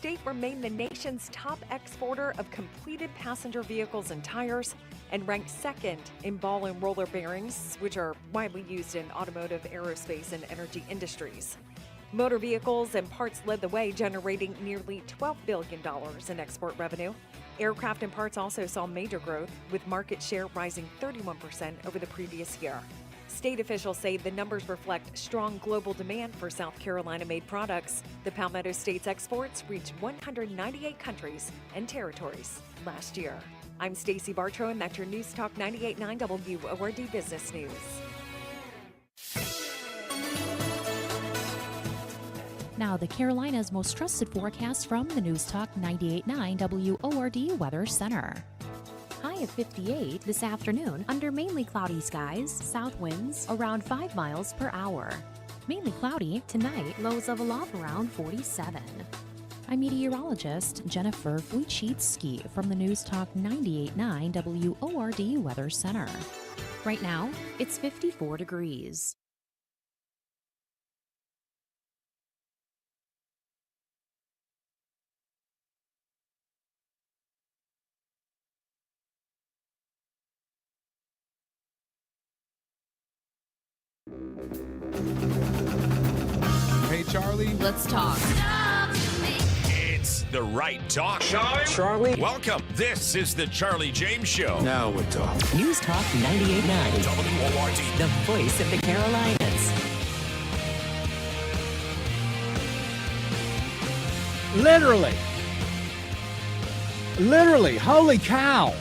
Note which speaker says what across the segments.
Speaker 1: state remained the nation's top exporter of completed passenger vehicles and tires and ranked second in ball and roller bearings, which are widely used in automotive, aerospace, and energy industries. Motor vehicles and parts led the way, generating nearly $12 billion in export revenue. Aircraft and parts also saw major growth, with market share rising 31% over the previous year. State officials say the numbers reflect strong global demand for South Carolina-made products. The Palmetto State's exports reached 198 countries and territories last year. I'm Stacey Bartro, and that's your News Talk 98.9 WORD Business News.
Speaker 2: Now, the Carolinas' most trusted forecast from the News Talk 98.9 WORD Weather Center. High of 58 this afternoon under mainly cloudy skies, south winds around 5 miles per hour. Mainly cloudy tonight, lows of a lot around 47. I'm meteorologist Jennifer Wojcicki from the News Talk 98.9 WORD Weather Center. Right now, it's 54 degrees.
Speaker 3: Hey, Charlie.
Speaker 4: Let's talk.
Speaker 5: It's the right talk.
Speaker 6: Charlie.
Speaker 5: Welcome. This is the Charlie James Show.
Speaker 6: Now we're talking.
Speaker 7: News Talk 98.9.
Speaker 5: WORD.
Speaker 7: The voice of the Carolinas.
Speaker 8: Literally, holy cow.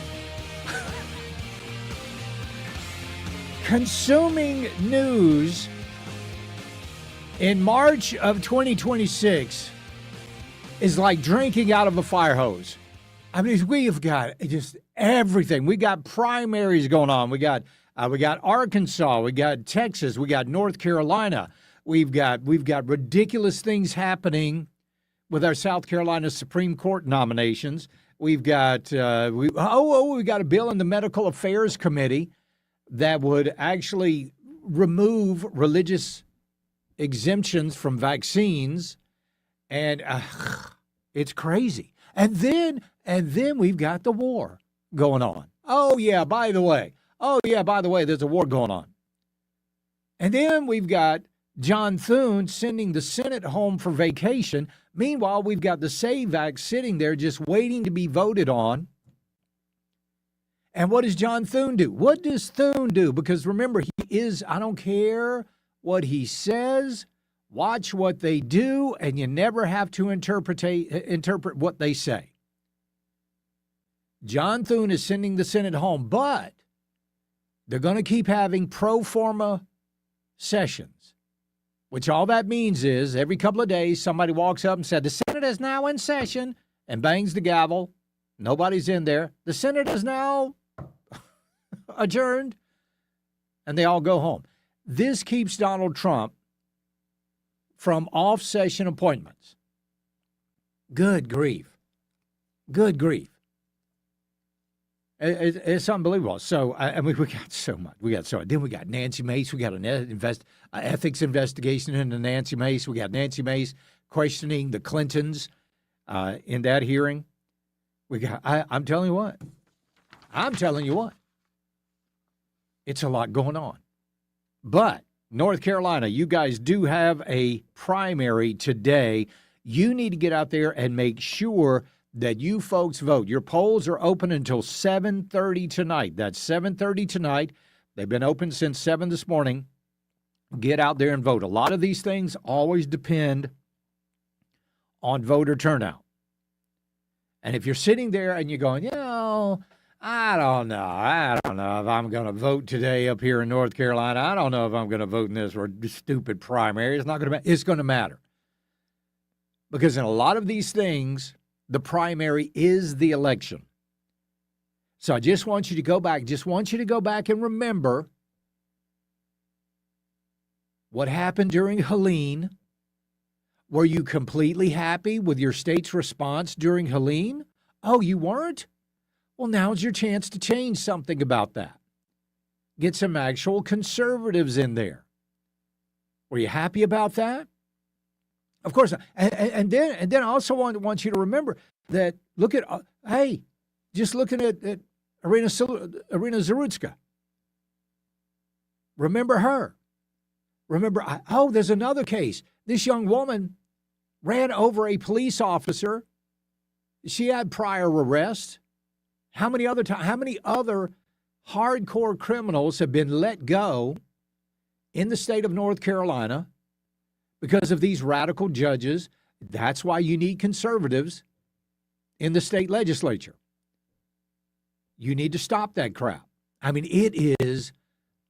Speaker 8: Consuming news in March of 2026 is like drinking out of a fire hose. I mean, we've got just everything. We got primaries going on. We got Arkansas. We got Texas. We got North Carolina. We've got ridiculous things happening with our South Carolina Supreme Court nominations. We've got we got a bill in the Medical Affairs Committee that would actually remove religious exemptions from vaccines, and it's crazy. And then we've got the war going on. Oh yeah, by the way, there's a war going on. And then we've got John Thune sending the Senate home for vacation. Meanwhile, we've got the SAVE Act sitting there just waiting to be voted on. And what does John Thune do? What does Thune do? Because remember, I don't care what he says, watch what they do, and you never have to interpret what they say. John Thune is sending the Senate home, but they're going to keep having pro forma sessions, which all that means is every couple of days somebody walks up and said, the Senate is now in session, and bangs the gavel. Nobody's in there. The Senate is now adjourned, and they all go home. This keeps Donald Trump from off-session appointments. Good grief. Good grief. It's unbelievable. So, we got so much. Then we got Nancy Mace. We got an ethics investigation into Nancy Mace. We got Nancy Mace questioning the Clintons in that hearing. I'm telling you what. It's a lot going on. But North Carolina, you guys do have a primary today. You need to get out there and make sure that you folks vote. Your polls are open until 7:30 tonight. That's 7:30 tonight. They've been open since 7 this morning. Get out there and vote. A lot of these things always depend on voter turnout. And if you're sitting there and you're going, I don't know if I'm going to vote today up here in North Carolina. I don't know if I'm going to vote in this stupid primary. It's not going to matter. It's going to matter. Because in a lot of these things, the primary is the election. So I just want you to go back. And remember what happened during Helene. Were you completely happy with your state's response during Helene? Oh, you weren't? Well, now's your chance to change something about that. Get some actual conservatives in there. Were you happy about that? Of course. And then I also want you to remember that, look at, just looking at Irina Zarutska. Remember her. Remember, there's another case. This young woman ran over a police officer. She had prior arrests. How many other hardcore criminals have been let go in the state of North Carolina because of these radical judges? That's why you need conservatives in the state legislature. You need to stop that crap. I mean, it is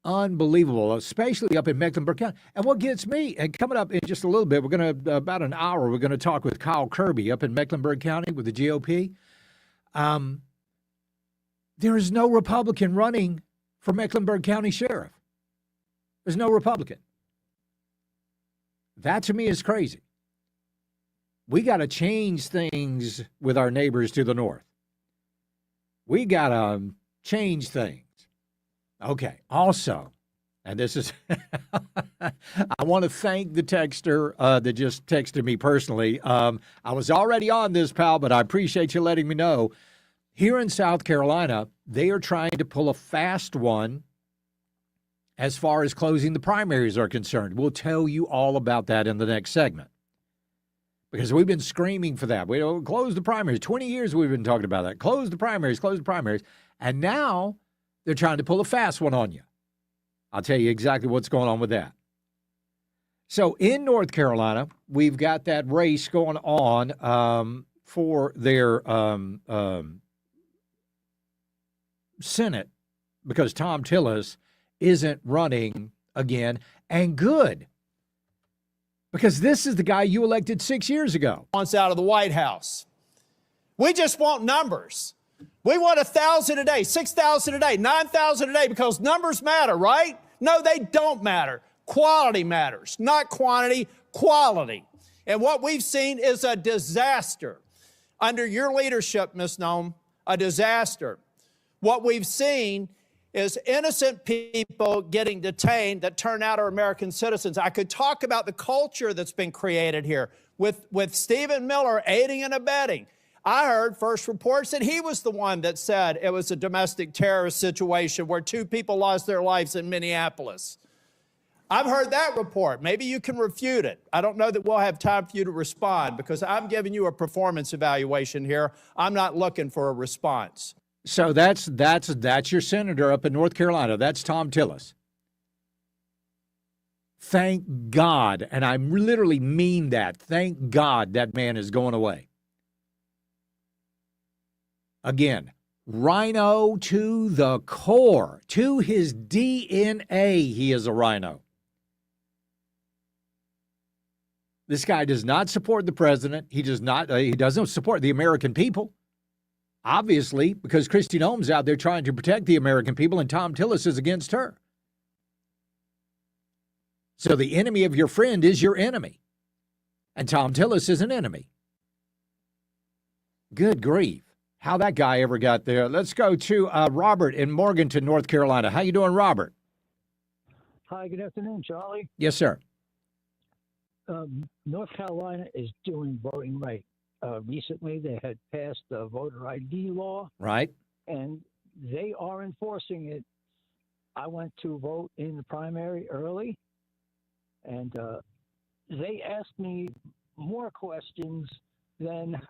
Speaker 8: unbelievable, especially up in Mecklenburg County. And what gets me, and coming up in just a little bit, about an hour, we're going to talk with Kyle Kirby up in Mecklenburg County with the GOP. There is no Republican running for Mecklenburg County Sheriff. There's no Republican. That to me is crazy. We got to change things with our neighbors to the north. We got to change things. Okay. Also, and this is, I want to thank the texter that just texted me personally. I was already on this, pal, but I appreciate you letting me know. Here in South Carolina, they are trying to pull a fast one as far as closing the primaries are concerned. We'll tell you all about that in the next segment, because we've been screaming for that. We don't close the primaries. 20 years we've been talking about that. Close the primaries, close the primaries. And now they're trying to pull a fast one on you. I'll tell you exactly what's going on with that. So in North Carolina, we've got that race going on for their Senate, because Tom Tillis isn't running again. And good, because this is the guy you elected 6 years ago.
Speaker 4: Wants out of the White House. We just want numbers. We want 1,000 a day, 6,000 a day, 9,000 a day, because numbers matter, right? No, they don't matter. Quality matters, not quantity, quality. And what we've seen is a disaster. Under your leadership, Ms. Noem, a disaster. What we've seen is innocent people getting detained that turn out are American citizens. I could talk about the culture that's been created here with Stephen Miller aiding and abetting. I heard first reports that he was the one that said it was a domestic terrorist situation where 2 people lost their lives in Minneapolis. I've heard that report. Maybe you can refute it. I don't know that we'll have time for you to respond, because I'm giving you a performance evaluation here. I'm not looking for a response.
Speaker 8: So that's your senator up in North Carolina. That's Tom Tillis. Thank God, and I literally mean that. Thank God that man is going away. Again, rhino to the core, to his DNA, he is a rhino. This guy does not support the president. He doesn't support the American people. Obviously, because Kristi Noem's out there trying to protect the American people, and Tom Tillis is against her. So the enemy of your friend is your enemy. And Tom Tillis is an enemy. Good grief. How that guy ever got there. Let's go to Robert in Morganton, North Carolina. How you doing, Robert?
Speaker 9: Hi, good afternoon, Charlie.
Speaker 8: Yes, sir.
Speaker 9: North Carolina is doing voting right. Recently, they had passed the voter ID law.
Speaker 8: Right.
Speaker 9: And they are enforcing it. I went to vote in the primary early, and they asked me more questions than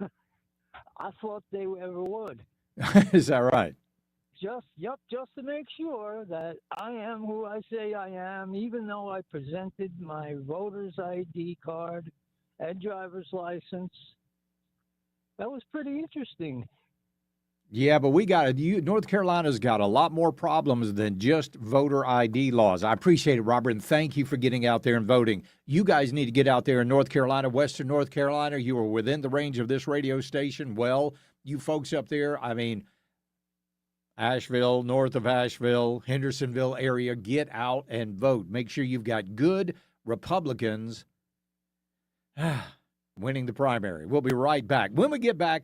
Speaker 9: I thought they ever would.
Speaker 8: Is that right?
Speaker 9: Just to make sure that I am who I say I am, even though I presented my voter's ID card and driver's license. That was pretty interesting.
Speaker 8: Yeah, but North Carolina's got a lot more problems than just voter ID laws. I appreciate it, Robert, and thank you for getting out there and voting. You guys need to get out there in North Carolina, Western North Carolina. You are within the range of this radio station. Well, you folks up there, I mean, Asheville, north of Asheville, Hendersonville area, get out and vote. Make sure you've got good Republicans winning the primary. We'll be right back. When we get back,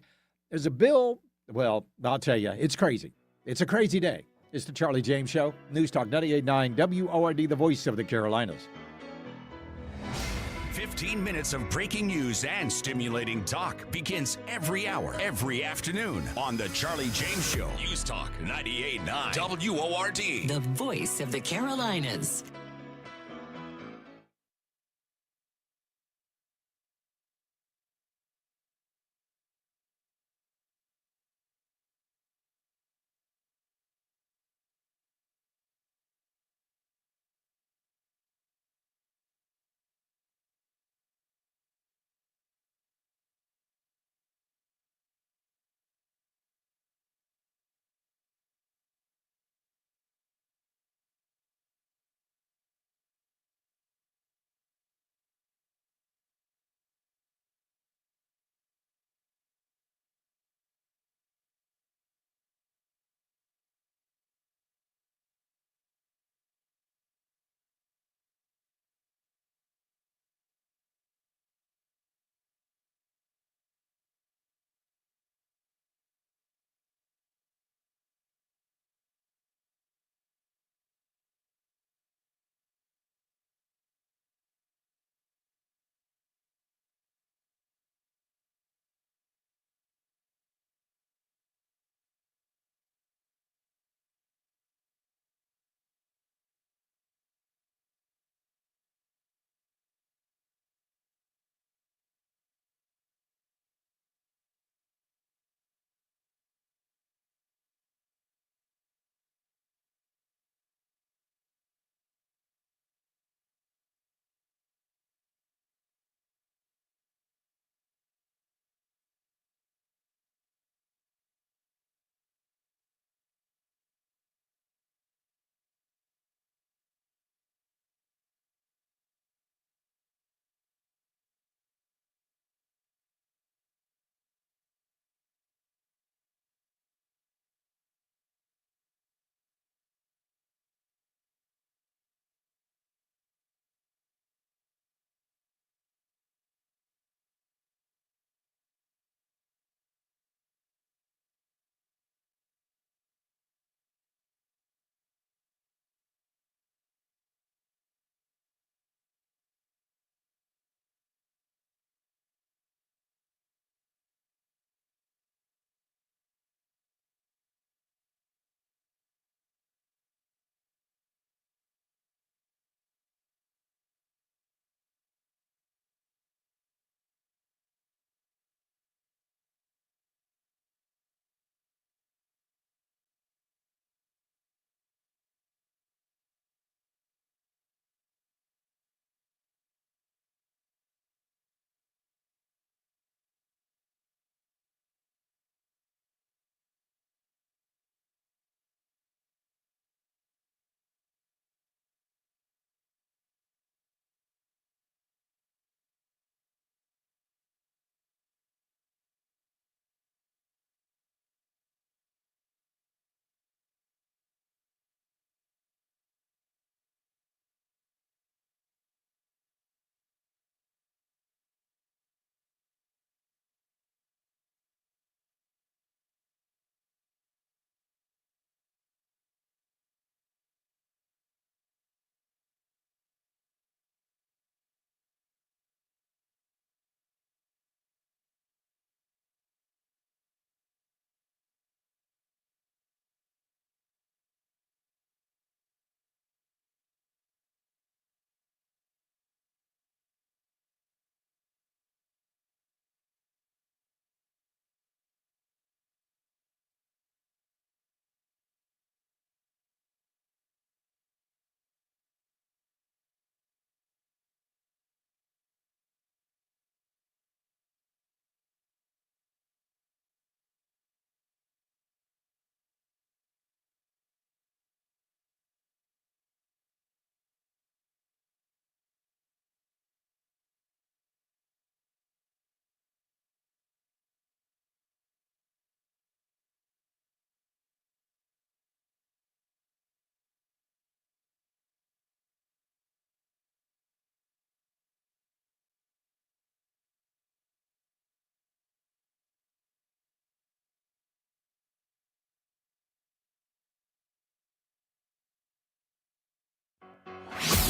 Speaker 8: there's a bill. Well, I'll tell you, it's crazy. It's a crazy day. It's the Charlie James Show. News Talk 98.9 WORD, the voice of the Carolinas.
Speaker 5: 15 minutes of breaking news and stimulating talk begins every hour, every afternoon on The Charlie James Show. News Talk 98.9 WORD.
Speaker 7: The voice of the Carolinas.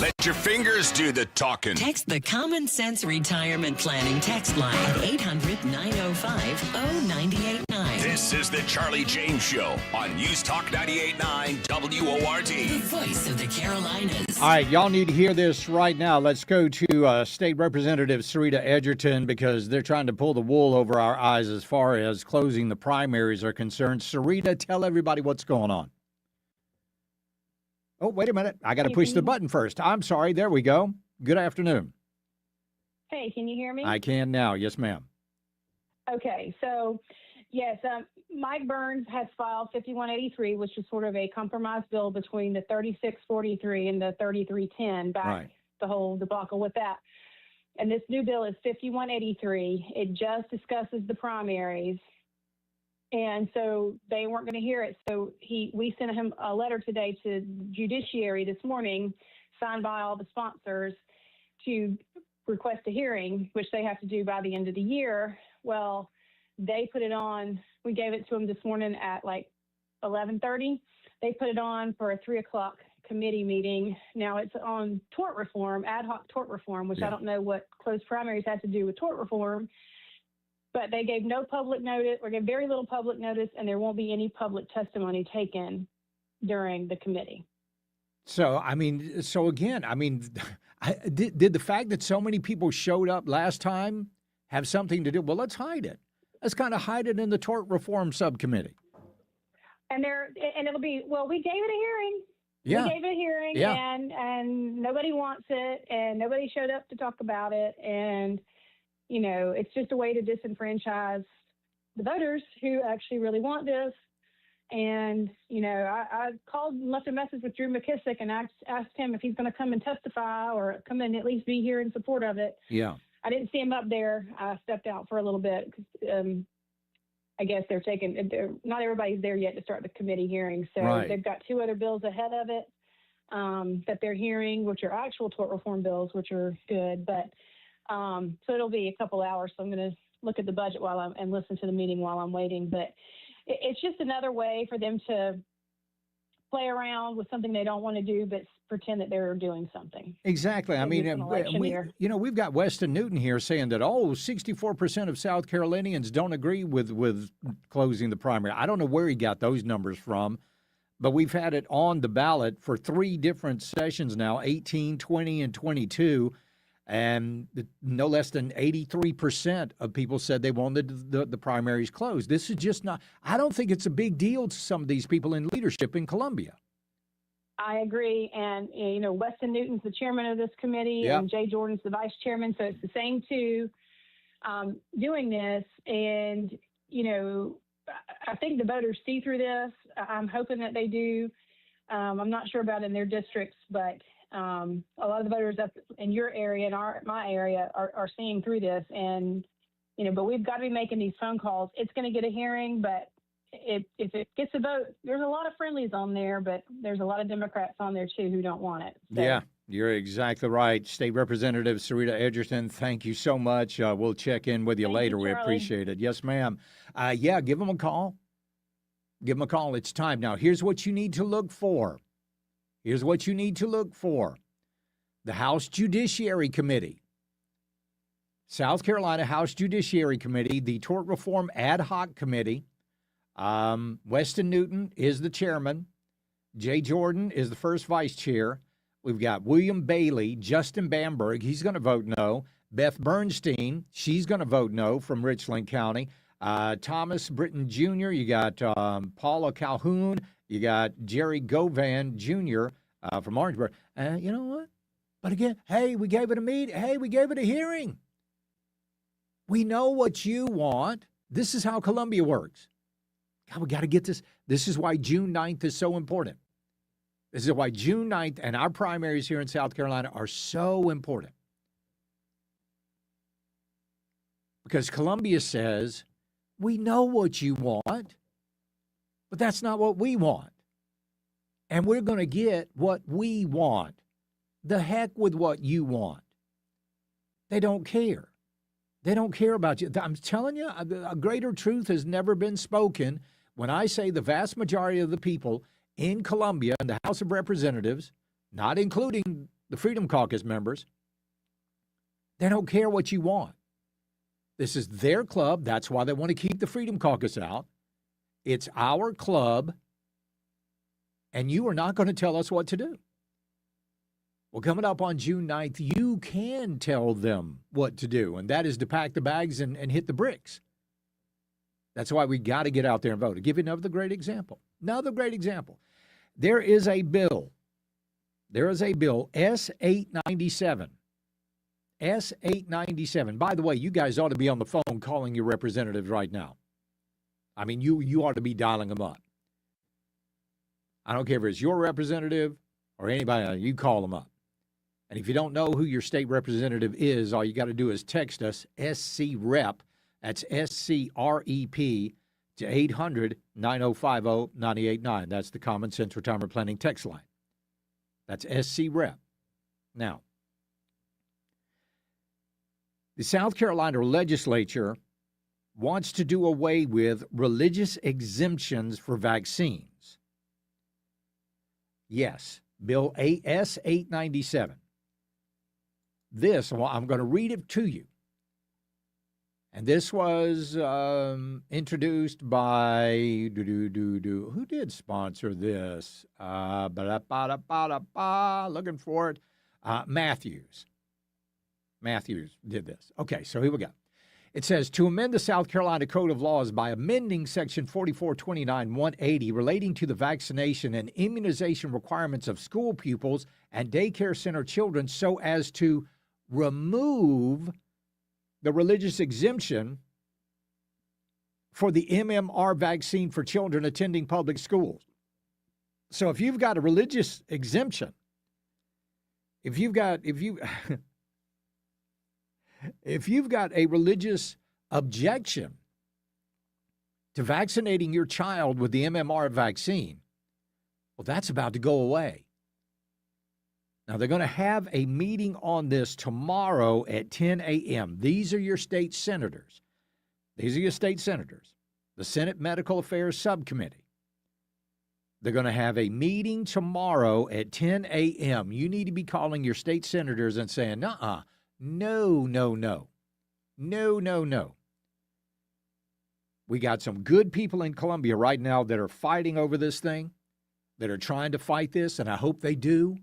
Speaker 5: Let your fingers do the talking.
Speaker 7: Text the Common Sense Retirement Planning text line at 800-905-0989.
Speaker 5: This is the Charlie James Show on News Talk 98.9 WORD.
Speaker 7: The voice of the Carolinas.
Speaker 8: All right, y'all need to hear this right now. Let's go to State Representative Sarita Edgerton because they're trying to pull the wool over our eyes as far as closing the primaries are concerned. Sarita, tell everybody what's going on. Oh, wait a minute. I got to push the button first. I'm sorry. There we go. Good afternoon.
Speaker 10: Hey, can you hear me?
Speaker 8: I can now. Yes, ma'am.
Speaker 10: Okay, so yes, Mike Burns has filed 5183, which is sort of a compromise bill between the 3643 and the 3310 back
Speaker 8: Right.
Speaker 10: the whole debacle with that. And this new bill is 5183. It just discusses the primaries. And so they weren't going to hear it. So we sent him a letter today to Judiciary this morning, signed by all the sponsors, to request a hearing, which they have to do by the end of the year. Well, they put it on. We gave it to them this morning at like 11:30. They put it on for a 3 o'clock committee meeting. Now it's on tort reform, ad hoc tort reform, which I don't know what closed primaries had to do with tort reform. But they gave no public notice, or gave very little public notice, and there won't be any public testimony taken during the committee.
Speaker 8: So, again, did the fact that so many people showed up last time have something to do? Well, let's hide it. Let's kind of hide it in the tort reform subcommittee.
Speaker 10: And it'll be, well, we gave it a hearing.
Speaker 8: Yeah.
Speaker 10: We gave it a hearing,
Speaker 8: Yeah.
Speaker 10: and nobody wants it, and nobody showed up to talk about it, and you know, it's just a way to disenfranchise the voters who actually really want this. And, you know, I called and left a message with Drew McKissick and asked him if he's going to come and testify or come and at least be here in support of it.
Speaker 8: Yeah.
Speaker 10: I didn't see him up there. I stepped out for a little bit because I guess not everybody's there yet to start the committee hearing. So
Speaker 8: Right.
Speaker 10: They've got 2 other bills ahead of it that they're hearing, which are actual tort reform bills, which are good. But so it'll be a couple hours. So I'm going to look at the budget and listen to the meeting while I'm waiting. But it's just another way for them to play around with something they don't want to do, but pretend that they're doing something.
Speaker 8: Exactly. I mean, we've got Weston Newton here saying that 64% of South Carolinians don't agree with closing the primary. I don't know where he got those numbers from, but we've had it on the ballot for 3 different sessions now, 18, 20, and 22. And no less than 83% of people said they wanted the primaries closed. This is just not – I don't think it's a big deal to some of these people in leadership in Columbia.
Speaker 10: I agree. And, you know, Weston Newton's the chairman of this committee,
Speaker 8: Yep.
Speaker 10: and Jay Jordan's the vice chairman. So it's the same 2 doing this. And, you know, I think the voters see through this. I'm hoping that they do. I'm not sure about in their districts, but – a lot of the voters up in your area and my area are seeing through this, and you know, but we've got to be making these phone calls. It's going to get a hearing, but if it gets a vote, there's a lot of friendlies on there, but there's a lot of Democrats on there too who don't want it. So.
Speaker 8: Yeah, you're exactly right. State Representative Sarita Edgerton, thank you so much. We'll check in with you later. We appreciate it. Yes, ma'am. Give them a call. Give them a call. It's time now. Here's what you need to look for. Here's what you need to look for. The House Judiciary Committee. South Carolina House Judiciary Committee, the Tort Reform Ad Hoc Committee. Weston Newton is the chairman. Jay Jordan is the first vice chair. We've got William Bailey, Justin Bamberg, he's going to vote no. Beth Bernstein, she's going to vote no from Richland County. Thomas Britton Jr., you got Paula Calhoun, you got Jerry Govan Jr. From Orangeburg. You know what? But again, hey, we gave it a meeting. Hey, we gave it a hearing. We know what you want. This is how Columbia works. God, we got to get this. This is why June 9th is so important. This is why June 9th and our primaries here in South Carolina are so important. Because Columbia says, we know what you want, but that's not what we want. And we're going to get what we want. The heck with what you want. They don't care. They don't care about you. I'm telling you, a greater truth has never been spoken when I say the vast majority of the people in Columbia and the House of Representatives, not including the Freedom Caucus members, they don't care what you want. This is their club. That's why they want to keep the Freedom Caucus out. It's our club, and you are not going to tell us what to do. Well, coming up on June 9th, you can tell them what to do, and that is to pack the bags and hit the bricks. That's why we got to get out there and vote. I'll give you another great example. There is a bill. S-897. S-897. By the way, you guys ought to be on the phone calling your representatives right now. I mean, you ought to be dialing them up. I don't care if it's your representative or anybody else, you call them up. And if you don't know who your state representative is, all you got to do is text us, SC-REP, that's SCREP, to 800-9050-989. That's the Common Sense Retirement Planning text line. That's SC-REP. Now, the South Carolina legislature wants to do away with religious exemptions for vaccines. Yes, Bill S-897. This, well, I'm going to read it to you. And this was introduced by, who did sponsor this? Looking for it. Matthews. Matthews did this. Okay, so here we go. It says, to amend the South Carolina Code of Laws by amending Section 4429-180 relating to the vaccination and immunization requirements of school pupils and daycare center children so as to remove the religious exemption for the MMR vaccine for children attending public schools. So if you've got a religious exemption, if you've got a religious objection to vaccinating your child with the MMR vaccine, well, that's about to go away. Now, they're going to have a meeting on this tomorrow at 10 a.m. These are your state senators. The Senate Medical Affairs Subcommittee. They're going to have a meeting tomorrow at 10 a.m. You need to be calling your state senators and saying, no. We got some good people in Columbia right now that are fighting over this thing, that are trying to fight this, and I hope they do.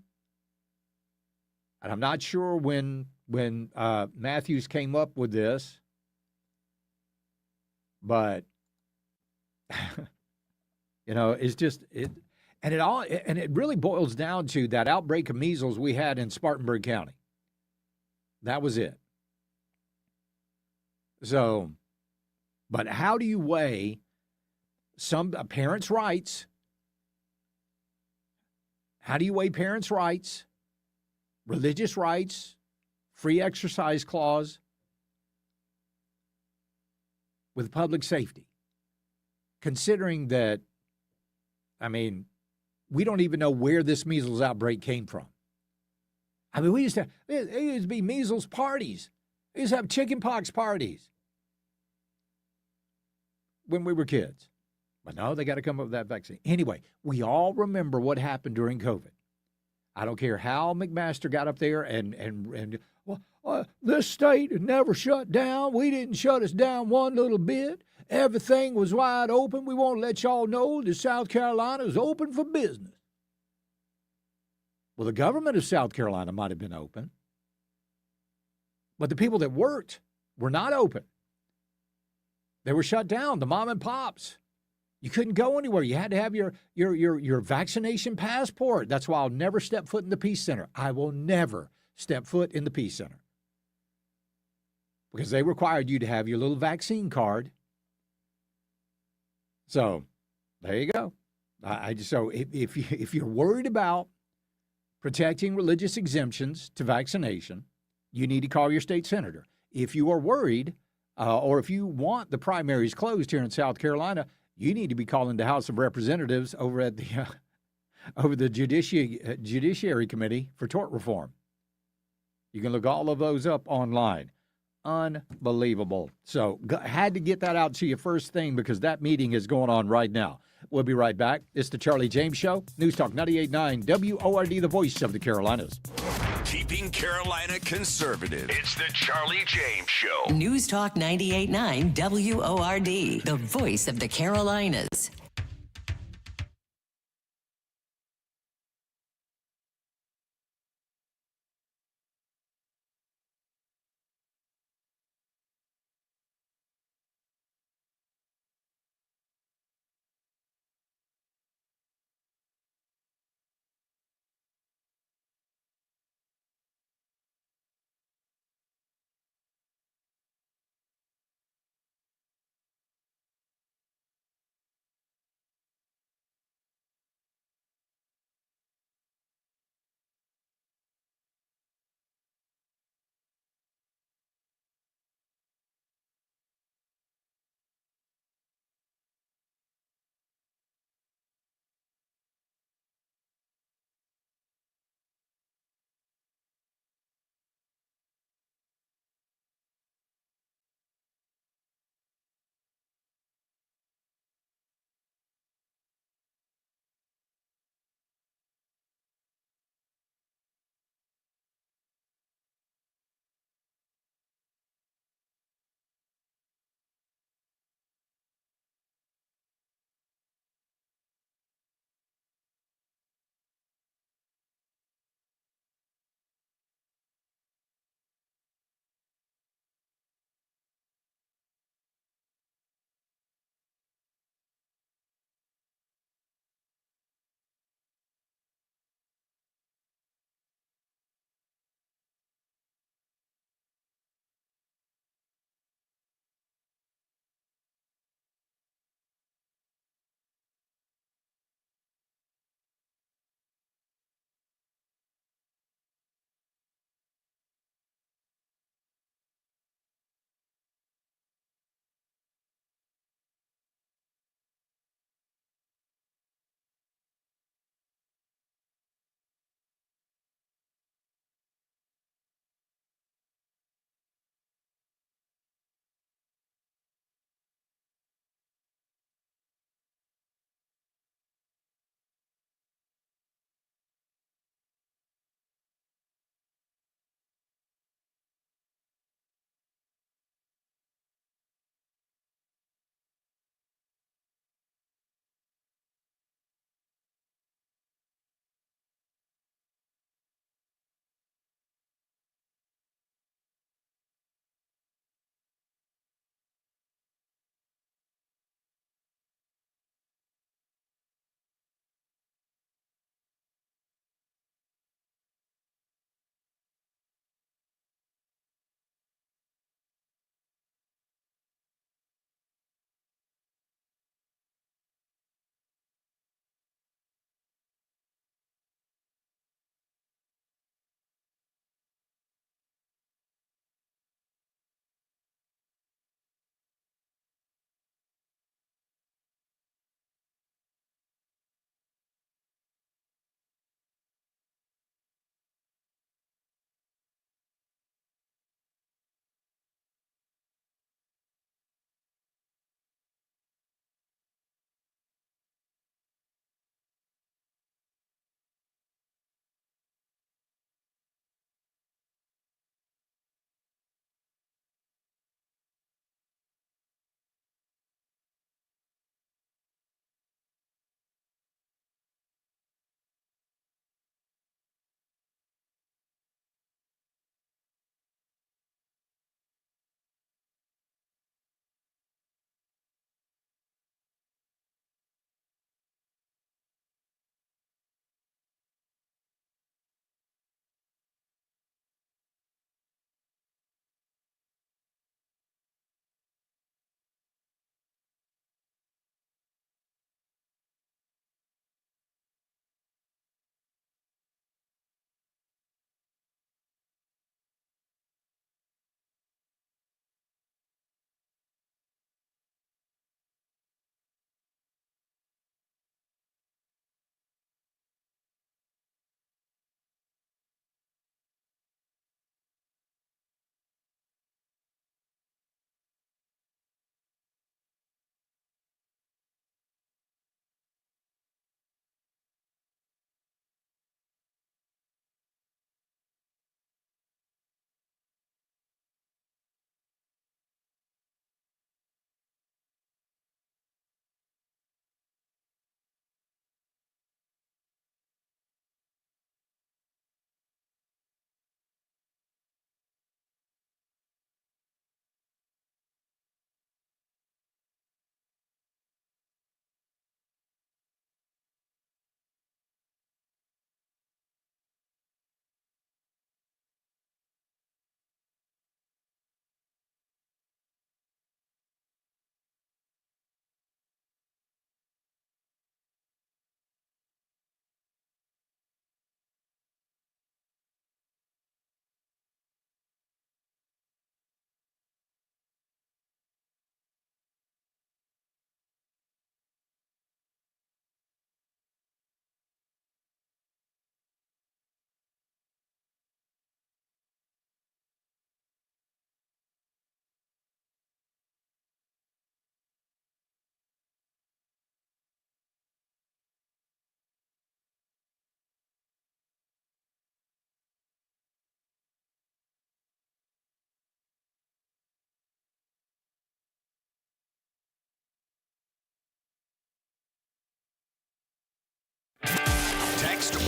Speaker 8: And I'm not sure when Matthews came up with this, but it's just it, and it really boils down to that outbreak of measles we had in Spartanburg County. That was it. So, but how do you weigh some parents' rights? How do you weigh parents' rights, religious rights, free exercise clause with public safety? Considering that, I mean, we don't even know where this measles outbreak came from. I mean, it used to be measles parties. We used to have chickenpox parties when we were kids. But no, they got to come up with that vaccine. Anyway, we all remember what happened during COVID. I don't care how McMaster got up there and this state never shut down. We didn't shut us down one little bit. Everything was wide open. We want to let y'all know that South Carolina is open for business. Well, the government of South Carolina might have been open, but the people that worked were not open. They were shut down, the mom and pops. You couldn't go anywhere. You had to have your vaccination passport. That's why I'll never step foot in the Peace Center. I will never step foot in the Peace Center because they required you to have your little vaccine card. So there you go. So if you're worried about protecting religious exemptions to vaccination, you need to call your state senator. If you are worried or if you want the primaries closed here in South Carolina, you need to be calling the House of Representatives over at the Judiciary Committee for Tort Reform. You can look all of those up online. Unbelievable. So had to get that out to you first thing because that meeting is going on right now. We'll be right back. It's the Charlie James Show. News Talk 98.9 WORD, the voice of the Carolinas.
Speaker 5: keeping Carolina conservative. It's the Charlie James Show.
Speaker 7: News Talk 98.9 WORD, the voice of the Carolinas.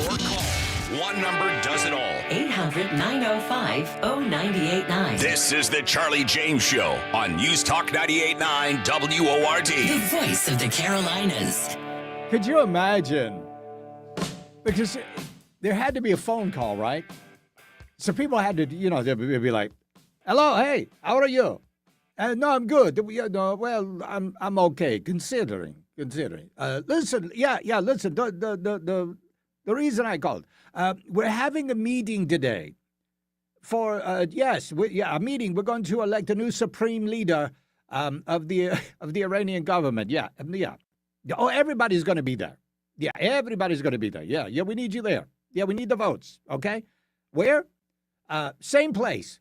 Speaker 5: or call. One number does it all.
Speaker 7: 800-905-0989.
Speaker 5: This is the Charlie James Show on News Talk 98.9 WORD.
Speaker 7: The voice of the Carolinas.
Speaker 8: Could you imagine? Because there had to be a phone call, right? So people had to, they'd be like, "Hello, hey, how are you?" No, I'm good. Well, I'm okay, considering. Listen, listen. The reason I called, we're having a meeting today. For a meeting. We're going to elect a new supreme leader of the Iranian government. Yeah. Oh, everybody's going to be there. Yeah, everybody's going to be there. Yeah, we need you there. Yeah, we need the votes. Okay, where? Same place.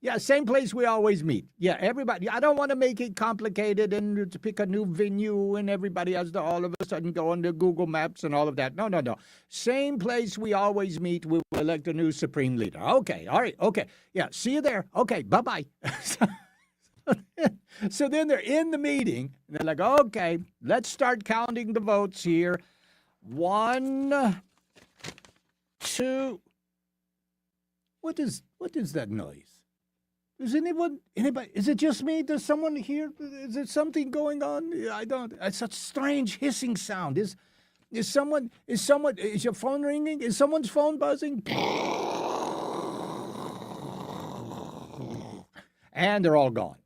Speaker 8: Yeah, same place we always meet. Yeah, everybody. I don't want to make it complicated and to pick a new venue and everybody has to all of a sudden go into Google Maps and all of that. No. Same place we always meet. We will elect a new supreme leader. Okay, all right, okay. Yeah, see you there. Okay, bye-bye. So then they're in the meeting, and they're like, okay, let's start counting the votes here. 1, 2. What is that noise? Is anybody, is it just me? Does someone hear? Is there something going on? I don't, it's such strange hissing sound. Is your phone ringing? Is someone's phone buzzing? And they're all gone.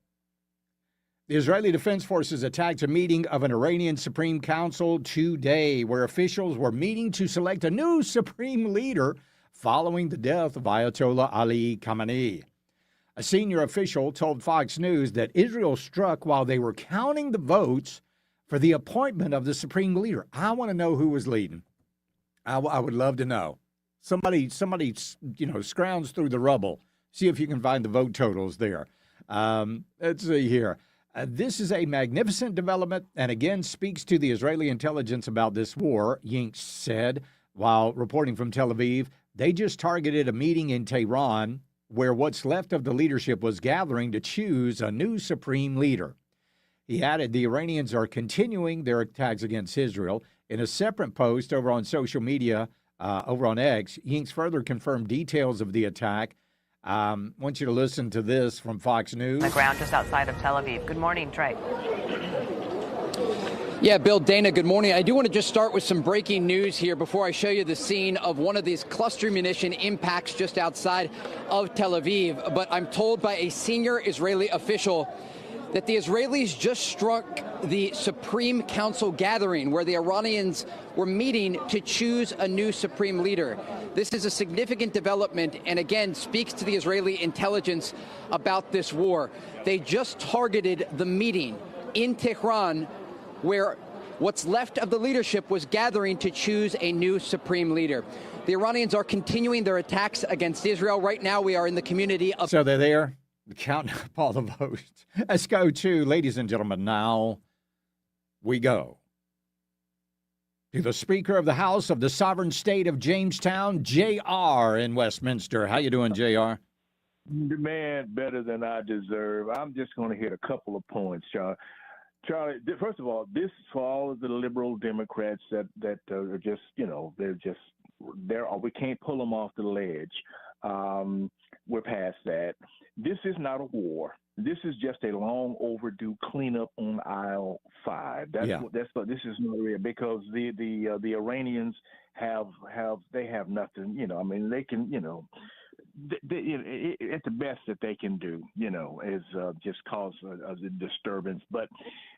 Speaker 8: The Israeli Defense Forces attacked a meeting of an Iranian Supreme Council today, where officials were meeting to select a new supreme leader following the death of Ayatollah Ali Khamenei. A senior official told Fox News that Israel struck while they were counting the votes for the appointment of the supreme leader. I want to know who was leading. I would love to know. Somebody, scrounge through the rubble. See if you can find the vote totals there. Let's see here. This is a magnificent development and again speaks to the Israeli intelligence about this war, Yinks said while reporting from Tel Aviv. They just targeted a meeting in Tehran where what's left of the leadership was gathering to choose a new supreme leader. He added the Iranians are continuing their attacks against Israel. In a separate post over on social media, over on X, Yinks further confirmed details of the attack. I want you to listen to this from Fox News.
Speaker 11: The ground just outside of Tel Aviv. Good morning, Trey.
Speaker 12: Yeah, Bill, Dana, good morning. I do want to just start with some breaking news here before I show you the scene of one of these cluster munition impacts just outside of Tel Aviv. But I'm told by a senior Israeli official that the Israelis just struck the Supreme Council gathering where the Iranians were meeting to choose a new supreme leader. This is a significant development and, again, speaks to the Israeli intelligence about this war. They just targeted the meeting in Tehran where what's left of the leadership was gathering to choose a new supreme leader. The Iranians are continuing their attacks against Israel. Right now, we are in the community of...
Speaker 8: So they're there, counting up all the votes. Let's go to, ladies and gentlemen, now we go to the Speaker of the House of the Sovereign State of Jamestown, J.R. in Westminster. How you doing, J.R.?
Speaker 13: Man, better than I deserve. I'm just going to hit a couple of points, Charlie. Charlie, first of all, this is for all of the liberal Democrats that are just, we can't pull them off the ledge. We're past that. This is not a war. This is just a long overdue cleanup on aisle 5. That's what this is not real, because the Iranians have nothing. They can, it's the best that they can do, is just cause a disturbance. But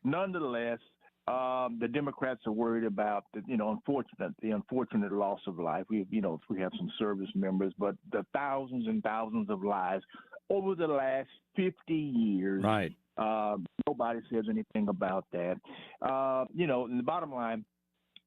Speaker 13: nonetheless, the Democrats are worried about the unfortunate loss of life. We have some service members, but the thousands and thousands of lives over the last 50 years.
Speaker 8: Right.
Speaker 13: Nobody says anything about that. And the bottom line.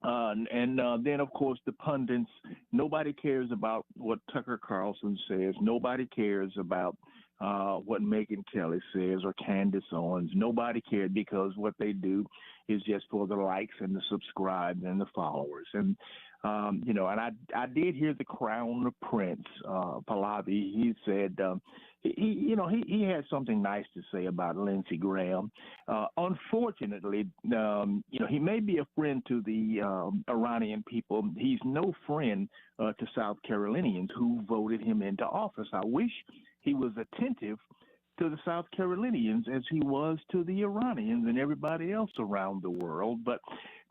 Speaker 13: Then, of course, the pundits, nobody cares about what Tucker Carlson says. Nobody cares about what Megyn Kelly says or Candace Owens. Nobody cared because what they do is just for the likes and the subscribes and the followers. And and I did hear the Crown Prince, Pahlavi. He said he had something nice to say about Lindsey Graham. Unfortunately, he may be a friend to the Iranian people. He's no friend to South Carolinians who voted him into office. I wish he was attentive to the South Carolinians as he was to the Iranians and everybody else around the world. But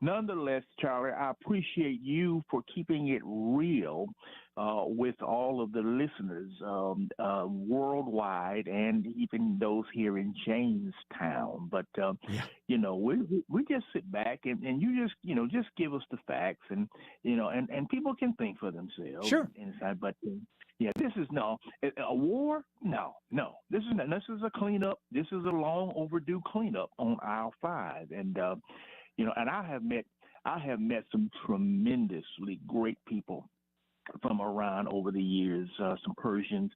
Speaker 13: nonetheless, Charlie, I appreciate you for keeping it real with all of the listeners worldwide and even those here in Jamestown. But, we just sit back and you just give us the facts and people can think for themselves.
Speaker 8: Sure.
Speaker 13: Inside, but this is a war. No, this is a cleanup. This is a long overdue cleanup on aisle 5. And, and I have met some tremendously great people from Iran over the years, some Persians.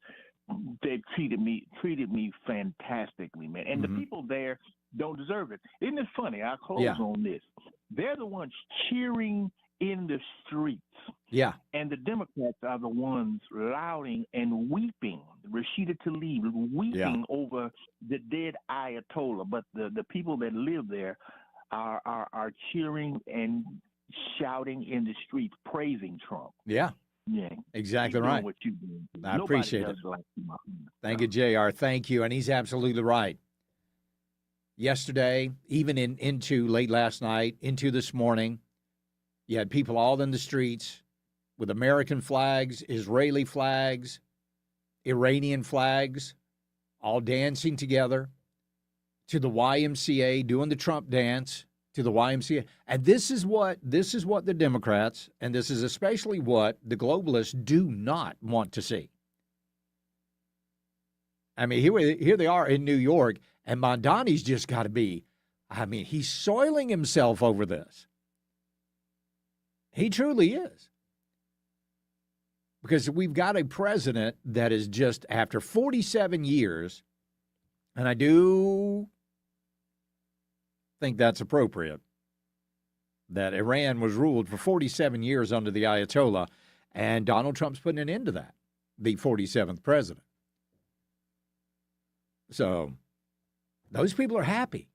Speaker 13: They've treated me fantastically, man. And the people there don't deserve it. Isn't it funny? I'll close on this. They're the ones cheering in the streets.
Speaker 8: Yeah.
Speaker 13: And the Democrats are the ones louting and weeping. Rashida Tlaib weeping over the dead Ayatollah. But the people that live there are cheering and shouting in the streets, praising Trump.
Speaker 8: Yeah.
Speaker 13: Yeah.
Speaker 8: Exactly right.
Speaker 13: What you do.
Speaker 8: I appreciate it.
Speaker 13: Like
Speaker 8: Thank you, JR. Thank you. And he's absolutely right. Yesterday, even into late last night, into this morning, you had people all in the streets with American flags, Israeli flags, Iranian flags, all dancing together to the YMCA, doing the Trump dance to the YMCA. And this is what the Democrats, and this is especially what the globalists do not want to see. I mean, here they are in New York, and Mondani's just got to be, he's soiling himself over this. He truly is. Because we've got a president that is just, after 47 years, and I do think that's appropriate, that Iran was ruled for 47 years under the Ayatollah, and Donald Trump's putting an end to that, the 47th president. So those people are happy.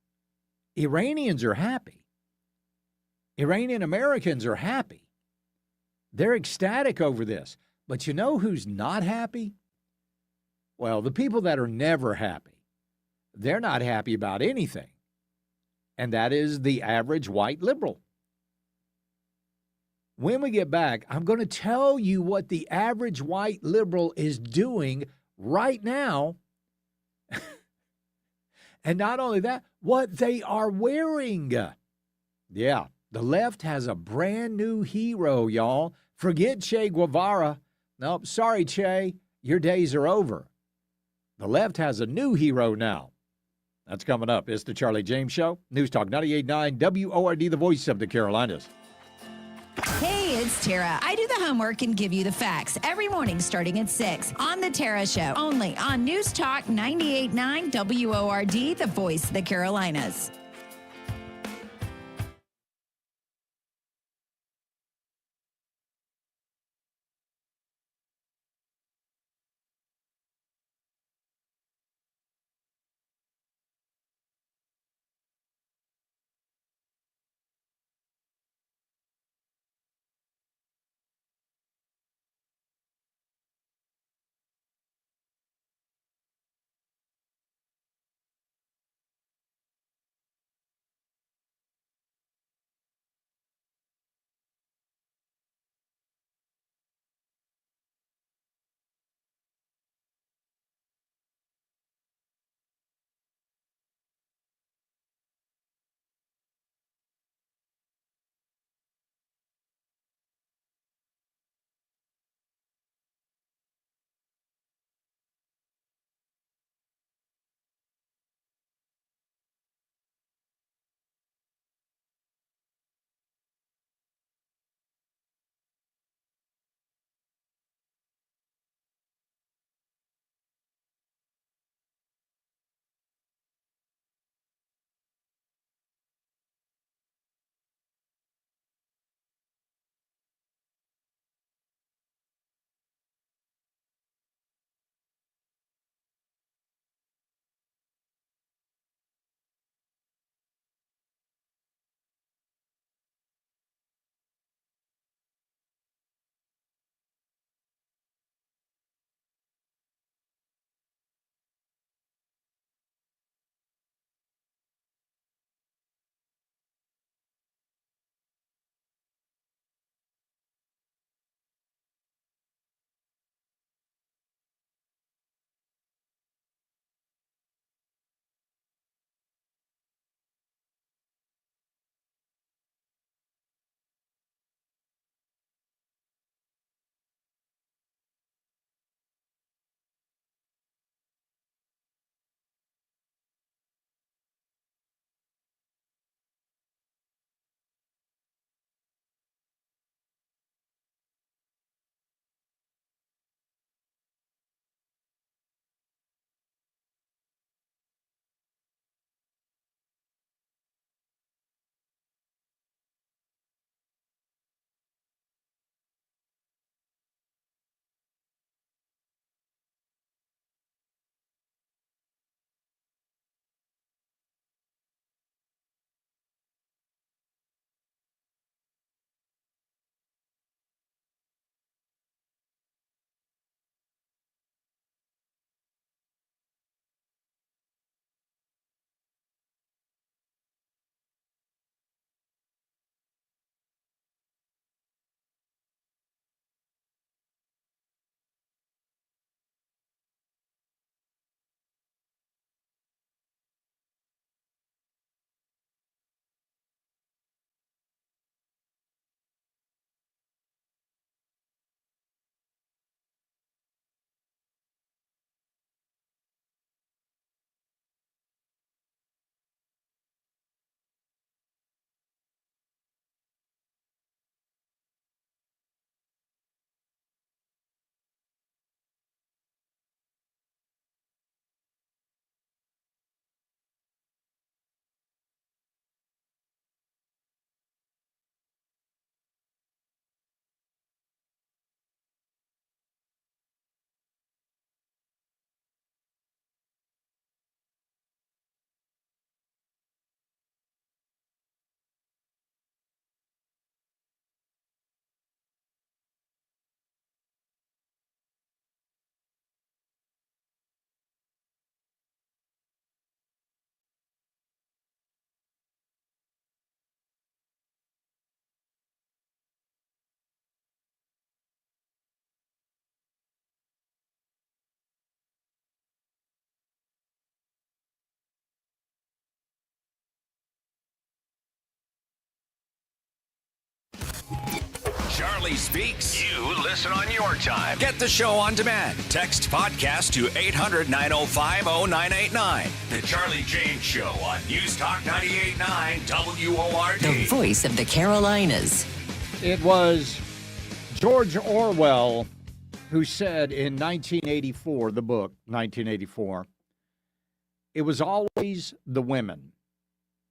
Speaker 8: Iranians are happy. Iranian Americans are happy. They're ecstatic over this. But you know who's not happy? Well, the people that are never happy. They're not happy about anything. And that is the average white liberal. When we get back, I'm going to tell you what the average white liberal is doing right now. And not only that, what they are wearing. Yeah, the left has a brand new hero, y'all. Forget Che Guevara. Nope, sorry, Che. Your days are over. The left has a new hero now. That's coming up. It's the Charlie James Show. News Talk 98.9 WORD, the voice of the Carolinas.
Speaker 14: Hey, it's Tara. I do the homework and give you the facts every morning starting at 6 on The Tara Show, only on News Talk 98.9 WORD, the voice of the Carolinas.
Speaker 5: Charlie Speaks. You listen on your time. Get the show on demand. Text podcast to 800-905-0989. The Charlie James Show on News Talk 98.9 WORD.
Speaker 7: The voice of the Carolinas.
Speaker 8: It was George Orwell who said in 1984, the book 1984, it was always the women,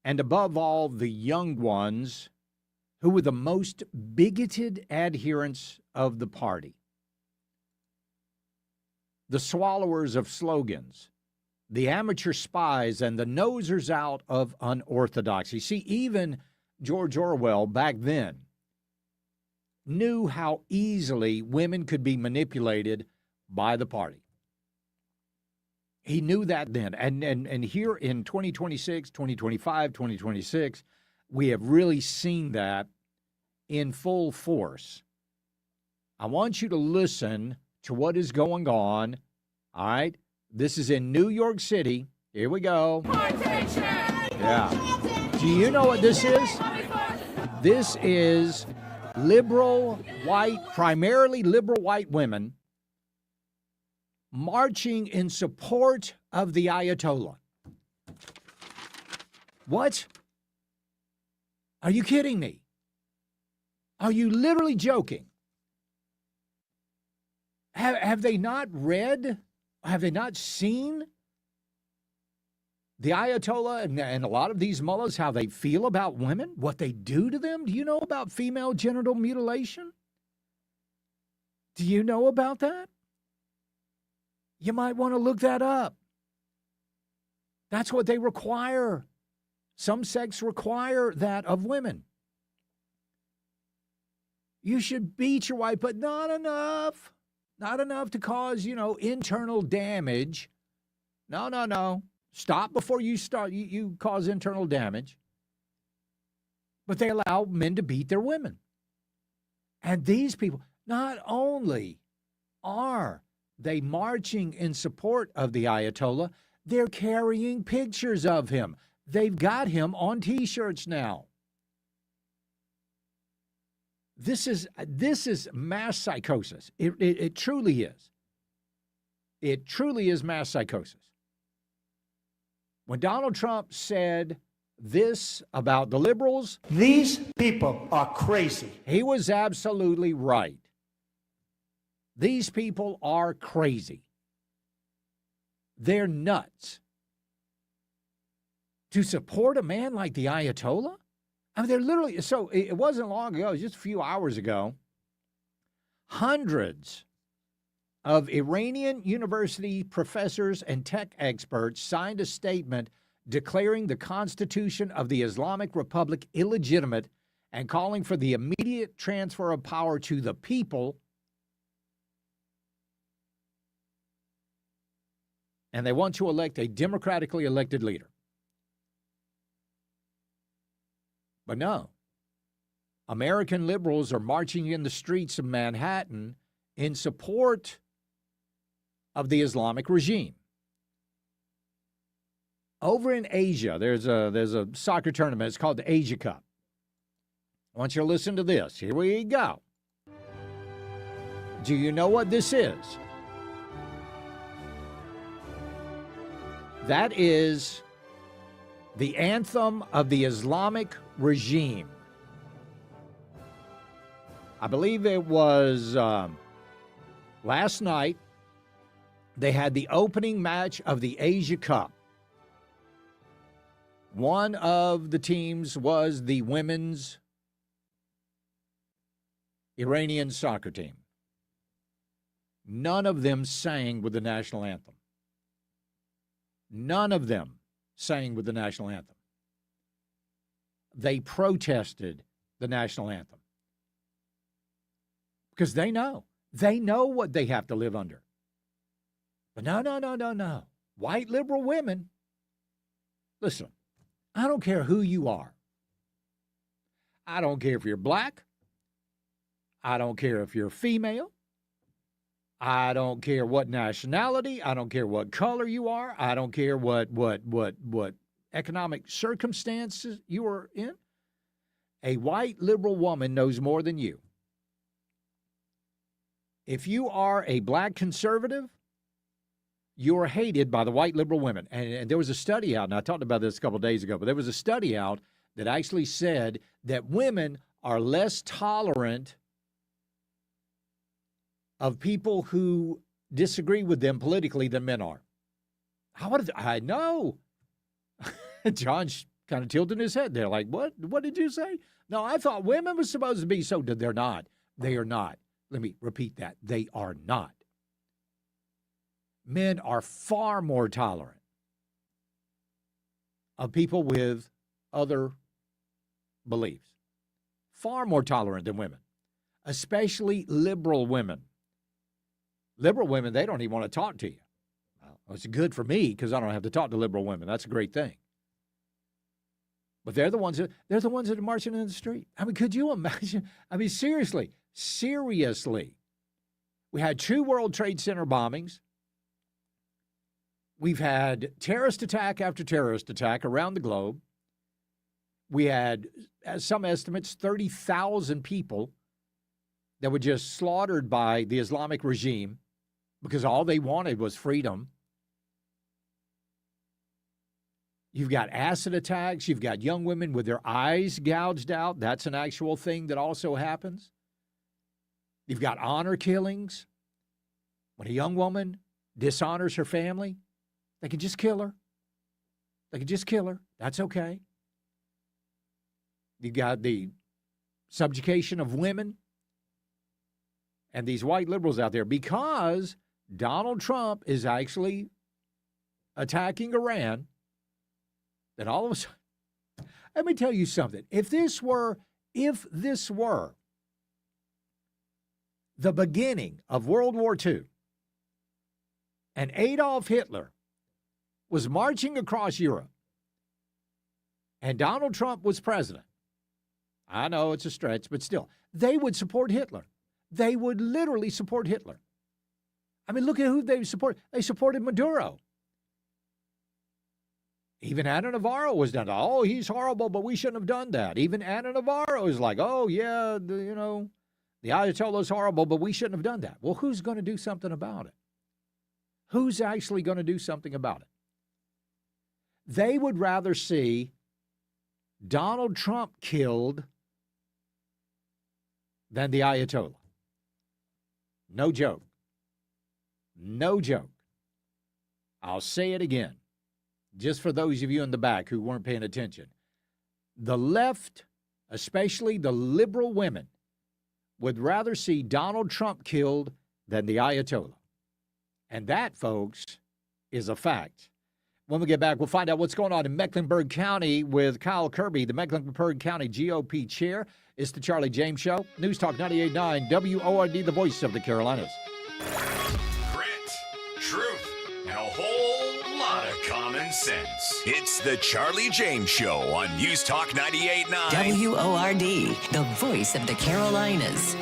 Speaker 8: and above all, the young ones, who were the most bigoted adherents of the party. The swallowers of slogans, the amateur spies, and the nosers out of unorthodoxy. See, even George Orwell back then knew how easily women could be manipulated by the party. He knew that then. And here in 2026, 2025, 2026, we have really seen that in full force. I want you to listen to what is going on. All right? This is in New York City. Here we go. Yeah. Do you know what this is? This is liberal white, primarily liberal white women marching in support of the Ayatollah. What? Are you kidding me? Are you literally joking? Have they not read? Have they not seen the Ayatollah and a lot of these mullahs, how they feel about women, what they do to them? Do you know about female genital mutilation? Do you know about that? You might want to look that up. That's what they require. Some sects require that of women. You should beat your wife, but not enough. Not enough to cause, internal damage. No. Stop before you start. You cause internal damage. But they allow men to beat their women. And these people, not only are they marching in support of the Ayatollah, they're carrying pictures of him. They've got him on T-shirts now. This is mass psychosis. It truly is. It truly is mass psychosis. When Donald Trump said this about the liberals,
Speaker 15: these people are crazy.
Speaker 8: He was absolutely right. These people are crazy. They're nuts. To support a man like the Ayatollah? I mean, they're literally, so it wasn't long ago, it was just a few hours ago, hundreds of Iranian university professors and tech experts signed a statement declaring the Constitution of the Islamic Republic illegitimate and calling for the immediate transfer of power to the people. And they want to elect a democratically elected leader. But no, American liberals are marching in the streets of Manhattan in support of the Islamic regime. Over in Asia, there's a soccer tournament. It's called the Asia Cup. I want you to listen to this. Here we go. Do you know what this is? That is the anthem of the Islamic regime. I believe it was last night. They had the opening match of the Asia Cup. One of the teams was the women's Iranian soccer team. None of them sang with the national anthem. None of them sang with the national anthem. They protested the national anthem because they know what they have to live under. But no. White liberal women, listen, I don't care who you are. I don't care if you're black. I don't care if you're female. I don't care what nationality. I don't care what color you are. I don't care what economic circumstances you are in. A white liberal woman knows more than you. If you are a black conservative, you're hated by the white liberal women. And there was a study out, and I talked about this a couple of days ago, but there was a study out that actually said that women are less tolerant of people who disagree with them politically than men are. I know. John's kind of tilting his head there, like, what? What did you say? No, I thought women were supposed to be so. They're not. They are not. Let me repeat that. They are not. Men are far more tolerant of people with other beliefs. Far more tolerant than women, especially liberal women. Liberal women, they don't even want to talk to you. Well, it's good for me because I don't have to talk to liberal women. That's a great thing. But they're the ones that are marching in the street. I mean, could you imagine? I mean, seriously. We had 2 World Trade Center bombings. We've had terrorist attack after terrorist attack around the globe. We had, as some estimates, 30,000 people that were just slaughtered by the Islamic regime because all they wanted was freedom. You've got acid attacks. You've got young women with their eyes gouged out. That's an actual thing that also happens. You've got honor killings. When a young woman dishonors her family, they can just kill her. That's okay. You got the subjugation of women and these white liberals out there because Donald Trump is actually attacking Iran. Then all of a sudden, let me tell you something. If this were the beginning of World War II and Adolf Hitler was marching across Europe and Donald Trump was president, I know it's a stretch, but still, they would support Hitler. They would literally support Hitler. I mean, look at who they support. They supported Maduro. Even Ana Navarro was done. Oh, he's horrible, but we shouldn't have done that. Even Ana Navarro is like, oh, yeah, the Ayatollah's horrible, but we shouldn't have done that. Well, who's going to do something about it? Who's actually going to do something about it? They would rather see Donald Trump killed than the Ayatollah. No joke. No joke. I'll say it again, just for those of you in the back who weren't paying attention. The left, especially the liberal women, would rather see Donald Trump killed than the Ayatollah. And that, folks, is a fact. When we get back, we'll find out what's going on in Mecklenburg County with Kyle Kirby, the Mecklenburg County GOP chair. It's the Charlie James Show. News Talk 98.9 WORD, the voice of the Carolinas.
Speaker 5: Grit, truth, and a whole lot of common sense. It's the Charlie James Show on News Talk 98.9
Speaker 7: WORD, the voice of the Carolinas.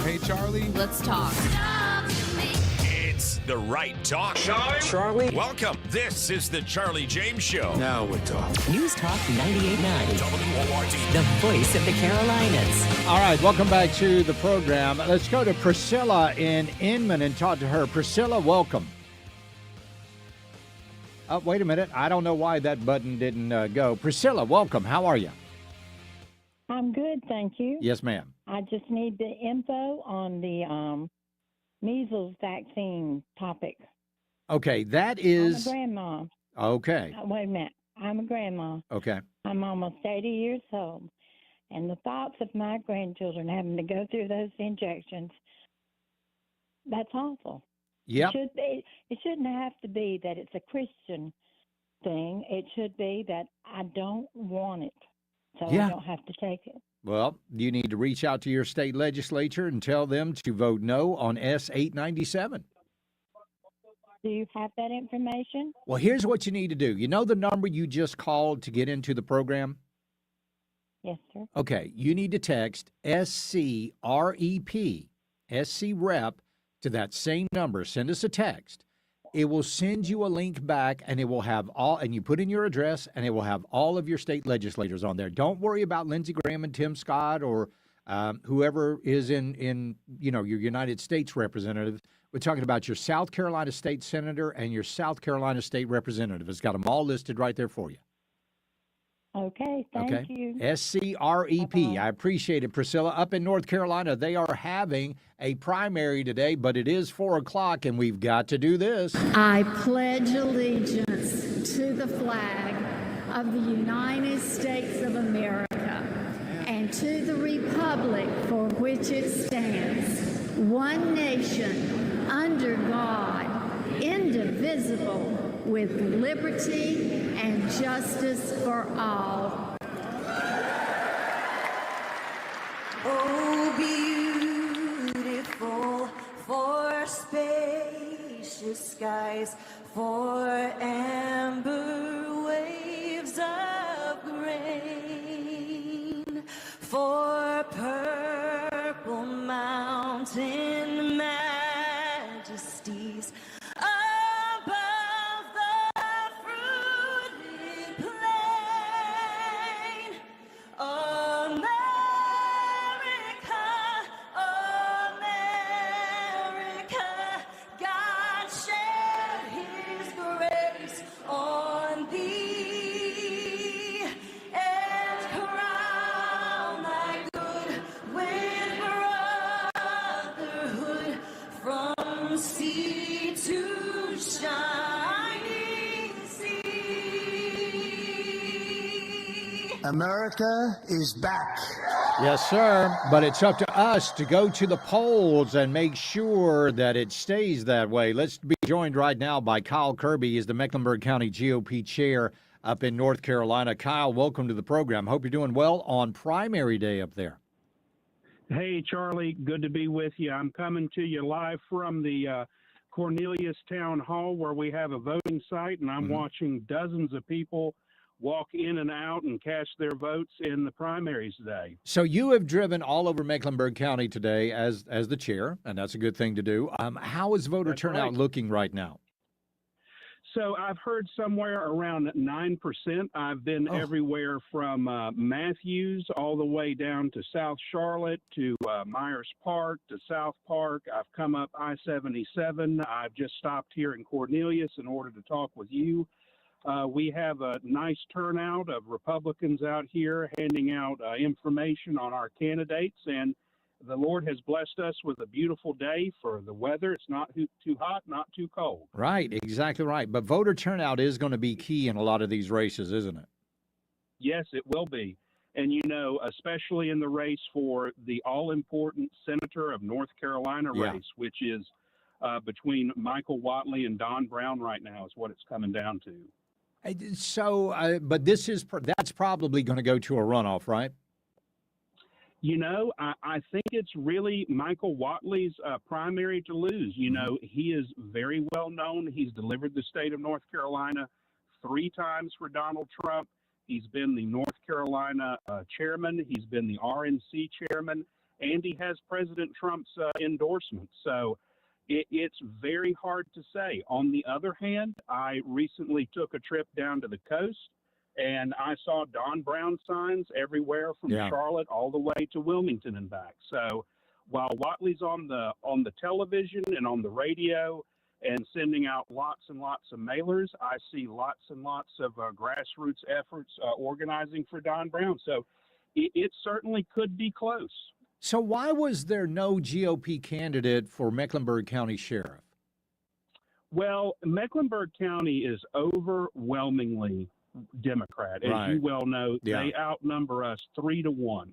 Speaker 3: Hey, Charlie.
Speaker 2: Let's talk.
Speaker 5: It's the right talk.
Speaker 6: Charlie.
Speaker 5: Welcome. This is the Charlie James Show.
Speaker 6: Now we're talking.
Speaker 7: News Talk 98.9
Speaker 5: WORD.
Speaker 7: The voice of the Carolinas.
Speaker 8: All right, welcome back to the program. Let's go to Priscilla in Inman and talk to her. Priscilla, welcome. Wait a minute. I don't know why that button didn't go. Priscilla, welcome. How are you?
Speaker 16: I'm good, thank you.
Speaker 8: Yes, ma'am.
Speaker 16: I just need the info on the measles vaccine topic.
Speaker 8: Okay, that is...
Speaker 16: I'm a grandma.
Speaker 8: Okay.
Speaker 16: Wait a minute. I'm a grandma.
Speaker 8: Okay.
Speaker 16: I'm almost 80 years old. And the thoughts of my grandchildren having to go through those injections, that's awful.
Speaker 8: Yep.
Speaker 16: It shouldn't have to be that it's a Christian thing. It should be that I don't want it, so
Speaker 8: Yeah.
Speaker 16: I don't have to take it.
Speaker 8: Well, you need to reach out to your state legislature and tell them to vote no on S-897.
Speaker 16: Do you have that information?
Speaker 8: Well, here's what you need to do. You know the number you just called to get into the program?
Speaker 16: Yes, sir.
Speaker 8: Okay, you need to text SCREP, SC-REP, to that same number. Send us a text. It will send you a link back, and it will have all, and you put in your address, and it will have all of your state legislators on there. Don't worry about Lindsey Graham and Tim Scott or whoever is in your United States representative. We're talking about your South Carolina state senator and your South Carolina state representative. It's got them all listed right there for you.
Speaker 16: Okay, thank you.
Speaker 8: SCREP.
Speaker 16: Bye-bye.
Speaker 8: I appreciate it, Priscilla. Up in North Carolina, they are having a primary today, but it is 4 o'clock, and we've got to do this.
Speaker 17: I pledge allegiance to the flag of the United States of America and to the republic for which it stands, one nation, under God, indivisible, with liberty and justice for all.
Speaker 18: Oh, beautiful for spacious skies, for amber waves of grain, for purple mountain majesties.
Speaker 15: America is back.
Speaker 8: Yes, sir. But it's up to us to go to the polls and make sure that it stays that way. Let's be joined right now by Kyle Kirby. He's the Mecklenburg County GOP chair up in North Carolina. Kyle, welcome to the program. Hope you're doing well on primary day up there.
Speaker 19: Hey, Charlie. Good to be with you. I'm coming to you live from the Cornelius Town Hall where we have a voting site, and I'm watching dozens of people walk in and out and cast their votes in the primaries today.
Speaker 8: So you have driven all over Mecklenburg County today as the chair, and that's a good thing to do. How is voter turnout looking right now?
Speaker 19: So I've heard somewhere around 9%. I've been everywhere from Matthews all the way down to South Charlotte to Myers Park to South Park. I've come up I-77. I've just stopped here in Cornelius in order to talk with you. We have a nice turnout of Republicans out here handing out information on our candidates, and the Lord has blessed us with a beautiful day for the weather. It's not too hot, not too cold.
Speaker 8: Right, exactly right. But voter turnout is going to be key in a lot of these races, isn't it?
Speaker 19: Yes, it will be. And, you know, especially in the race for the all-important Senator of North Carolina race, which is between Michael Whatley and Don Brown right now is what it's coming down to.
Speaker 8: So, but that's probably going to go to a runoff, right?
Speaker 19: You know, I think it's really Michael Whatley's primary to lose. You know, he is very well known. He's delivered the state of North Carolina 3 times for Donald Trump. He's been the North Carolina chairman. He's been the RNC chairman, and he has President Trump's endorsement. So it's very hard to say. On the other hand, I recently took a trip down to the coast, and I saw Don Brown signs everywhere from Charlotte all the way to Wilmington and back. So while Whatley's on the television and on the radio and sending out lots and lots of mailers, I see lots and lots of grassroots efforts organizing for Don Brown. So it certainly could be close.
Speaker 8: So why was there no GOP candidate for Mecklenburg County Sheriff?
Speaker 19: Well, Mecklenburg County is overwhelmingly Democrat. As you well know, they outnumber us 3-1.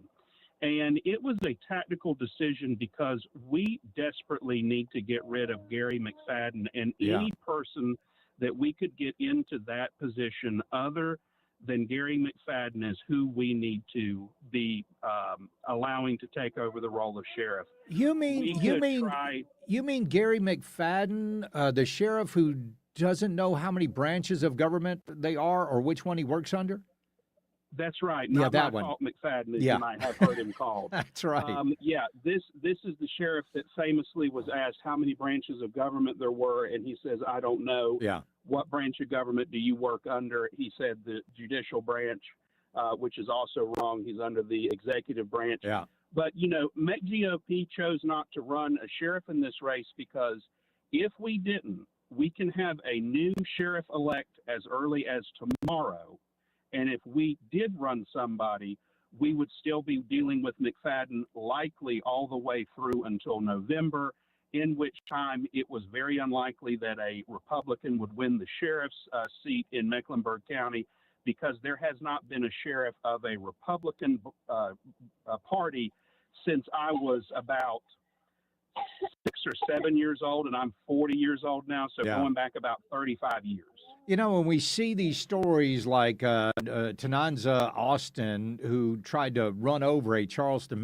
Speaker 19: And it was a tactical decision because we desperately need to get rid of Gary McFadden, and any person that we could get into that position other than Gary McFadden is who we need to be allowing to take over the role of sheriff.
Speaker 8: You mean Gary McFadden, the sheriff who doesn't know how many branches of government they are or which one he works under?
Speaker 19: That's right. Not
Speaker 8: that
Speaker 19: my
Speaker 8: one.
Speaker 19: fault, McFadden, as you might have heard him called.
Speaker 8: That's right.
Speaker 19: This is the sheriff that famously was asked how many branches of government there were, and he says, I don't know.
Speaker 8: Yeah.
Speaker 19: What branch of government do you work under? He said the judicial branch, which is also wrong. He's under the executive branch.
Speaker 8: Yeah.
Speaker 19: But, Met GOP chose not to run a sheriff in this race because if we didn't, we can have a new sheriff-elect as early as tomorrow. And if we did run somebody, we would still be dealing with McFadden likely all the way through until November, in which time it was very unlikely that a Republican would win the sheriff's seat in Mecklenburg County because there has not been a sheriff of a Republican party since I was about 6 or 7 years old, and I'm 40 years old now, so going back about 35 years.
Speaker 8: When we see these stories like Tananza Austin, who tried to run over a Charlotte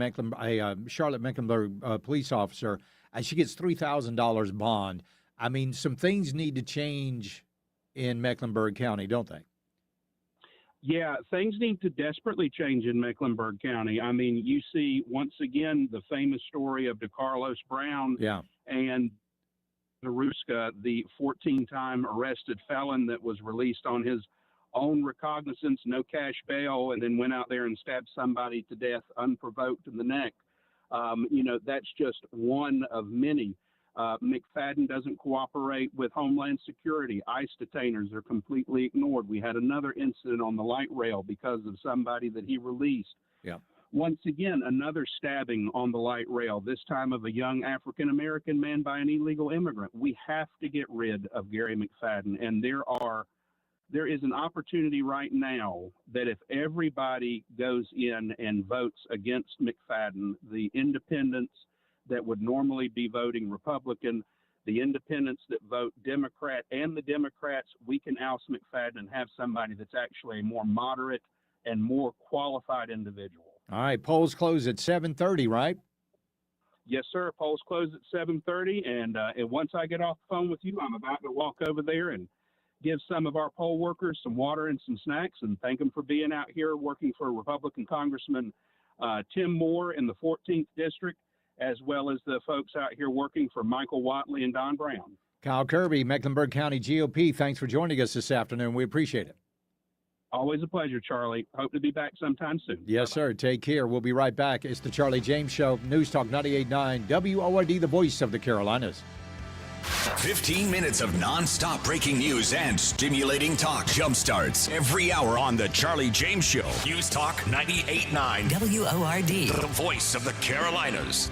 Speaker 8: Mecklenburg police officer, and she gets $3,000 bond. I mean, some things need to change in Mecklenburg County, don't they?
Speaker 19: Yeah, things need to desperately change in Mecklenburg County. I mean, you see, once again, the famous story of DeCarlos Brown and Naruska, the 14-time arrested felon that was released on his own recognizance, no cash bail, and then went out there and stabbed somebody to death unprovoked in the neck. That's just one of many. McFadden doesn't cooperate with Homeland Security. ICE detainers are completely ignored. We had another incident on the light rail because of somebody that he released.
Speaker 8: Yeah.
Speaker 19: Once again, another stabbing on the light rail, this time of a young African-American man by an illegal immigrant. We have to get rid of Gary McFadden, and there is an opportunity right now that if everybody goes in and votes against McFadden, the independents that would normally be voting Republican, the independents that vote Democrat, and the Democrats, we can oust McFadden and have somebody that's actually a more moderate and more qualified individual.
Speaker 8: All right, polls close at 7:30, right?
Speaker 19: Yes, sir. Polls close at 7:30, and once I get off the phone with you, I'm about to walk over there and give some of our poll workers some water and some snacks and thank them for being out here working for Republican Congressman Tim Moore in the 14th District, as well as the folks out here working for Michael Whatley and Don Brown.
Speaker 8: Kyle Kirby, Mecklenburg County GOP, thanks for joining us this afternoon. We appreciate it.
Speaker 19: Always a pleasure, Charlie. Hope to be back sometime soon.
Speaker 8: Yes, sir. Take care. We'll be right back. It's the Charlie James Show, News Talk 98.9, WORD, the voice of the Carolinas.
Speaker 5: 15 minutes of nonstop breaking news and stimulating talk jumpstarts every hour on the Charlie James Show. News Talk 98.9
Speaker 7: WORD.
Speaker 5: The voice of the Carolinas.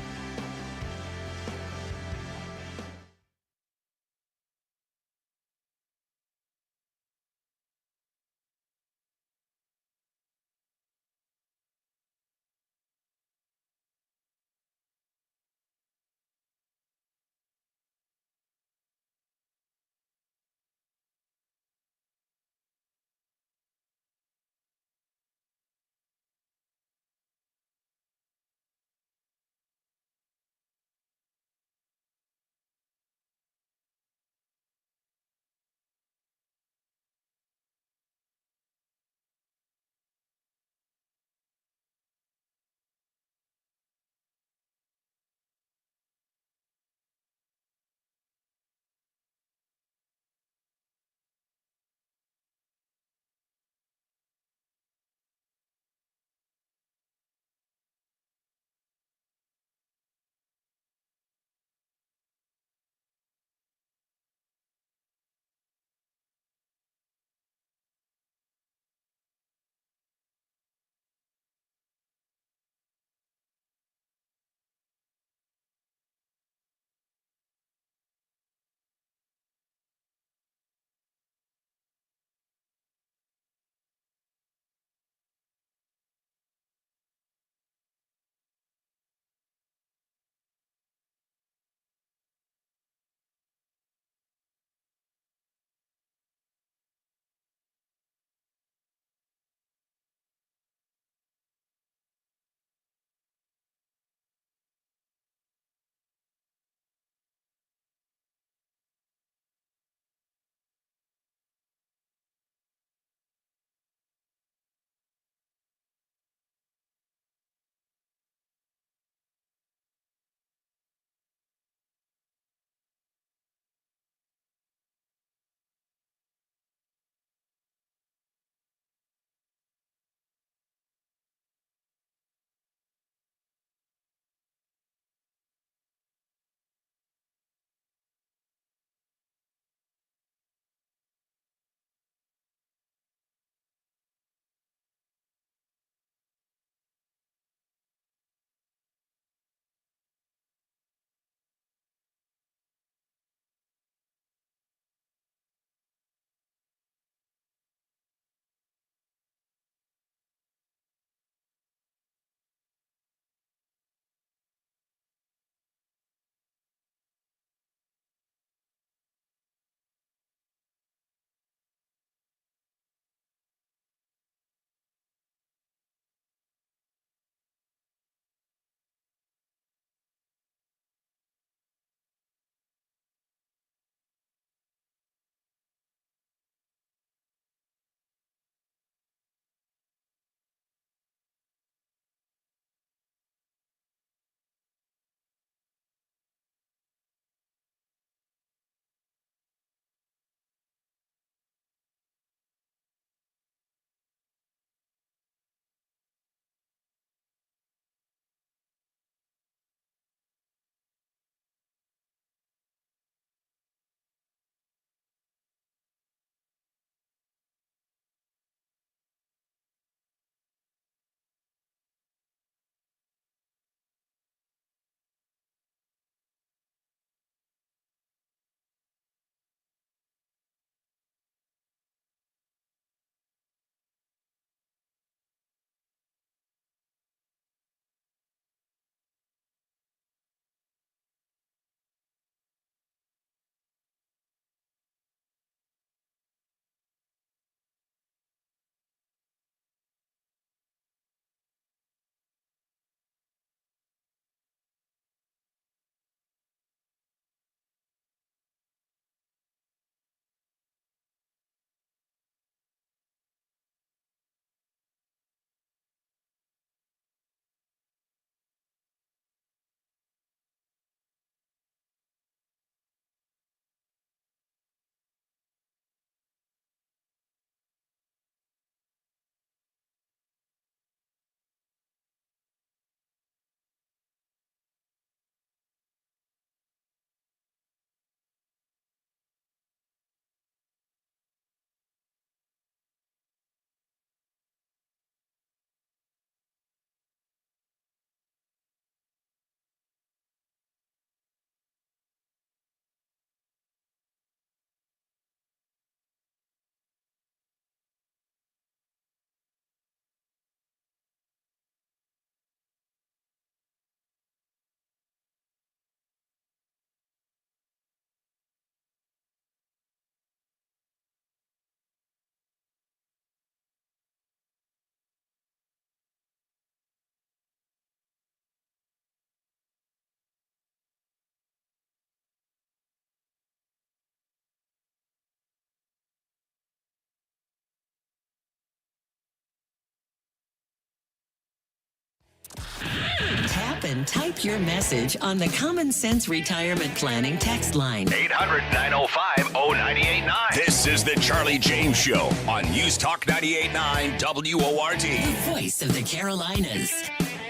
Speaker 7: up and type your message on the Common Sense Retirement Planning text line.
Speaker 5: 800-905-0989. This is the Charlie James Show on News Talk 98.9 WORD.
Speaker 7: The voice of the Carolinas.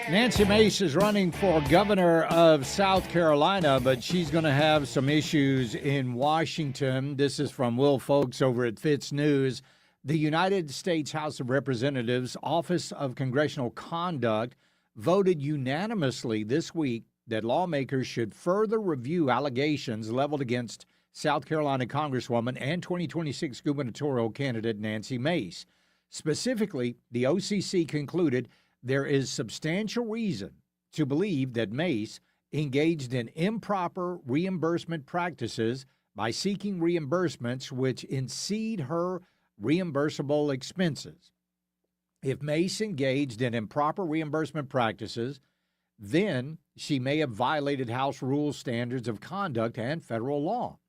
Speaker 8: Nancy Mace is running for governor of South Carolina, but she's going to have some issues in Washington. This is from Will Folks over at Fitz News. The United States House of Representatives Office of Congressional Conduct voted unanimously this week that lawmakers should further review allegations leveled against South Carolina Congresswoman and 2026 gubernatorial candidate Nancy Mace. Specifically, the OCC concluded there is substantial reason to believe that Mace engaged in improper reimbursement practices by seeking reimbursements which exceed her reimbursable expenses. If Mace engaged in improper reimbursement practices, then she may have violated House Rules Standards of Conduct and federal law.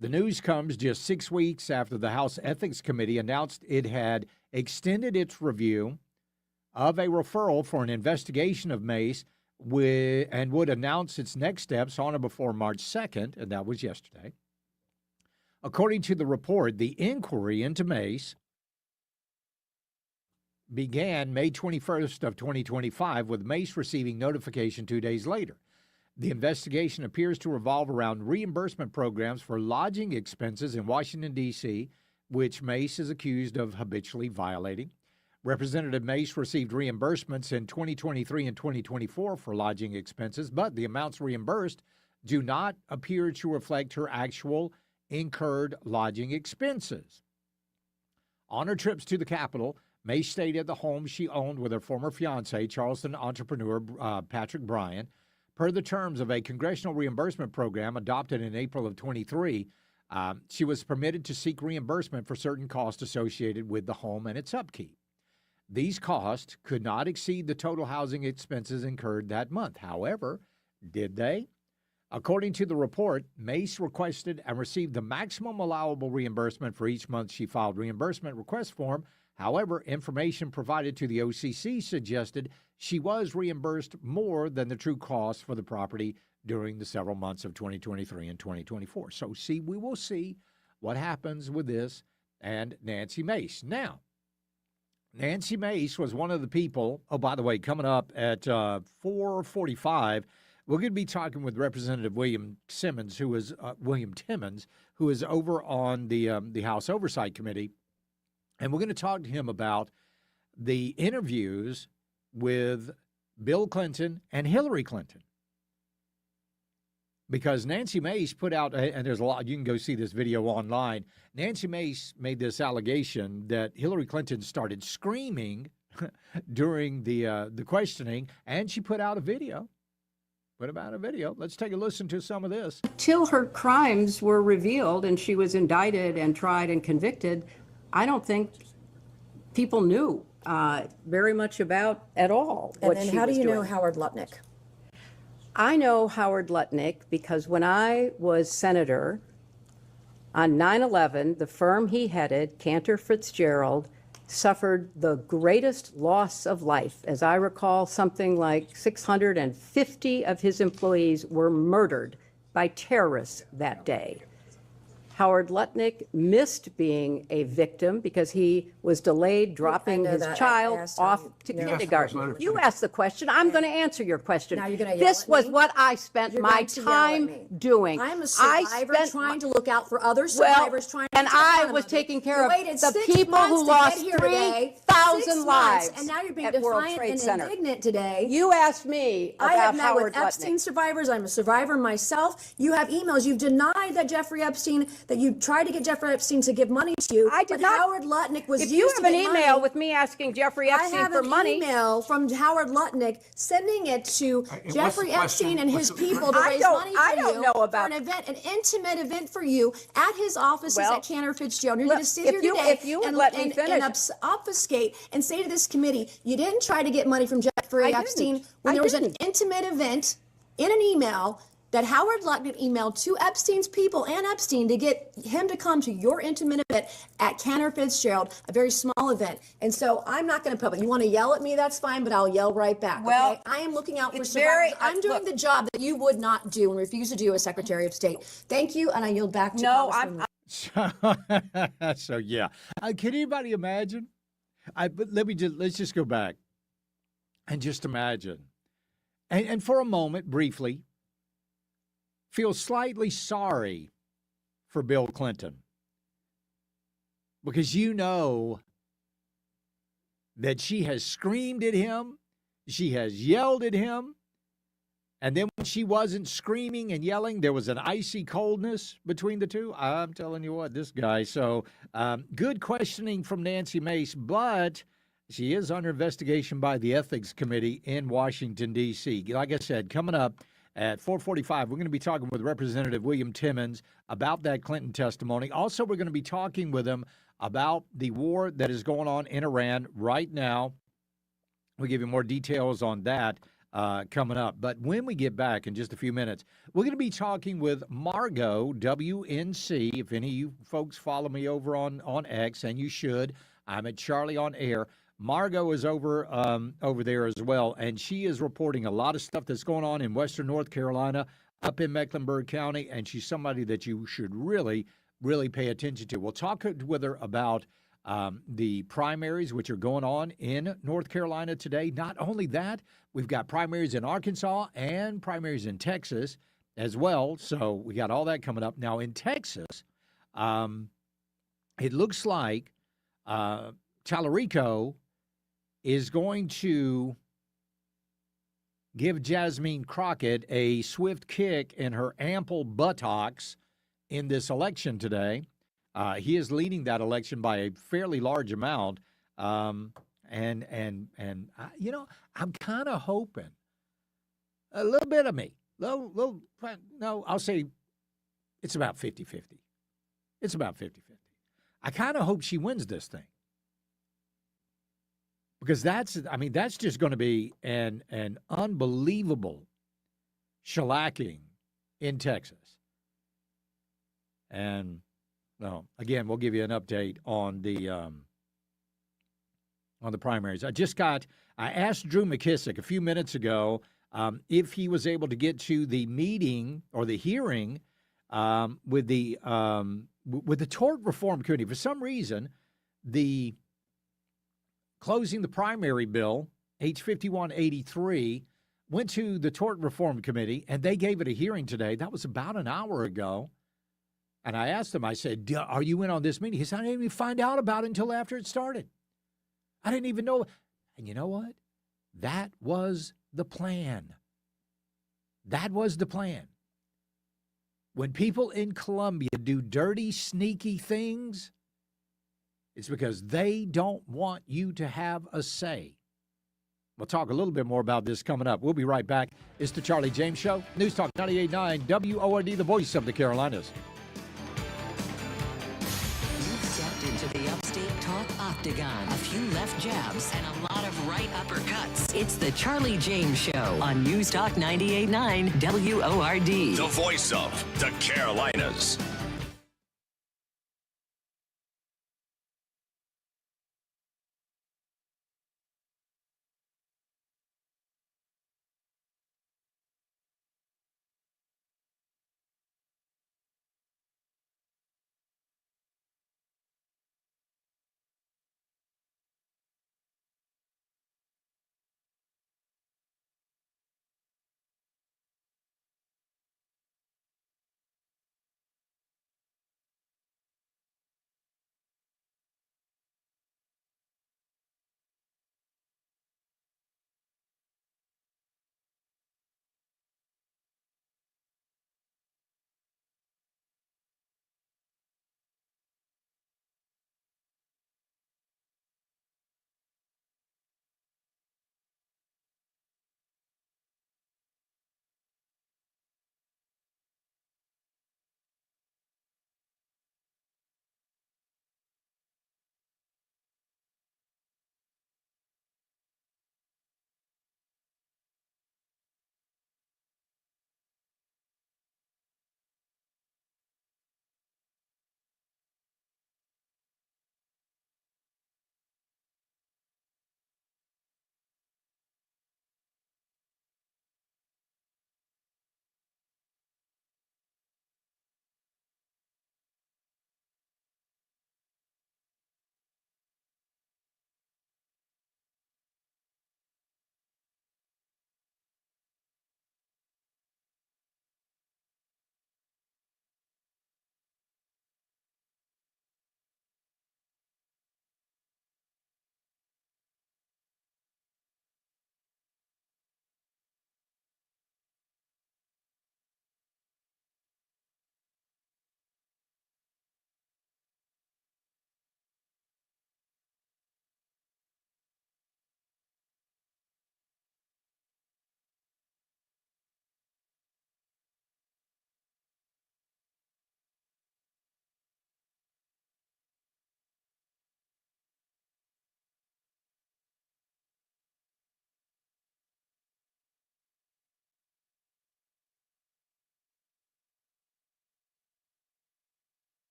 Speaker 8: The news comes just 6 weeks after the House Ethics Committee announced it had extended its review of a referral for an investigation of Mace and would announce its next steps on or before March 2nd, and that was yesterday. According to the report, the inquiry into Mace began May 21st of 2025, with Mace receiving notification 2 days later. The investigation appears to revolve around reimbursement programs for lodging expenses in Washington, D.C., which Mace is accused of habitually violating. Representative Mace received reimbursements in 2023 and 2024 for lodging expenses, but the amounts reimbursed do not appear to reflect her actual incurred lodging expenses. On her trips to the Capitol, Mace stayed at the home she owned with her former fiancé, Charleston entrepreneur Patrick Bryan. Per the terms of a congressional reimbursement program adopted in April of 23, she was permitted to seek reimbursement for certain costs associated with the home and its upkeep. These costs could not exceed the total housing expenses incurred that month. However, did they? According to the report, Mace requested and received the maximum allowable reimbursement for each month she filed reimbursement request form. However, information provided to the OCC suggested she was reimbursed more than the true cost for the property during the several months of 2023 and 2024. So, we will see what happens with this and Nancy Mace. Now, Nancy Mace was one of the people, oh, by the way, coming up at 4:45, we're going to be talking with Representative William Timmons, who is over on the House Oversight Committee, and we're going to talk to him about the interviews with Bill Clinton and Hillary Clinton. Because Nancy Mace put out, and there's a lot, you can go see this video online. Nancy Mace made this allegation that Hillary Clinton started screaming during the questioning, and she put out a video. Let's take a listen to some of this.
Speaker 20: Till her crimes were revealed and she was indicted and tried and convicted, I don't think people knew very much about at all what she was doing.
Speaker 21: And then how do you know Howard Lutnick?
Speaker 20: I know Howard Lutnick because when I was senator on 9/11, the firm he headed, Cantor Fitzgerald, suffered the greatest loss of life. As I recall, something like 650 of his employees were murdered by terrorists that day. Howard Lutnick missed being a victim because he was delayed dropping his child off to kindergarten. You asked the question. I'm going to answer your question.
Speaker 21: Now you're going to
Speaker 20: yell This was what I spent my time doing.
Speaker 21: I'm a survivor trying to look out for other survivors.
Speaker 20: And I was taking care of the people who lost 3,000 lives
Speaker 21: and now you're being
Speaker 20: at World
Speaker 21: defiant
Speaker 20: Trade
Speaker 21: and
Speaker 20: Center.
Speaker 21: indignant today.
Speaker 20: You asked me about
Speaker 21: I have met
Speaker 20: Howard
Speaker 21: with Epstein survivors. I'm a survivor myself. You have emails. You've denied that Jeffrey Epstein, that you tried to get Jeffrey Epstein to give money to you.
Speaker 20: I did not.
Speaker 21: Howard Lutnick was
Speaker 20: If
Speaker 21: used
Speaker 20: you
Speaker 21: to
Speaker 20: have an
Speaker 21: get
Speaker 20: email
Speaker 21: money.
Speaker 20: with me asking Jeffrey Epstein for money.
Speaker 21: I have an email from Howard Lutnick sending it to Jeffrey Epstein and his people to raise money for
Speaker 20: I don't know about
Speaker 21: for an event, an intimate event for you at his offices at Cantor Fitzgerald. You're
Speaker 20: look,
Speaker 21: going to sit
Speaker 20: if
Speaker 21: here
Speaker 20: you-
Speaker 21: today
Speaker 20: if you would let me finish.
Speaker 21: obfuscate and say to this committee, you didn't try to get money from Jeffrey Epstein when there was an intimate event in an email that Howard Lutnick emailed to Epstein's people and Epstein to get him to come to your intimate event at Cantor Fitzgerald, a very small event. And so I'm not going to put it. You want to yell at me, that's fine, but I'll yell right back.
Speaker 1: Well,
Speaker 21: okay? I am looking out for
Speaker 1: it's
Speaker 21: survivors.
Speaker 1: very-
Speaker 21: I'm doing
Speaker 1: look-
Speaker 21: the job that you would not do and refuse to do as Secretary of State. Thank you, and I yield back to Congresswoman.
Speaker 8: So yeah, can anybody imagine? But let's just go back and just imagine, and for a moment, briefly, feel slightly sorry for Bill Clinton, because you know that she has screamed at him, she has yelled at him. And then when she wasn't screaming and yelling, there was an icy coldness between the two. I'm telling you what, this guy. So good questioning from Nancy Mace, but she is under investigation by the Ethics Committee in Washington, D.C. Like I said, coming up at 4:45, we're going to be talking with Representative William Timmons about that Clinton testimony. Also, we're going to be talking with him about the war that is going on in Iran right now. We'll give you more details on that coming up. But when we get back in just a few minutes, we're going to be talking with Margot, WNC. If any of you folks follow me over on X, and you should, I'm at Charlie on Air. Margot is over there as well, and she is reporting a lot of stuff that's going on in Western North Carolina, up in Mecklenburg County, and she's somebody that you should really, really pay attention to. We'll talk with her about the primaries, which are going on in North Carolina today. Not only that, we've got primaries in Arkansas and primaries in Texas as well. So we got all that coming up. Now, in Texas, it looks like Tallarico is going to give Jasmine Crockett a swift kick in her ample buttocks in this election today. He is leading that election by a fairly large amount. And you know, I'm kind of hoping a little bit of me, no, I'll say it's about 50-50. It's about 50-50. I kind of hope she wins this thing, because that's just going to be an unbelievable shellacking in Texas. And no, again, we'll give you an update on the primaries. I asked Drew McKissick a few minutes ago if he was able to get to the meeting or the hearing with the Tort Reform Committee. For some reason, the closing the primary bill, H5183, went to the Tort Reform Committee, and they gave it a hearing today. That was about an hour ago. And I asked him, I said, are you in on this meeting? He said, I didn't even find out about it until after it started. I didn't even know. And you know what? That was the plan. That was the plan. When people in Columbia do dirty, sneaky things, it's because they don't want you to have a say. We'll talk a little bit more about this coming up. We'll be right back. It's the Charlie James Show. News Talk 98.9 WORD, the voice of the Carolinas.
Speaker 7: Into the Upstate Talk Octagon. A few left jabs and a lot of right uppercuts. It's the Charlie James Show on News Talk 98.9 WORD.
Speaker 5: The voice of the Carolinas.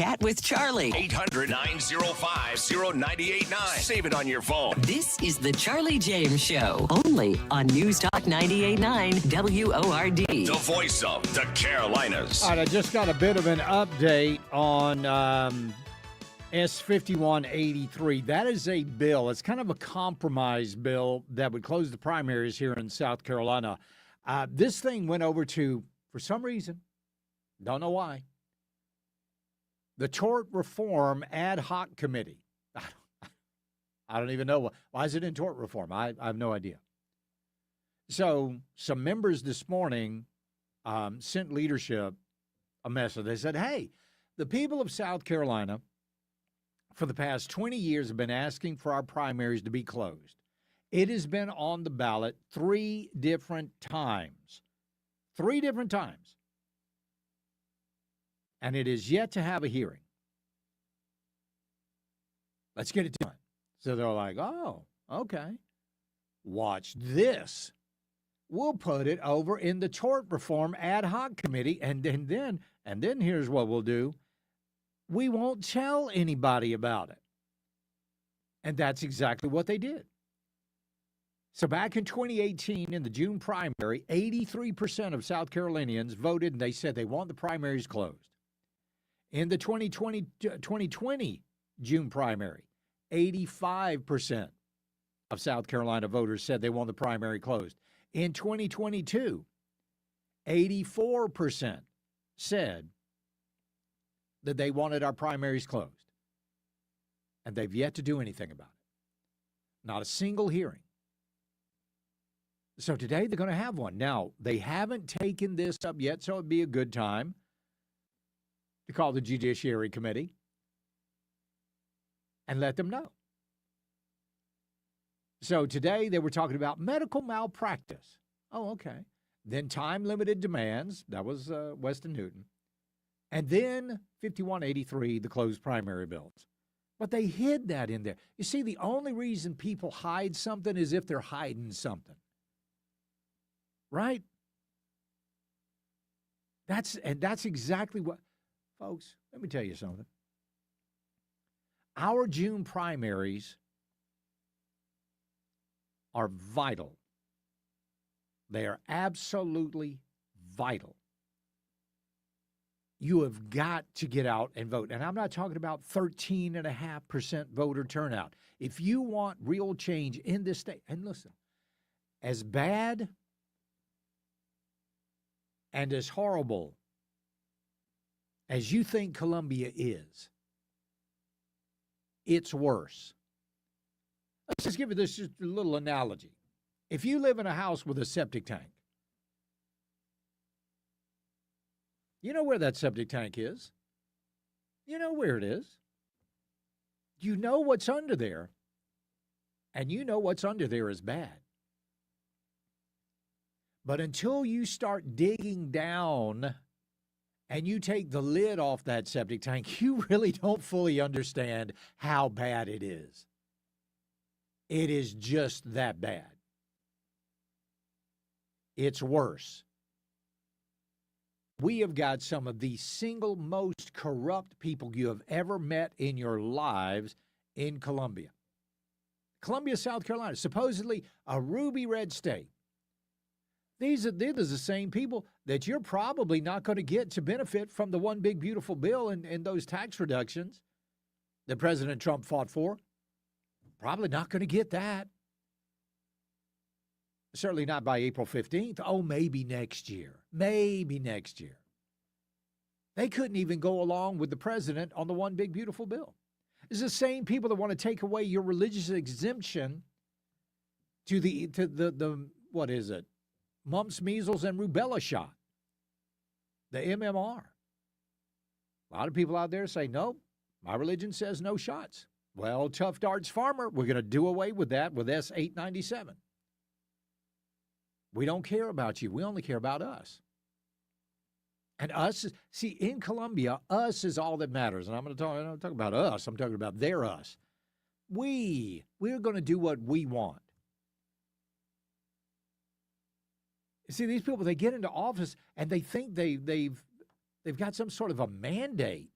Speaker 7: Chat with Charlie.
Speaker 5: 800-905-0989. Save it on your phone.
Speaker 7: This is the Charlie James Show, only on News Talk 98.9 WORD.
Speaker 5: The voice of the Carolinas.
Speaker 8: All right, I just got a bit of an update on S5183. That is a bill. It's kind of a compromise bill that would close the primaries here in South Carolina. This thing went over to, for some reason, don't know why, the Tort Reform Ad Hoc Committee. I don't even know. Why is it in tort reform? I have no idea. So some members this morning sent leadership a message. They said, hey, the people of South Carolina for the past 20 years have been asking for our primaries to be closed. It has been on the ballot 3 different times. 3 different times. And it is yet to have a hearing. Let's get it done. So they're like, oh, okay. Watch this. We'll put it over in the Tort Reform Ad Hoc Committee, and then here's what we'll do. We won't tell anybody about it. And that's exactly what they did. So back in 2018, in the June primary, 83% of South Carolinians voted, and they said they want the primaries closed. In the 2020 June primary, 85% of South Carolina voters said they want the primary closed. In 2022, 84% said that they wanted our primaries closed. And they've yet to do anything about it. Not a single hearing. So today they're going to have one. Now, they haven't taken this up yet, so it'd be a good time to call the Judiciary Committee and let them know. So today they were talking about medical malpractice. Oh, okay. Then time-limited demands. That was Weston Newton. And then 5183, the closed primary bills. But they hid that in there. You see, the only reason people hide something is if they're hiding something. Right? That's exactly what, folks, let me tell you something. Our June primaries are vital. They are absolutely vital. You have got to get out and vote. And I'm not talking about 13.5% voter turnout. If you want real change in this state, and listen, as bad and as horrible as you think Columbia is, it's worse. Let's just give you this just a little analogy. If you live in a house with a septic tank, you know where that septic tank is. You know where it is. You know what's under there, and you know what's under there is bad. But until you start digging down and you take the lid off that septic tank, you really don't fully understand how bad it is. It is just that bad. It's worse. We have got some of the single most corrupt people you have ever met in your lives in Columbia. Columbia, South Carolina, supposedly a ruby red state. These are the same people that you're probably not going to get to benefit from the one big beautiful bill and those tax reductions that President Trump fought for. Probably not going to get that. Certainly not by April 15th. Oh, maybe next year. Maybe next year. They couldn't even go along with the president on the one big beautiful bill. It's the same people that want to take away your religious exemption to the what is it? Mumps, measles, and rubella shot. The MMR. A lot of people out there say, no, my religion says no shots. Well, Tough Darts Farmer, we're going to do away with that with S897. We don't care about you. We only care about us. And us, see, in Columbia, us is all that matters. And I'm not talking about us. I'm talking about their us. We're going to do what we want. See, these people, they get into office and they think they've got some sort of a mandate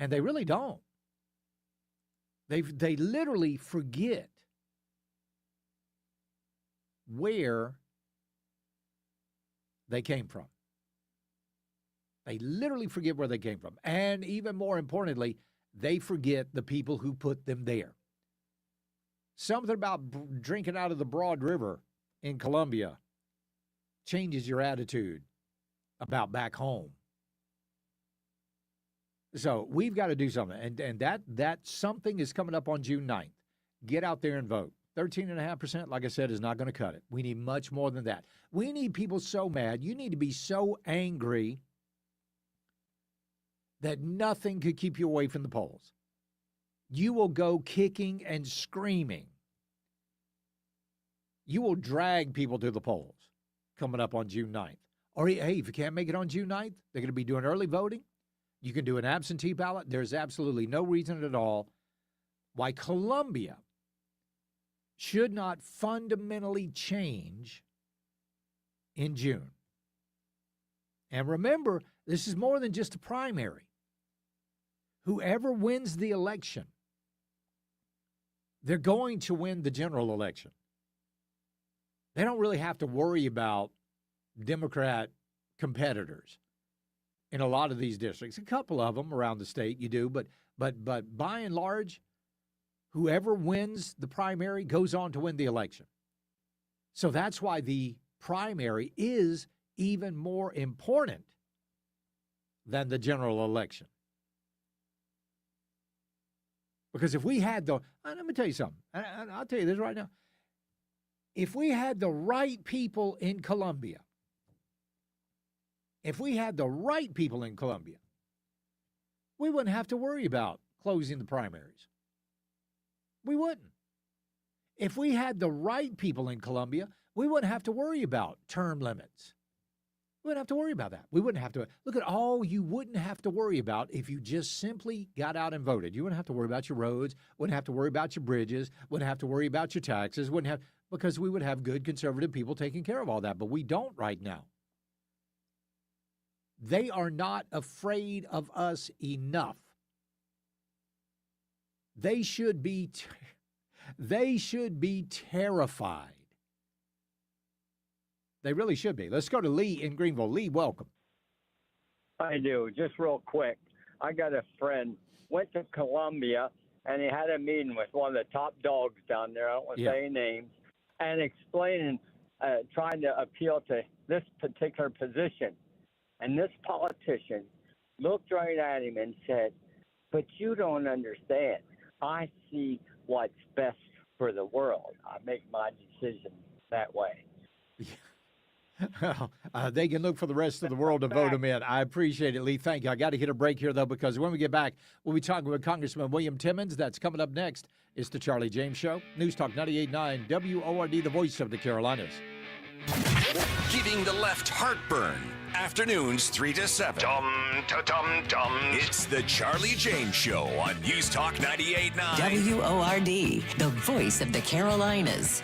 Speaker 8: And they really don't. They literally forget where they came from. They literally forget where they came from. And even more importantly, they forget the people who put them there. Something about drinking out of the Broad River in Colombia changes your attitude about back home. So we've got to do something. And that something is coming up on June 9th. Get out there and vote. 13.5%, like I said, is not going to cut it. We need much more than that. We need people so mad. You need to be so angry that nothing could keep you away from the polls. You will go kicking and screaming. You will drag people to the polls coming up on June 9th. Or, hey, if you can't make it on June 9th, they're going to be doing early voting. You can do an absentee ballot. There's absolutely no reason at all why Columbia should not fundamentally change in June. And remember, this is more than just a primary. Whoever wins the election, they're going to win the general election. They don't really have to worry about Democrat competitors in a lot of these districts. A couple of them around the state you do, but by and large, whoever wins the primary goes on to win the election. So that's why the primary is even more important than the general election. Because if we had let me tell you something, I'll tell you this right now. If we had the right people in Columbia, we wouldn't have to worry about closing the primaries. We wouldn't. If we had the right people in Columbia, we wouldn't have to worry about term limits. We wouldn't have to worry about that. We wouldn't have to. Look at all you wouldn't have to worry about if you just simply got out and voted. You wouldn't have to worry about your roads, wouldn't have to worry about your bridges, wouldn't have to worry about your taxes, because we would have good conservative people taking care of all that. But we don't right now. They are not afraid of us enough. They should be terrified. They really should be. Let's go to Lee in Greenville. Lee, welcome.
Speaker 1: I do. Just real quick. I got a friend, went to Columbia, and he had a meeting with one of the top dogs down there. I don't want to say any names. And explaining, trying to appeal to this particular position. And this politician looked right at him and said, "But you don't understand. I see what's best for the world. I make my decision that way."
Speaker 8: They can look for the rest of the world to vote them in. I appreciate it, Lee. Thank you. I got to hit a break here, though, because when we get back, we'll be talking with Congressman William Timmons. That's coming up next. It's the Charlie James Show. News Talk 98.9 WORD, the voice of the Carolinas.
Speaker 5: Giving the left heartburn. Afternoons 3 to 7. It's the Charlie James Show on News Talk 98.9
Speaker 7: WORD, the voice of the Carolinas.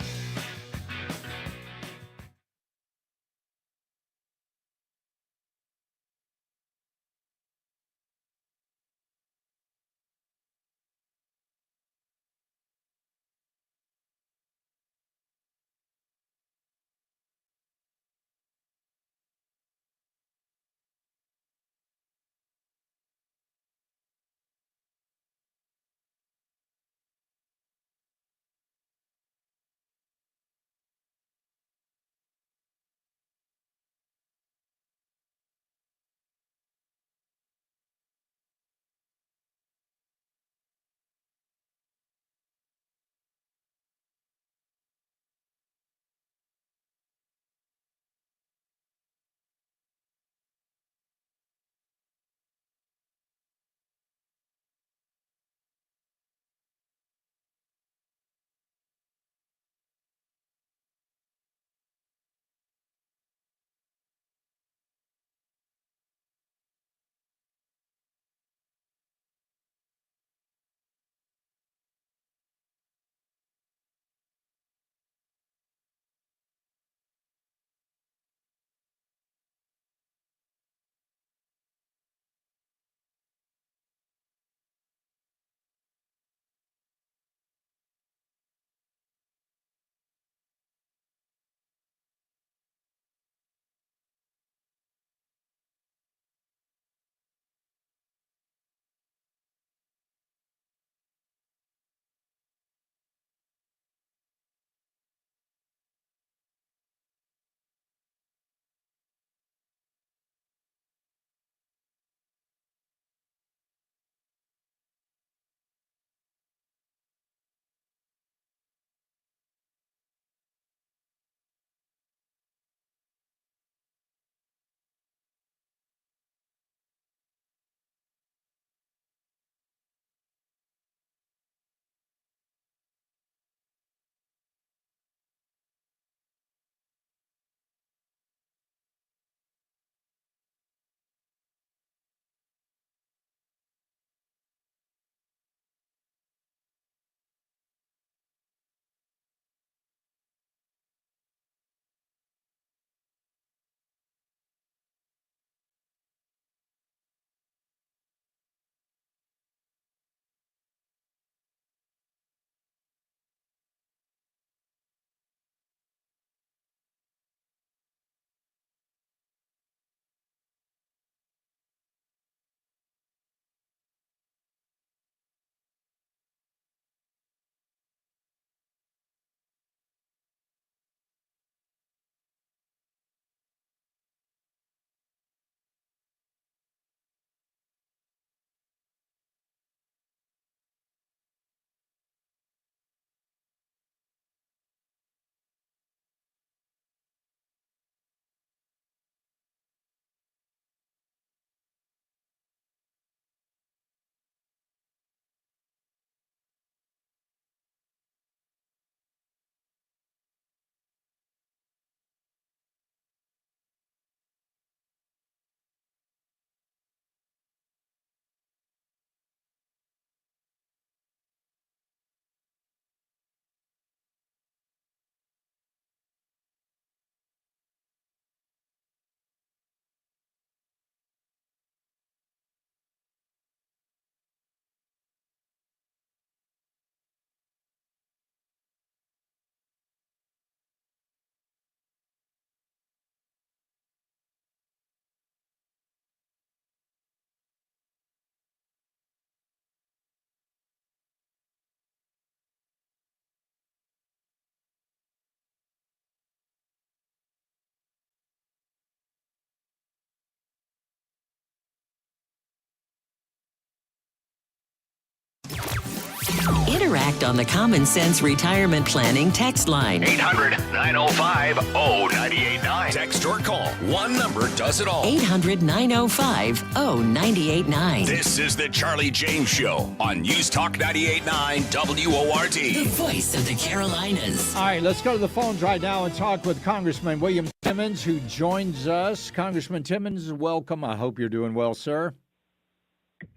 Speaker 7: Interact on the Common Sense Retirement Planning text line.
Speaker 5: 800-905-0989. Text or call. One number does it all.
Speaker 7: 800-905-0989.
Speaker 5: This is the Charlie James Show on News Talk 98.9 WORD.
Speaker 7: The voice of the Carolinas.
Speaker 8: All right, let's go to the phones right now and talk with Congressman William Timmons, who joins us. Congressman Timmons, welcome. I hope you're doing well, sir.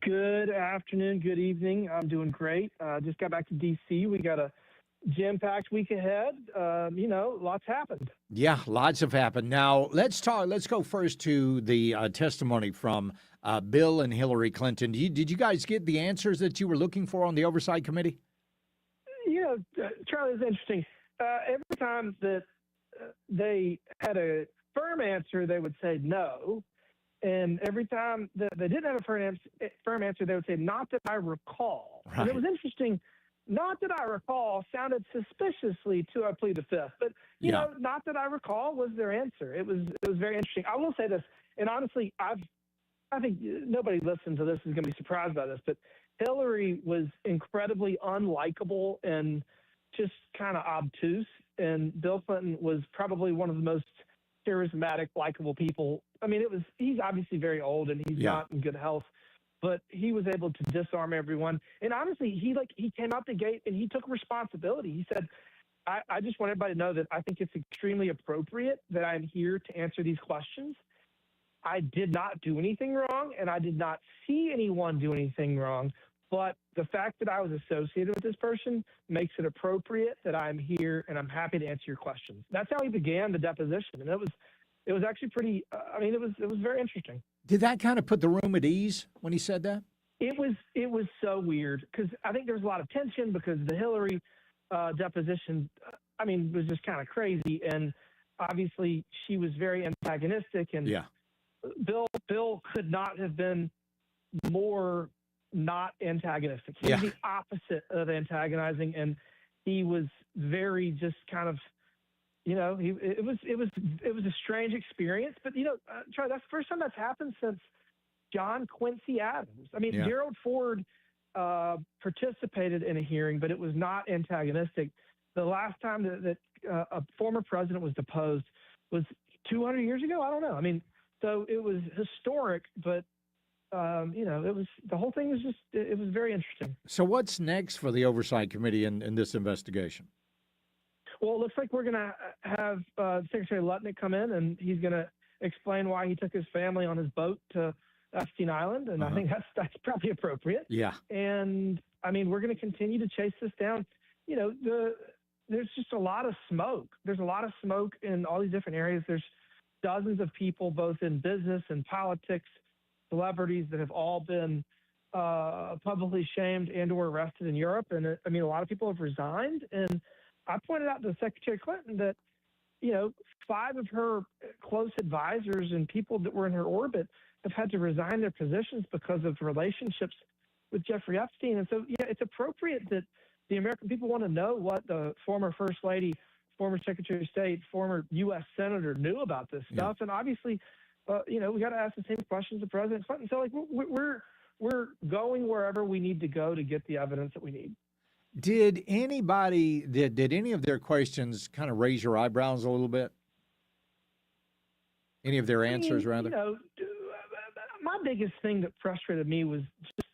Speaker 4: Good afternoon, good evening. I'm doing great. Just got back to D.C. We got a jam-packed week ahead. Lots happened.
Speaker 8: Yeah, lots have happened. Now, let's go first to the testimony from Bill and Hillary Clinton. Did you guys get the answers that you were looking for on the Oversight Committee?
Speaker 4: Charlie, it's interesting. Every time that they had a firm answer, they would say no. And every time that they didn't have a firm answer, they would say, not that I recall. Right. And it was interesting. Not that I recall sounded suspiciously to I plead the fifth. But, not that I recall was their answer. It was very interesting. I will say this, and honestly, I think nobody listening to this is going to be surprised by this, but Hillary was incredibly unlikable and just kind of obtuse. And Bill Clinton was probably one of the most charismatic, likable people. I mean, he's obviously very old and he's not in good health, but he was able to disarm everyone. And honestly, he came out the gate and he took responsibility. He said, I just want everybody to know that I think it's extremely appropriate that I'm here to answer these questions. I did not do anything wrong and I did not see anyone do anything wrong. But the fact that I was associated with this person makes it appropriate that I'm here and I'm happy to answer your questions. That's how he began the deposition. And it was actually pretty, it was very interesting.
Speaker 8: Did that kind of put the room at ease when he said that?
Speaker 4: It was so weird because I think there was a lot of tension because the Hillary deposition, was just kind of crazy. And obviously she was very antagonistic and Bill could not have been more not antagonistic. He was the opposite of antagonizing, and he was very just kind of, it was a strange experience. But Charlie, that's the first time that's happened since John Quincy Adams. Gerald Ford participated in a hearing, but it was not antagonistic. The last time that a former president was deposed was 200 years ago. I don't know. So it was historic, but it was, the whole thing was just, it was very interesting.
Speaker 8: So what's next for the Oversight Committee in this investigation?
Speaker 4: Well, it looks like we're going to have Secretary Lutnick come in, and he's going to explain why he took his family on his boat to Epstein Island, and I think that's probably appropriate.
Speaker 8: Yeah.
Speaker 4: And, we're going to continue to chase this down. There's just a lot of smoke. There's a lot of smoke in all these different areas. There's dozens of people, both in business and politics, celebrities that have all been publicly shamed and or arrested in Europe. And a lot of people have resigned. And I pointed out to Secretary Clinton that, 5 of her close advisors and people that were in her orbit have had to resign their positions because of relationships with Jeffrey Epstein. And so, it's appropriate that the American people want to know what the former First Lady, former Secretary of State, former U.S. Senator knew about this stuff. And obviously, we got to ask the same questions of President Clinton. So, we're going wherever we need to go to get the evidence that we need.
Speaker 8: Did any of their questions kind of raise your eyebrows a little bit? Any of their answers, rather?
Speaker 4: My biggest thing that frustrated me was just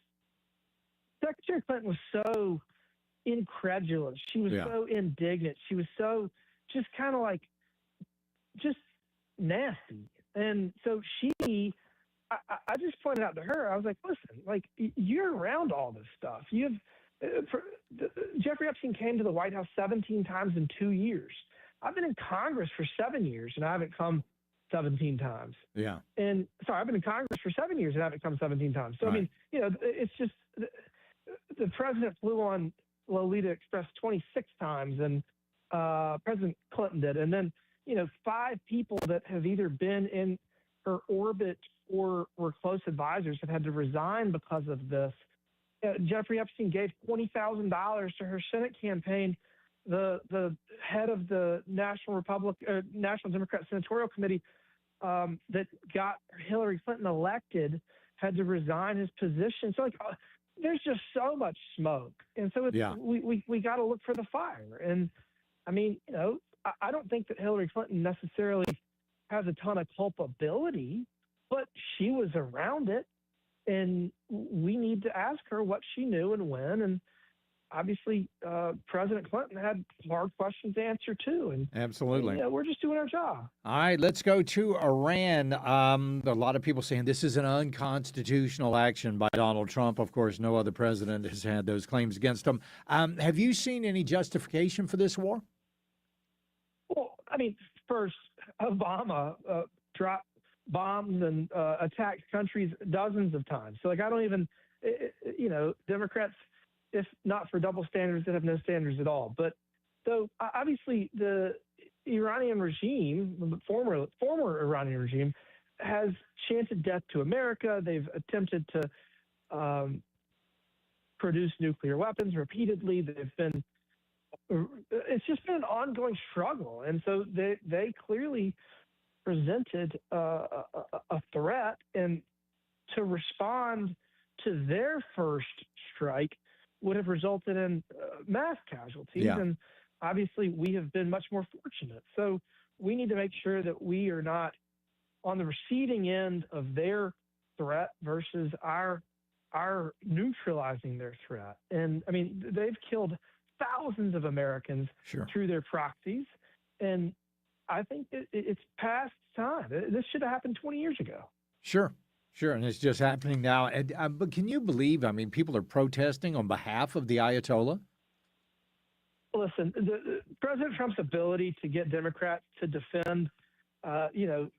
Speaker 4: Secretary Clinton was so incredulous. She was so indignant. She was so just kind of just nasty. And so I just pointed out to her, I was like, listen, you're around all this stuff. Jeffrey Epstein came to the White House 17 times in 2 years. I've been in Congress for 7 years and I haven't come 17 times.
Speaker 8: Yeah.
Speaker 4: And I've been in Congress for 7 years and I haven't come 17 times. So,
Speaker 8: right.
Speaker 4: It's just the president flew on Lolita Express 26 times and President Clinton did. And then, 5 people that have either been in her orbit or were close advisors have had to resign because of this. Jeffrey Epstein gave $20,000 to her Senate campaign. The head of the National Democrat Senatorial Committee that got Hillary Clinton elected had to resign his position. So, there's just so much smoke, and so we got to look for the fire. And I mean, I don't think that Hillary Clinton necessarily has a ton of culpability, but she was around it, and we need to ask her what she knew and when. And obviously, President Clinton had hard questions to answer too. And
Speaker 8: absolutely,
Speaker 4: we're just doing our job.
Speaker 8: All right, let's go to Iran. A lot of people saying this is an unconstitutional action by Donald Trump. Of course, no other president has had those claims against him. Have you seen any justification for this war?
Speaker 4: Well, I mean, first, Obama dropped bombs and attacked countries dozens of times. So, I don't even, Democrats, if not for double standards, they have no standards at all. But so obviously the Iranian regime, the former Iranian regime, has chanted death to America. They've attempted to produce nuclear weapons repeatedly. It's just been an ongoing struggle. And so they clearly presented a threat, and to respond to their first strike would have resulted in mass casualties.
Speaker 8: Yeah.
Speaker 4: And obviously we have been much more fortunate. So we need to make sure that we are not on the receiving end of their threat versus our neutralizing their threat. And I mean, they've killed thousands of Americans through their proxies. And I think it's past time. This should have happened 20 years ago.
Speaker 8: Sure, and it's just happening now. And, but can you believe, people are protesting on behalf of the Ayatollah?
Speaker 4: Listen, President Trump's ability to get Democrats to defend, the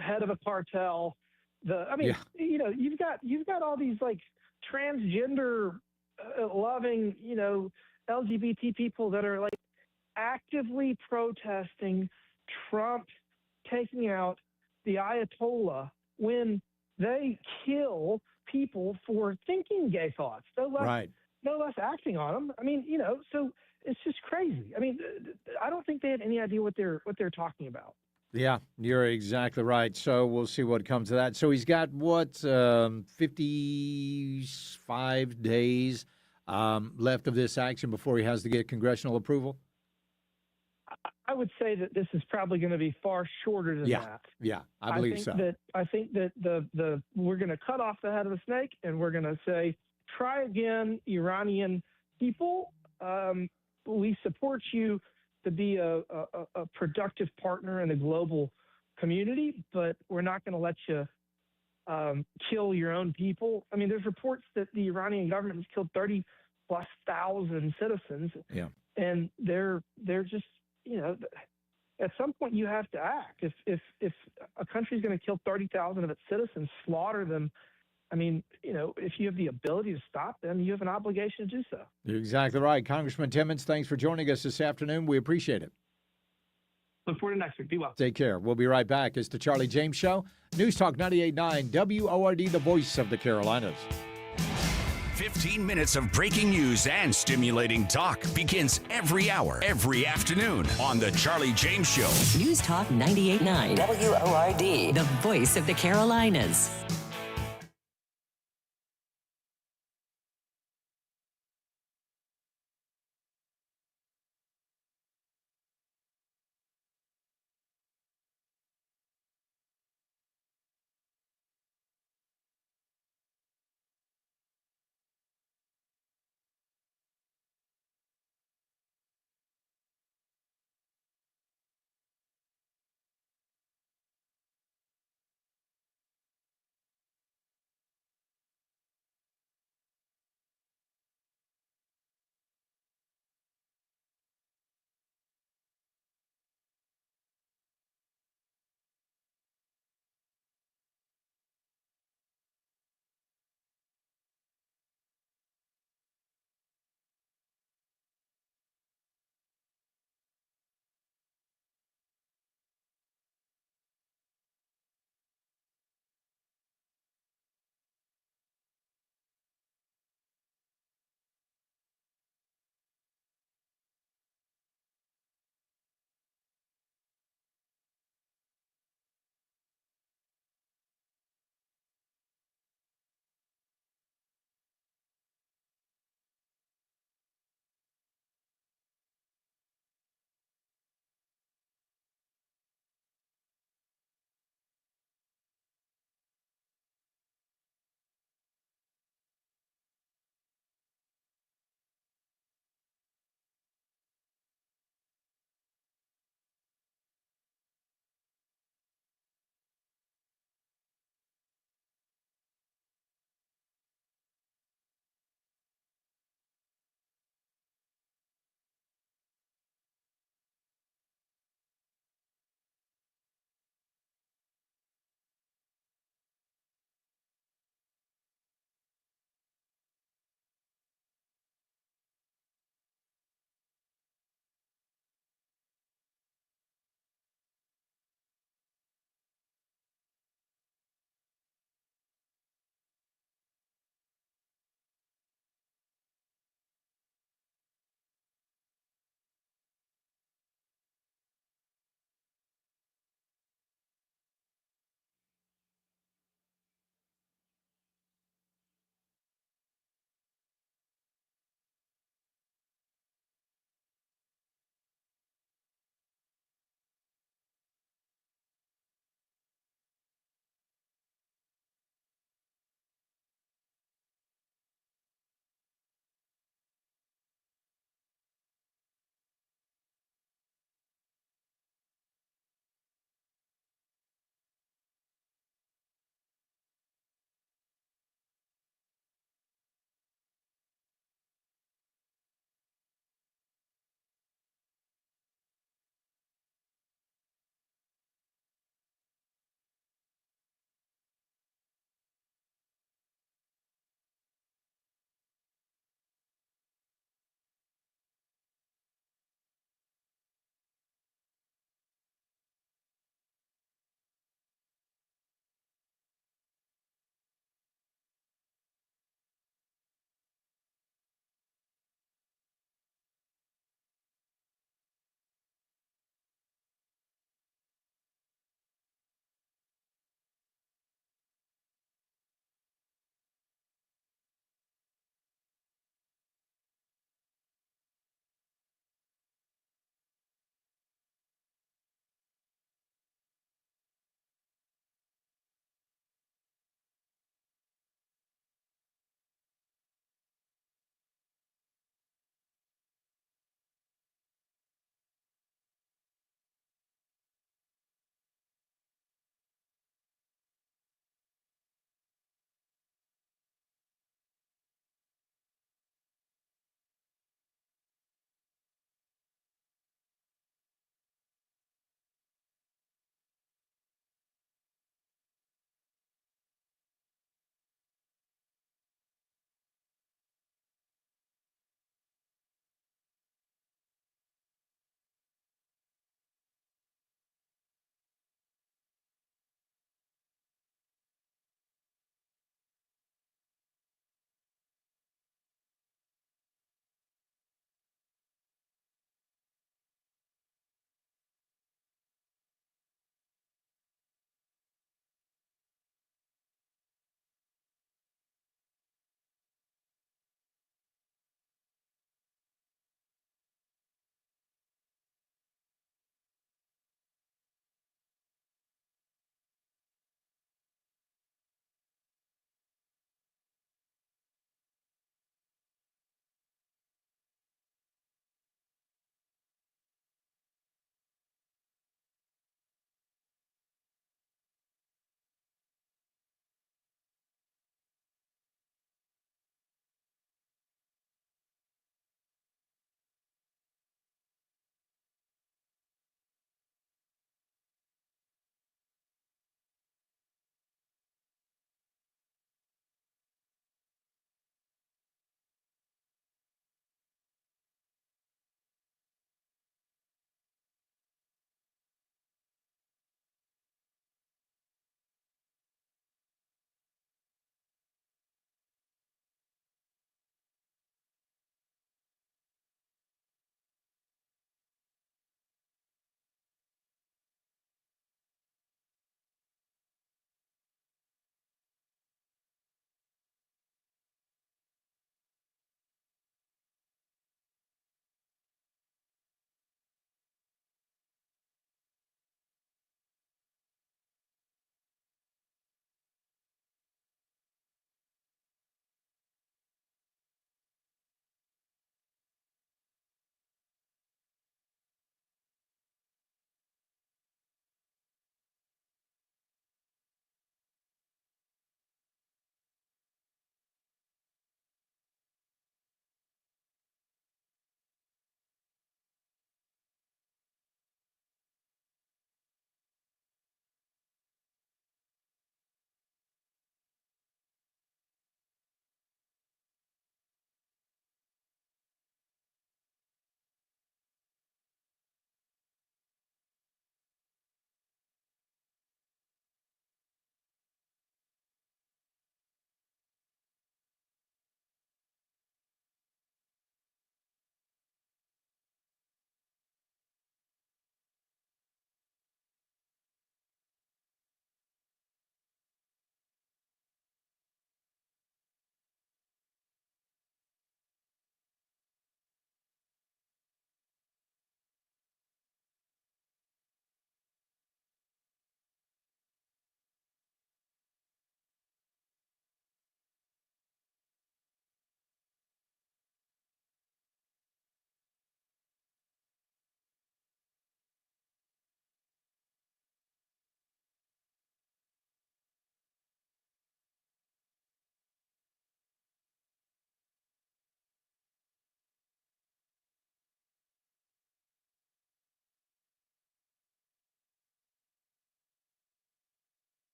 Speaker 4: head of a cartel, you've got all these like transgender loving, LGBT people that are like actively protesting Trump taking out the Ayatollah when they kill people for thinking gay thoughts, no less acting on them. I mean, so it's just crazy. I mean, I don't think they had any idea what they're talking about.
Speaker 8: Yeah, you're exactly right. So we'll see what comes of that. So he's got 55 days left of this action before he has to get congressional approval?
Speaker 4: I would say that this is probably going to be far shorter than that.
Speaker 8: Yeah, I believe so.
Speaker 4: I think that we're going to cut off the head of the snake, and we're going to say, try again, Iranian people. We support you to be a productive partner in the global community, but we're not going to let you kill your own people. I mean, there's reports that the Iranian government has killed 30,000+ citizens.
Speaker 8: Yeah.
Speaker 4: And they're just, at some point you have to act. If a country's going to kill 30,000 of its citizens, slaughter them, I mean, if you have the ability to stop them, you have an obligation to do so.
Speaker 8: You're exactly right. Congressman Timmons, thanks for joining us this afternoon. We appreciate it.
Speaker 4: Look forward to next week. Be well.
Speaker 8: Take care. We'll be right back. It's the Charlie James Show. News Talk 98.9 WORD, the voice of the Carolinas.
Speaker 5: 15 minutes of breaking news and stimulating talk begins every hour, every afternoon on The Charlie James Show.
Speaker 7: News Talk 98.9 WORD, the voice of the Carolinas.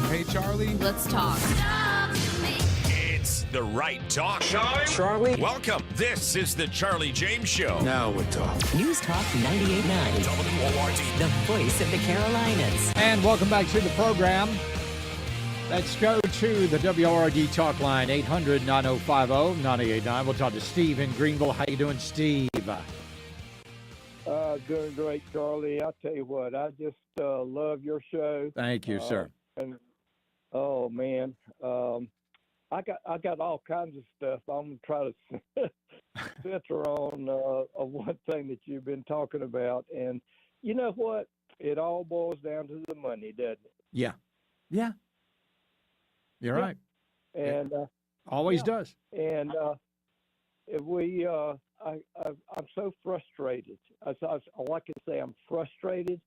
Speaker 3: Hey, Charlie.
Speaker 9: Let's talk.
Speaker 5: It's the right talk.
Speaker 6: Charlie.
Speaker 5: Welcome. This is the Charlie James Show.
Speaker 6: Now we're talking.
Speaker 7: News Talk 98.9.
Speaker 5: WORD.
Speaker 7: The voice of the Carolinas.
Speaker 8: And welcome back to the program. Let's go to the WRD talk line, 800-9050-989. We'll talk to Steve in Greenville. How you doing, Steve?
Speaker 1: Doing great, Charlie. I'll tell you what, I just love your show.
Speaker 8: Thank you, sir.
Speaker 1: And oh man, I got all kinds of stuff. I'm gonna try to center on one thing that you've been talking about, and you know what? It all boils down to the money, doesn't it?
Speaker 8: Yeah. Yeah. You're right.
Speaker 1: And
Speaker 8: always does.
Speaker 1: And I'm so frustrated. All I can say, I'm frustrated.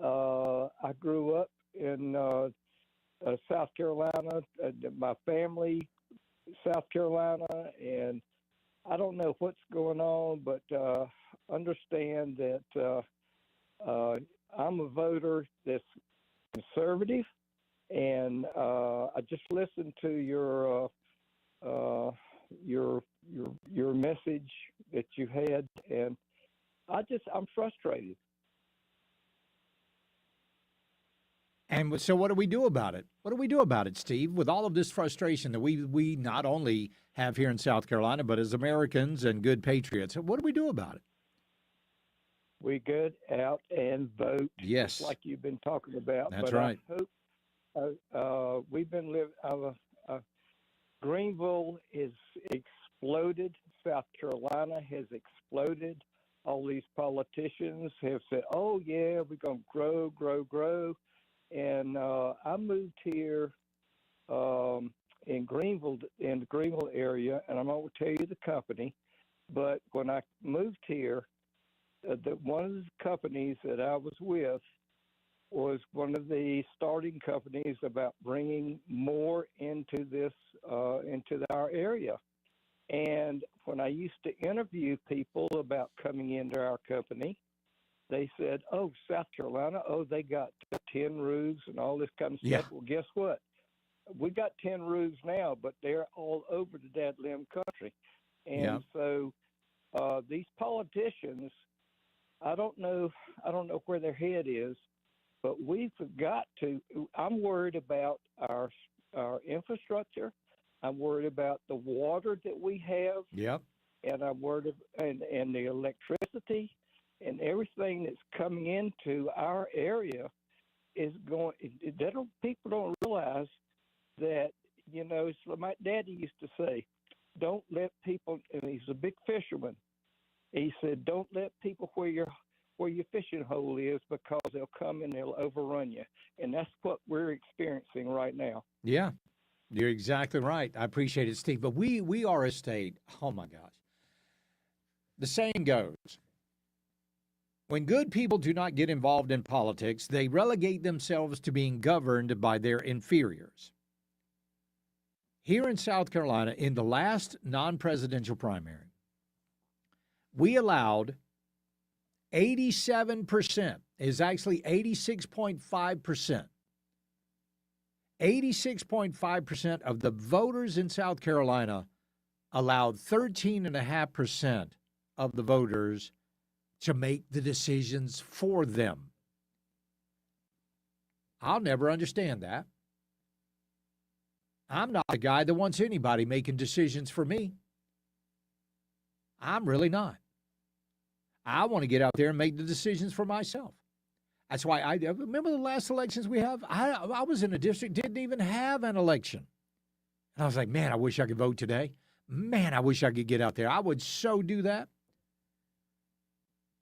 Speaker 1: I grew up in South Carolina, my family, South Carolina, and I don't know what's going on, but understand that I'm a voter that's conservative, and I just listened to your message that you had, and I'm frustrated.
Speaker 8: And so what do we do about it? What do we do about it, Steve, with all of this frustration that we not only have here in South Carolina, but as Americans and good patriots? What do we do about it?
Speaker 1: We get out and vote.
Speaker 8: Yes.
Speaker 1: Like you've been talking about.
Speaker 8: That's
Speaker 1: but
Speaker 8: right.
Speaker 1: I hope we've been living. Greenville is exploded. South Carolina has exploded. All these politicians have said, "Oh yeah, we're going to grow, grow, grow." And I moved here in Greenville, in the Greenville area, and I'm going to tell you the company. But when I moved here, one of the companies that I was with was one of the starting companies about bringing more into this, into our area. And when I used to interview people about coming into our company, they said, "Oh, South Carolina, oh, they got 10 roofs and all this kind of stuff."
Speaker 8: Yeah.
Speaker 1: Well, guess what? We got 10 roofs now, but they're all over the dadlim country. And so these politicians, I don't know where their head is, but we've got to. I'm worried about our infrastructure. I'm worried about the water that we have.
Speaker 8: Yep.
Speaker 1: And I'm worried and the electricity and everything that's coming into our area is going. People don't realize that. You know, it's like my daddy used to say, "Don't let people." And he's a big fisherman. He said, "Don't let people where your fishing hole is, because they'll come and they'll overrun you." And that's what we're experiencing right now.
Speaker 8: Yeah, you're exactly right. I appreciate it, Steve. But we are a state. Oh my gosh. The saying goes, when good people do not get involved in politics, they relegate themselves to being governed by their inferiors. Here in South Carolina, in the last non-presidential primary, we allowed 87%, is actually 86.5%. 86.5% of the voters in South Carolina allowed 13.5% of the voters to make the decisions for them. I'll never understand that. I'm not the guy that wants anybody making decisions for me. I'm really not. I want to get out there and make the decisions for myself. That's why I remember the last elections we have. I was in a district, didn't even have an election. And I was like, man, I wish I could vote today. Man, I wish I could get out there. I would so do that.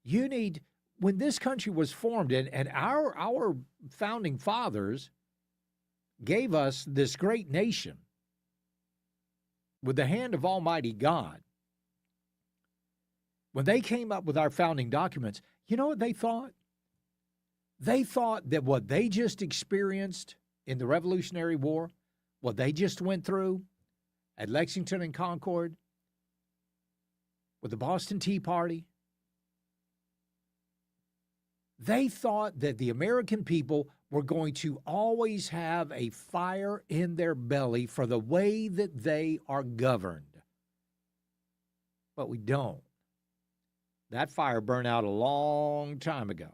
Speaker 8: When this country was formed, and our founding fathers gave us this great nation with the hand of Almighty God. When they came up with our founding documents, you know what they thought? They thought that what they just experienced in the Revolutionary War, what they just went through at Lexington and Concord, with the Boston Tea Party, They thought that the American people were going to always have a fire in their belly for the way that they are governed. But we don't. That fire burned out a long time ago.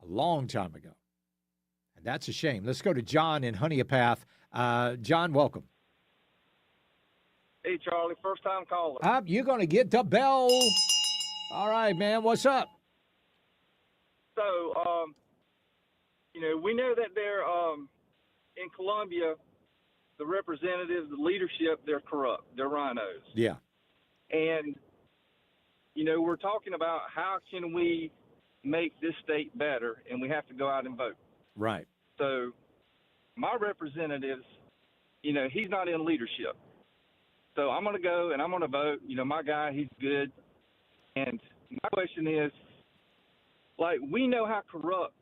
Speaker 8: A long time ago. And that's a shame. Let's go to John in Honeypath. John, welcome.
Speaker 9: Hey, Charlie, first time caller.
Speaker 8: You're going to get the bell. All right, man. What's up?
Speaker 9: So, we know that they're in Colombia, the representatives, the leadership, they're corrupt. They're rhinos.
Speaker 8: Yeah.
Speaker 9: And, we're talking about how can we make this state better, and we have to go out and vote.
Speaker 8: Right.
Speaker 9: So, my representatives, he's not in leadership. So I'm going to go and I'm going to vote. My guy, he's good. And my question is, we know how corrupt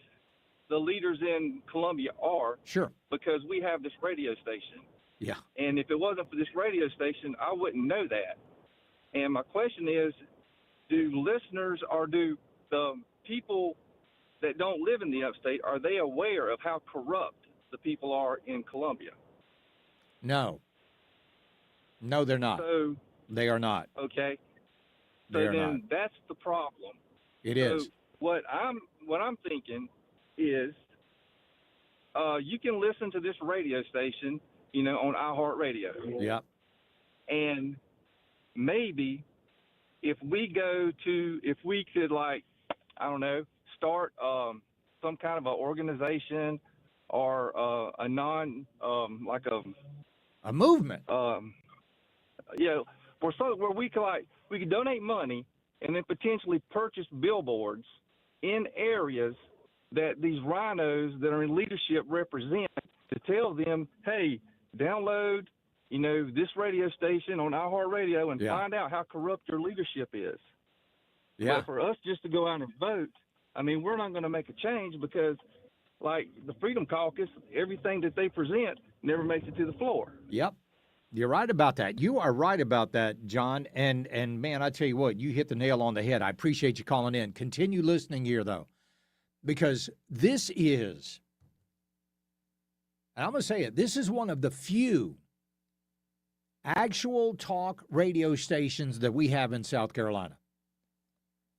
Speaker 9: the leaders in Colombia are.
Speaker 8: Sure.
Speaker 9: Because we have this radio station.
Speaker 8: Yeah.
Speaker 9: And if it wasn't for this radio station, I wouldn't know that. And my question is, do listeners or do the people that don't live in the upstate, are they aware of how corrupt the people are in Colombia?
Speaker 8: No. No, they're not.
Speaker 9: So,
Speaker 8: they are not.
Speaker 9: Okay. So
Speaker 8: they are
Speaker 9: then
Speaker 8: not.
Speaker 9: that's the problem.
Speaker 8: It is.
Speaker 9: What I'm thinking is, you can listen to this radio station, on iHeartRadio.
Speaker 8: Yeah.
Speaker 9: And maybe if we could start some kind of an organization or a
Speaker 8: movement.
Speaker 9: Where we could donate money and then potentially purchase billboards in areas that these rhinos that are in leadership represent, to tell them, hey, download, this radio station on iHeartRadio and find out how corrupt your leadership is.
Speaker 8: Yeah.
Speaker 9: But for us just to go out and vote, we're not going to make a change because, the Freedom Caucus, everything that they present never makes it to the floor.
Speaker 8: Yep. You're right about that. You are right about that, John. And man, I tell you what, you hit the nail on the head. I appreciate you calling in. Continue listening here, though, because this is, and I'm going to say it, this is one of the few actual talk radio stations that we have in South Carolina.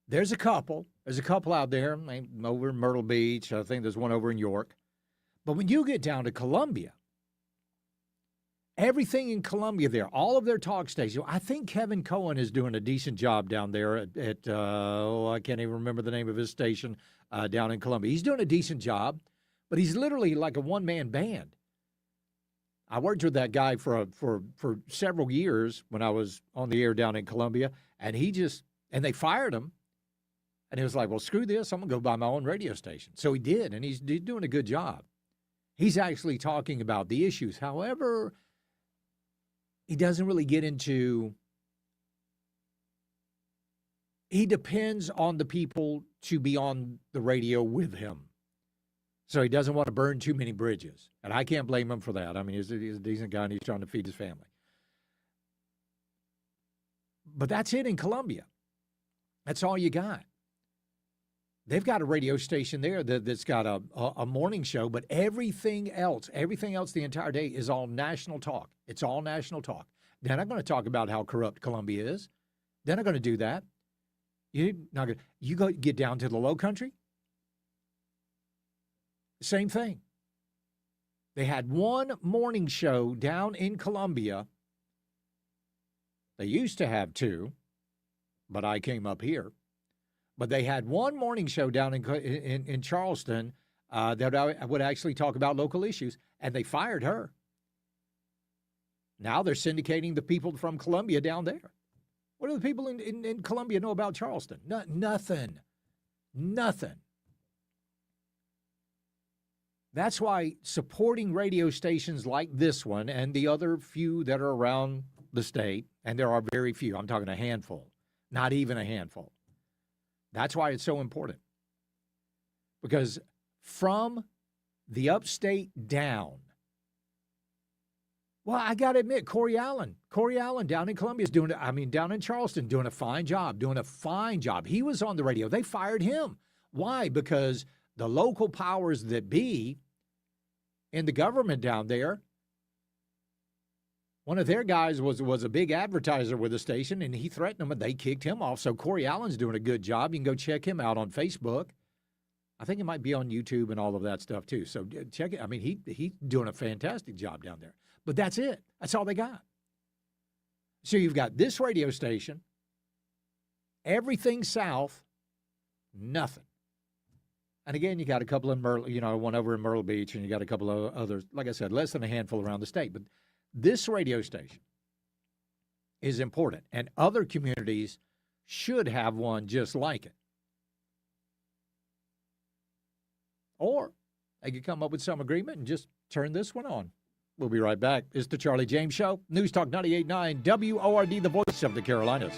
Speaker 8: There's a couple. There's a couple out there over in Myrtle Beach. I think there's one over in York. But when you get down to Columbia, everything in Columbia there, all of their talk stations, I think Kevin Cohen is doing a decent job down there at I can't even remember the name of his station down in Columbia. He's doing a decent job, but he's literally like a one-man band. I worked with that guy for several years when I was on the air down in Columbia, and they fired him. And he was like, well, screw this. I'm going to go buy my own radio station. So he did, and he's doing a good job. He's actually talking about the issues. However, he doesn't really get into – he depends on the people to be on the radio with him. So he doesn't want to burn too many bridges. And I can't blame him for that. He's a decent guy, and he's trying to feed his family. But that's it in Columbia. That's all you got. They've got a radio station there that's got a morning show, but everything else the entire day is all national talk. It's all national talk. They're not going to talk about how corrupt Columbia is. They're not going to do that. You go get down to the low country, same thing. They had one morning show down in Columbia. They used to have two, but I came up here. But they had one morning show down in Charleston that would actually talk about local issues, and they fired her. Now they're syndicating the people from Columbia down there. What do the people in Columbia know about Charleston? Nothing. That's why supporting radio stations like this one and the other few that are around the state, and there are very few, I'm talking a handful, not even a handful. That's why it's so important. Because from the upstate down, well, I got to admit, Corey Allen down in Columbia is down in Charleston, doing a fine job. He was on the radio. They fired him. Why? Because the local powers that be in the government down there, one of their guys was a big advertiser with the station, and he threatened them, and they kicked him off. So Corey Allen's doing a good job. You can go check him out on Facebook. I think it might be on YouTube and all of that stuff too. So check it. I mean, he's doing a fantastic job down there. But that's it. That's all they got. So you've got this radio station, everything south, nothing. And again, you got a couple in one over in Myrtle Beach, and you got a couple of others. Like I said, less than a handful around the state. But this radio station is important, and other communities should have one just like it. Or they could come up with some agreement and just turn this one on. We'll be right back. It's the Charlie James Show. News Talk 98.9 WORD, the voice of the Carolinas.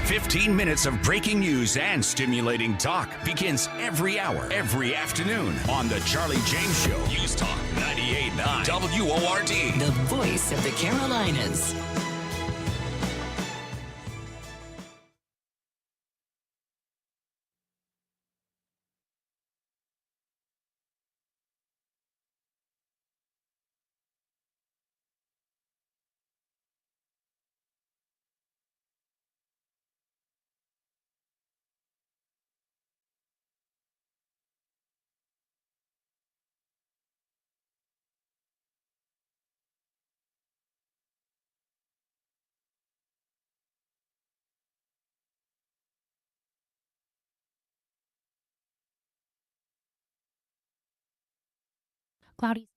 Speaker 5: 15 minutes of breaking news and stimulating talk begins every hour, every afternoon on the Charlie James Show. News Talk 98.9 WORD.
Speaker 7: The voice of the Carolinas.
Speaker 2: Cloudy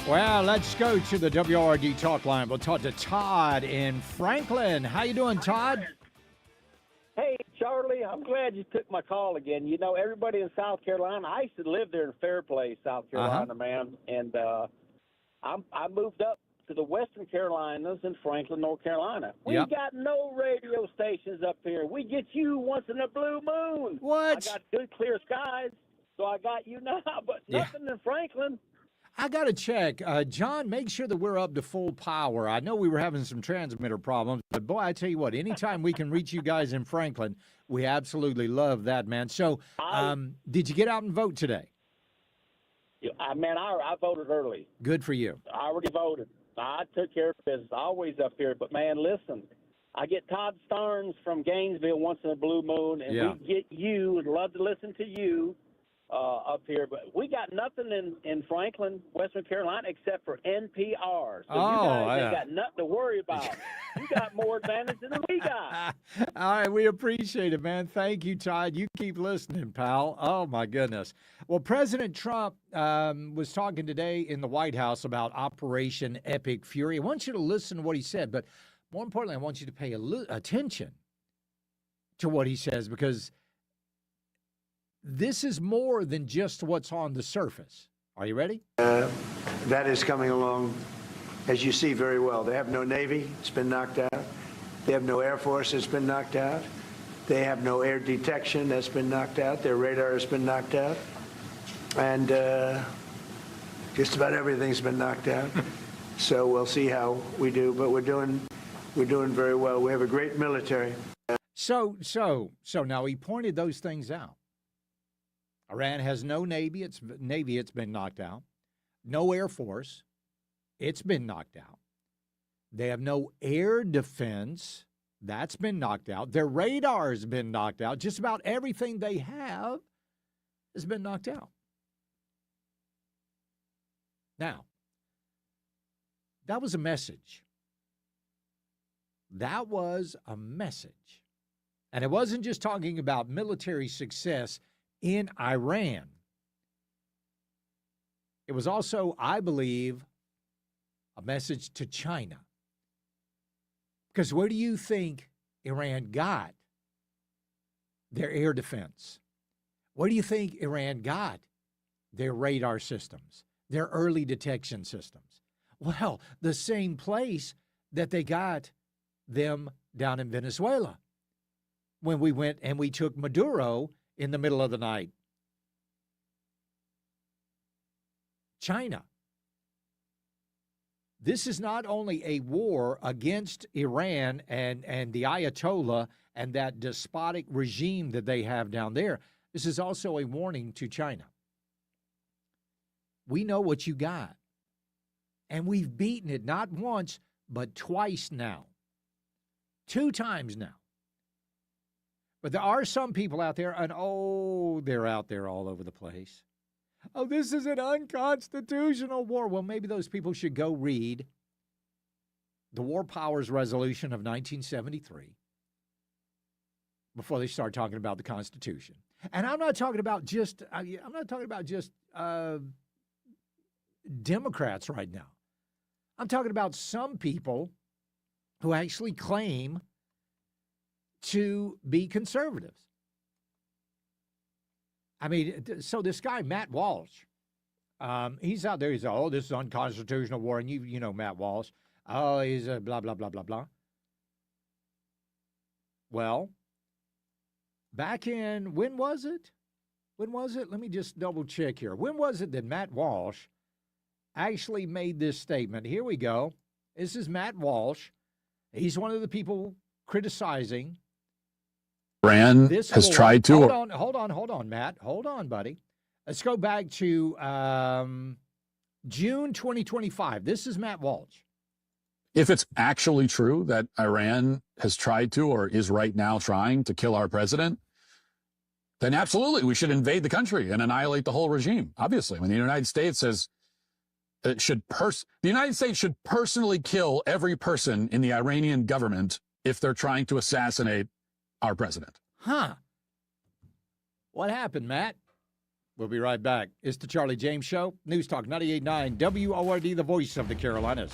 Speaker 8: Well, let's go to the WRD talk line. We'll talk to Todd in Franklin. How you doing, Todd?
Speaker 10: Hey, Charlie, I'm glad you took my call again. You know, everybody in South Carolina, I used to live there in Fairplay, South Carolina, man. And I moved up to the Western Carolinas in Franklin, North Carolina. We got no radio stations up here. We get you once in a blue moon.
Speaker 8: What?
Speaker 10: I got good, clear skies, so I got you now, but nothing in Franklin.
Speaker 8: I got to check. John, make sure that we're up to full power. I know we were having some transmitter problems, but boy, I tell you what, anytime we can reach you guys in Franklin, we absolutely love that, man. So did you get out and vote today?
Speaker 10: Man, I voted early.
Speaker 8: Good for you.
Speaker 10: I already voted. I took care of business. Always up here. But, man, listen, I get Todd Starnes from Gainesville once in a blue moon, and we get you. Would love to listen to you. Up here, but we got nothing in Franklin, Western Carolina, except for NPR. So you guys ain't got nothing to worry about. You got more advantage than we got.
Speaker 8: All right, we appreciate it, man. Thank you, Todd. You keep listening, pal. Oh, my goodness. Well, President Trump was talking today in the White House about Operation Epic Fury. I want you to listen to what he said, but more importantly, I want you to pay attention to what he says, because this is more than just what's on the surface. Are you ready?
Speaker 15: That is coming along, as you see very well. They have no Navy. It's been knocked out. They have no Air Force. It's been knocked out. They have no air detection. That's been knocked out. Their radar has been knocked out. And just about everything's been knocked out. So we'll see how we do. But we're doing very well. We have a great military.
Speaker 8: So now he pointed those things out. Iran has no Navy. It's been knocked out. No Air Force. It's been knocked out. They have no air defense. That's been knocked out. Their radar has been knocked out. Just about everything they have has been knocked out. Now, that was a message. That was a message. And it wasn't just talking about military success in Iran. It was also, I believe, a message to China. Because where do you think Iran got their air defense? Where do you think Iran got their radar systems, their early detection systems? Well, the same place that they got them down in Venezuela when we went and we took Maduro in the middle of the night. China. This is not only a war against Iran and the Ayatollah and that despotic regime that they have down there. This is also a warning to China. We know what you got. And we've beaten it not once, but twice now. 2 times now. But there are some people out there, and they're out there all over the place. Oh, this is an unconstitutional war. Well, maybe those people should go read the War Powers Resolution of 1973 before they start talking about the Constitution. And I'm not talking about just Democrats right now. I'm talking about some people who actually claim to be conservatives. I mean, so this guy, Matt Walsh, he's out there. He's like, this is unconstitutional war. And you know Matt Walsh. Oh, he's a blah, blah, blah, blah, blah. Well, back in, when was it? Let me just double check here. When was it that Matt Walsh actually made this statement? Here we go. This is Matt Walsh. He's one of the people criticizing
Speaker 22: Iran has tried to.
Speaker 8: Hold on, Matt. Hold on, buddy. Let's go back to June 2025. This is Matt Walsh.
Speaker 22: If it's actually true that Iran has tried to or is right now trying to kill our president, then absolutely we should invade the country and annihilate the whole regime. Obviously, when the United States says the United States should personally kill every person in the Iranian government if they're trying to assassinate our president.
Speaker 8: Huh. What happened, Matt? We'll be right back. It's the Charlie James Show. News Talk 98.9 WORD, the voice of the Carolinas.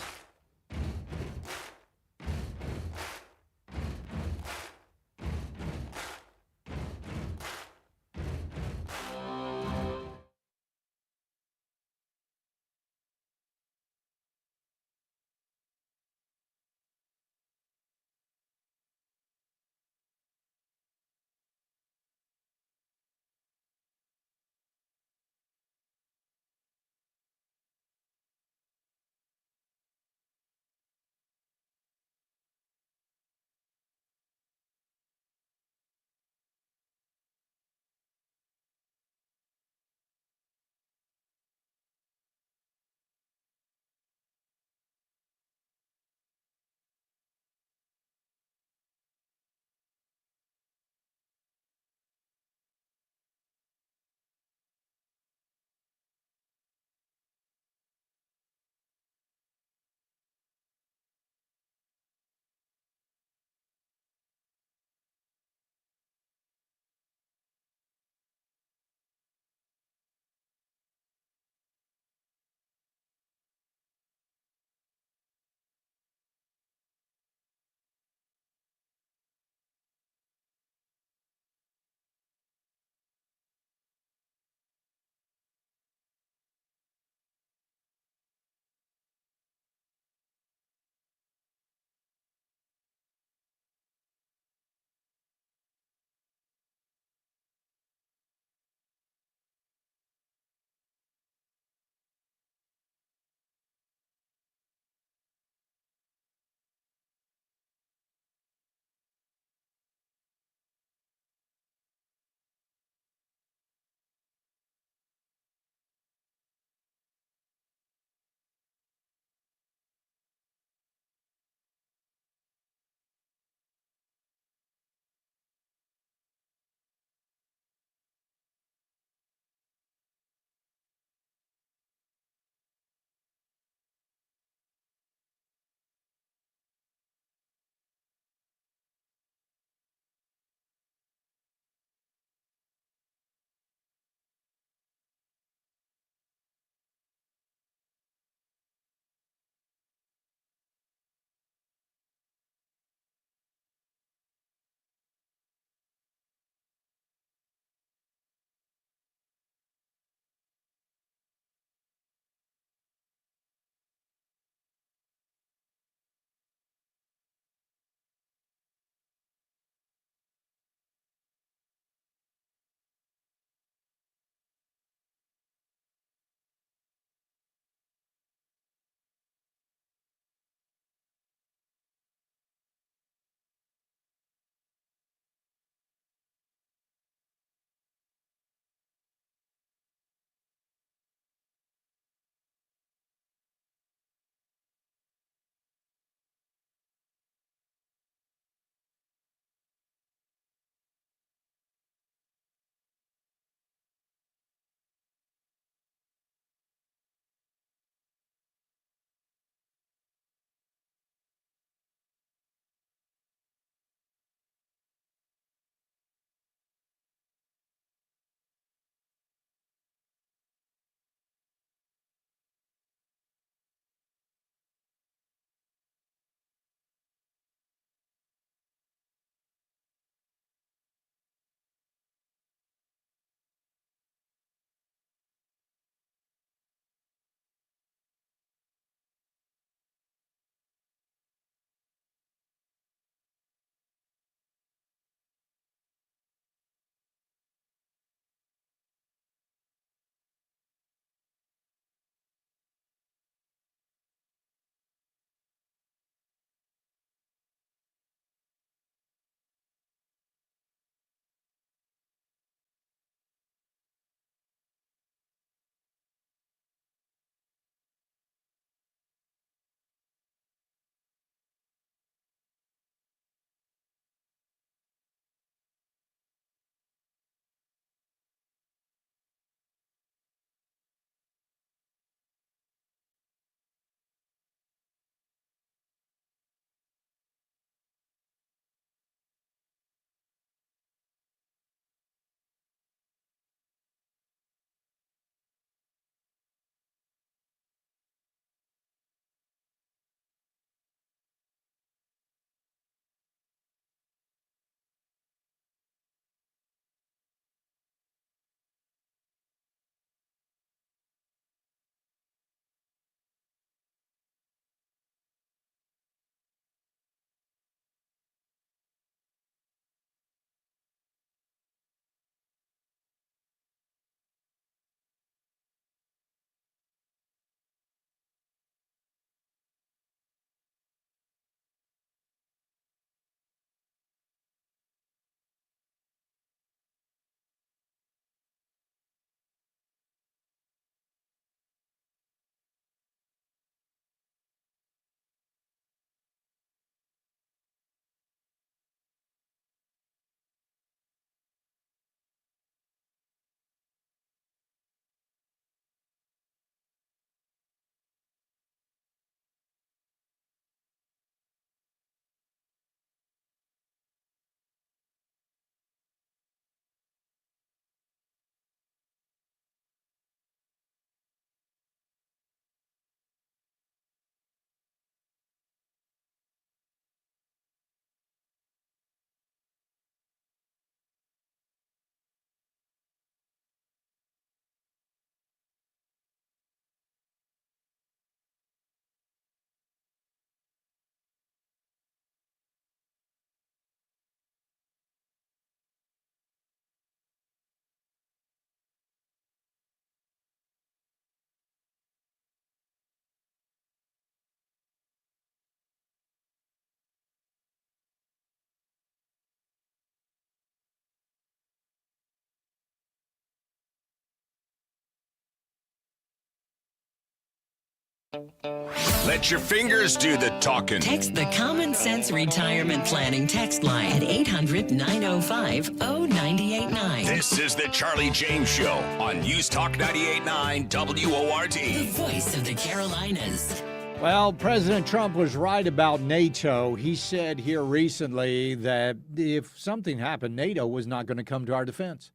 Speaker 5: Let your fingers do the talking.
Speaker 7: Text the Common Sense Retirement Planning text line at 800-905-0989.
Speaker 5: This is the Charlie James Show on News Talk 98.9 WORD.
Speaker 7: The voice of the Carolinas.
Speaker 8: Well, President Trump was right about NATO. He said here recently that if something happened, NATO was not going to come to our defense.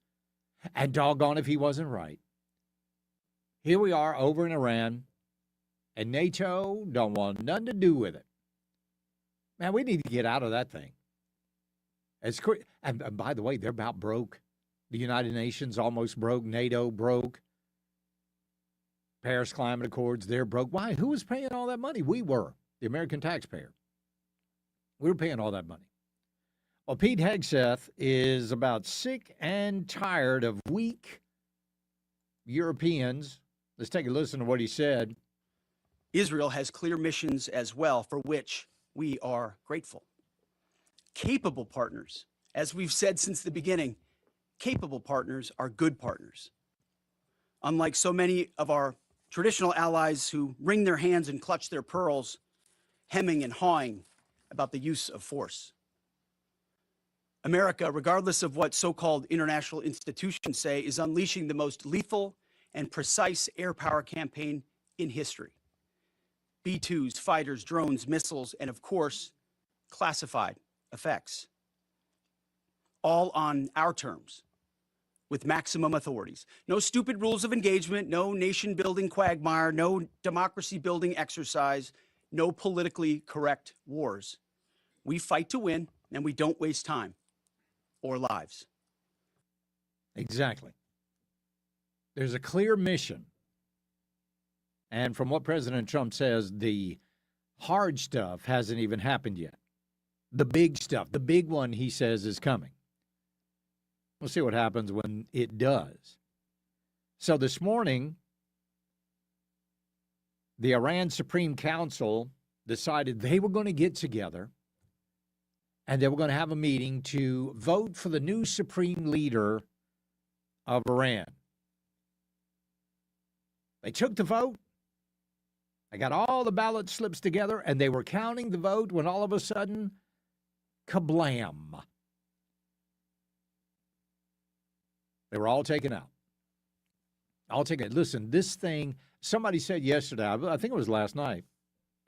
Speaker 8: And doggone if he wasn't right. Here we are over in Iran, and NATO don't want nothing to do with it. Man, we need to get out of that thing. And by the way, they're about broke. The United Nations almost broke. NATO broke. Paris Climate Accords, they're broke. Why? Who was paying all that money? We were, the American taxpayer. We were paying all that money. Well, Pete Hegseth is about sick and tired of weak Europeans. Let's take a listen to what he said.
Speaker 11: Israel has clear missions as well, for which we are grateful. Capable partners, as we've said since the beginning, capable partners are good partners. Unlike so many of our traditional allies who wring their hands and clutch their pearls, hemming and hawing about the use of force. America, regardless of what so-called international institutions say, is unleashing the most lethal and precise air power campaign in history. B-2s, fighters, drones, missiles, and of course, classified effects. All on our terms, with maximum authorities. No stupid rules of engagement, no nation-building quagmire, no democracy-building exercise, no politically correct wars. We fight to win, and we don't waste time or lives.
Speaker 8: Exactly. There's a clear mission. And from what President Trump says, the hard stuff hasn't even happened yet. The big stuff, the big one, he says, is coming. We'll see what happens when it does. So this morning, the Iran Supreme Council decided they were going to get together and they were going to have a meeting to vote for the new supreme leader of Iran. They took the vote. They got all the ballot slips together, and they were counting the vote when all of a sudden, kablam. They were all taken out. All taken. Listen, this thing, somebody said yesterday, I think it was last night.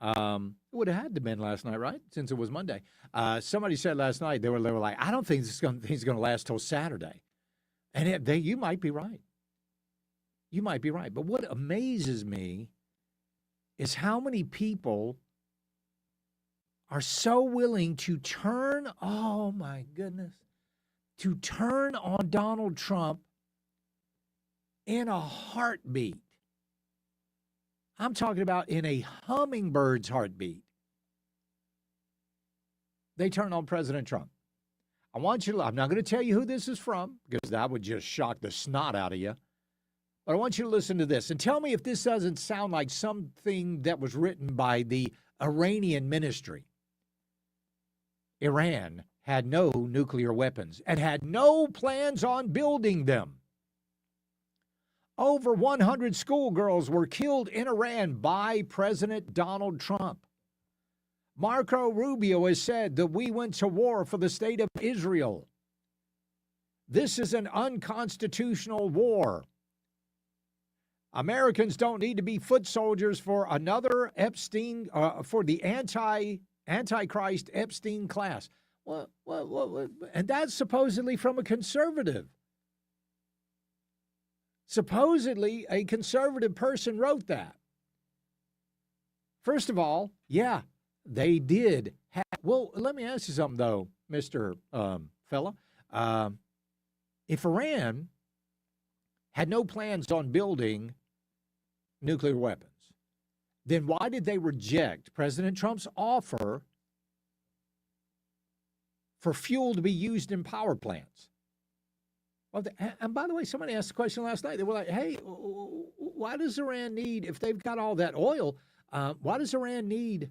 Speaker 8: It would have had to have been last night, right? Since it was Monday. Somebody said last night, they were like, I don't think this thing's going to last till Saturday. And you might be right. You might be right. But what amazes me is how many people are so willing to turn, oh my goodness, to turn on Donald Trump in a heartbeat. I'm talking about in a hummingbird's heartbeat. They turn on President Trump. I'm not going to tell you who this is from because that would just shock the snot out of you. But I want you to listen to this and tell me if this doesn't sound like something that was written by the Iranian ministry. Iran had no nuclear weapons and had no plans on building them. Over 100 schoolgirls were killed in Iran by President Donald Trump. Marco Rubio has said that we went to war for the state of Israel. This is an unconstitutional war. Americans don't need to be foot soldiers for another Epstein, for the Antichrist Epstein class. What? And that's supposedly from a conservative. Supposedly, a conservative person wrote that. First of all, yeah, they did. Well, let me ask you something, though, Mr. Fella. If Iran had no plans on building nuclear weapons, then why did they reject President Trump's offer for fuel to be used in power plants? Well, and by the way, somebody asked the question last night. They were like, hey, why does Iran need, if they've got all that oil, why does Iran need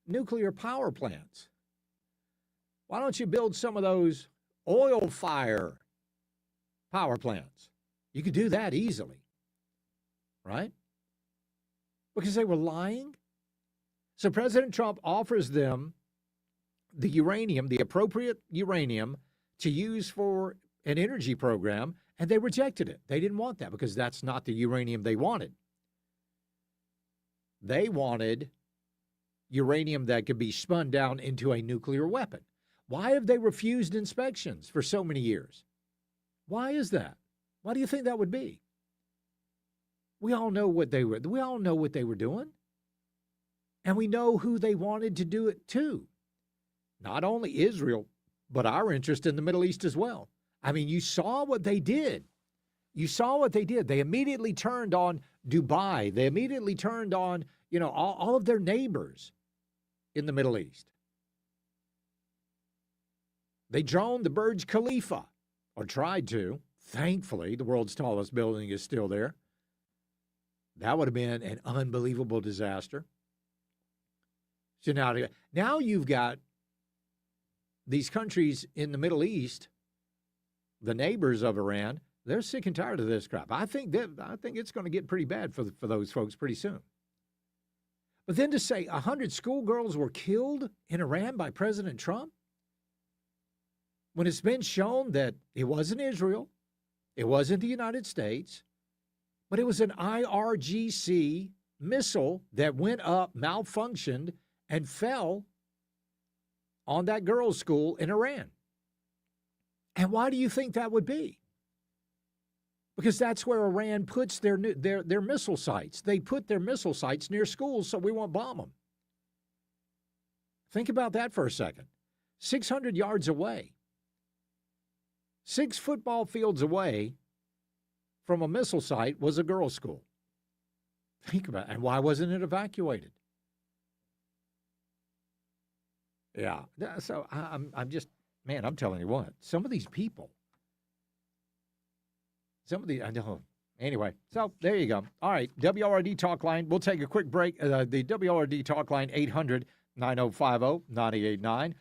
Speaker 8: nuclear power plants? Why don't you build some of those oil fire power plants? You could do that easily, right? because they were lying. So President Trump offers them the uranium, the appropriate uranium to use for an energy program, and they rejected it. They didn't want that because that's not the uranium they wanted. They wanted uranium that could be spun down into a nuclear weapon. Why have they refused inspections for so many years? Why is that? Why do you think that would be? We all know what they were doing. And we know who they wanted to do it to. Not only Israel, but our interest in the Middle East as well. I mean, you saw what they did. You saw what they did. They immediately turned on Dubai. They immediately turned on, all of their neighbors in the Middle East. They droned the Burj Khalifa, or tried to. Thankfully, the world's tallest building is still there. That would have been an unbelievable disaster. So now you've got these countries in the Middle East, the neighbors of Iran. They're sick and tired of this crap. I think it's going to get pretty bad for those folks pretty soon. But then to say 100 schoolgirls were killed in Iran by President Trump, when it's been shown that it wasn't Israel, it wasn't the United States, but it was an IRGC missile that went up, malfunctioned, and fell on that girls' school in Iran. And why do you think that would be? Because that's where Iran puts their missile sites. They put their missile sites near schools so we won't bomb them. Think about that for a second. 600 yards away, 6 football fields away from a missile site was a girls' school. Think about it. And why wasn't it evacuated? Yeah. So I'm just, man, I'm telling you what, some of these people, I know. Anyway, so there you go. All right, WORD Talk Line. We'll take a quick break. The WORD Talk Line, 800-9050-989.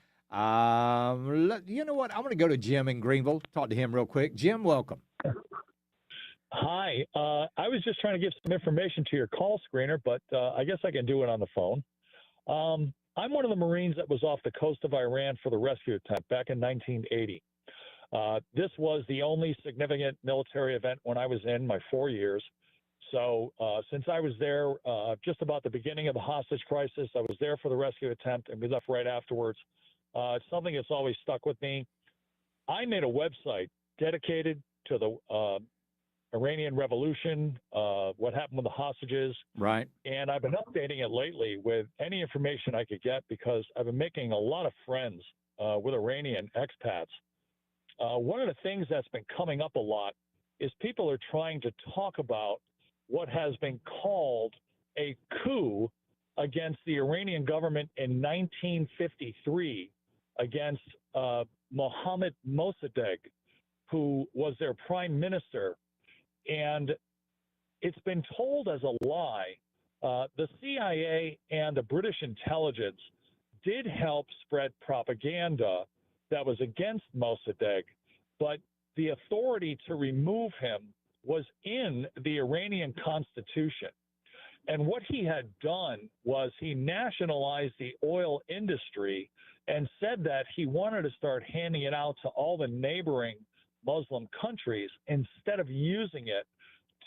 Speaker 8: You know what? I'm going to go to Jim in Greenville, talk to him real quick. Jim, welcome.
Speaker 12: Hi. I was just trying to give some information to your call screener, but I guess I can do it on the phone. I'm one of the Marines that was off the coast of Iran for the rescue attempt back in 1980. This was the only significant military event when I was in my 4 years. So since I was there just about the beginning of the hostage crisis, I was there for the rescue attempt and we left right afterwards. It's something that's always stuck with me. I made a website dedicated to the Iranian Revolution, what happened with the hostages.
Speaker 8: Right.
Speaker 12: And I've been updating it lately with any information I could get because I've been making a lot of friends with Iranian expats. One of the things that's been coming up a lot is people are trying to talk about what has been called a coup against the Iranian government in 1953 against Mohammad Mossadegh, who was their prime minister. And it's been told as a lie. The CIA and the British intelligence did help spread propaganda that was against Mossadegh, but the authority to remove him was in the Iranian constitution. And what he had done was he nationalized the oil industry and said that he wanted to start handing it out to all the neighboring Muslim countries instead of using it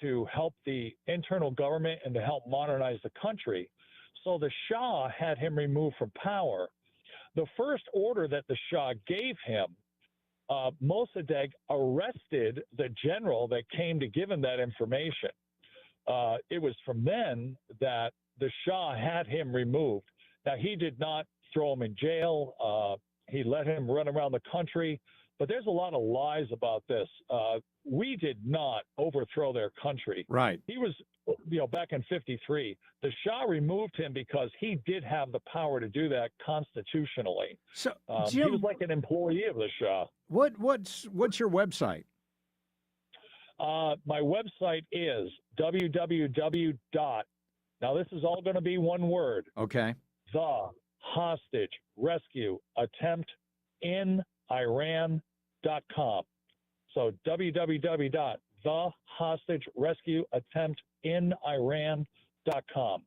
Speaker 12: to help the internal government and to help modernize the country. So the Shah had him removed from power. The first order that the Shah gave him, Mossadegh arrested the general that came to give him that information. It was from then that the Shah had him removed. Now, he did not throw him in jail. He let him run around the country. But there's a lot of lies about this. We did not overthrow their country.
Speaker 8: Right.
Speaker 12: He was, back in 53. The Shah removed him because he did have the power to do that constitutionally.
Speaker 8: So,
Speaker 12: Jim, he was like an employee of the Shah.
Speaker 8: What's your website?
Speaker 12: My website is www. Now, this is all going to be one word.
Speaker 8: Okay.
Speaker 12: The Hostage Rescue Attempt in Iran.com. So www.thehostagerescueattemptiniran.com.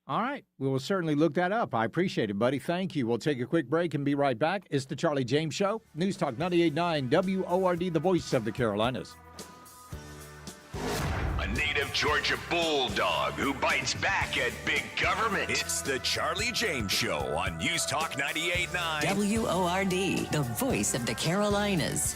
Speaker 8: All right. We will certainly look that up. I appreciate it, buddy. Thank you. We'll take a quick break and be right back. It's the Charlie James Show. News Talk 98.9 WORD, the voice of the Carolinas.
Speaker 5: A native Georgia bulldog who bites back at big government. It's the Charlie James Show on News Talk 98.9
Speaker 7: WORD, the voice of the Carolinas.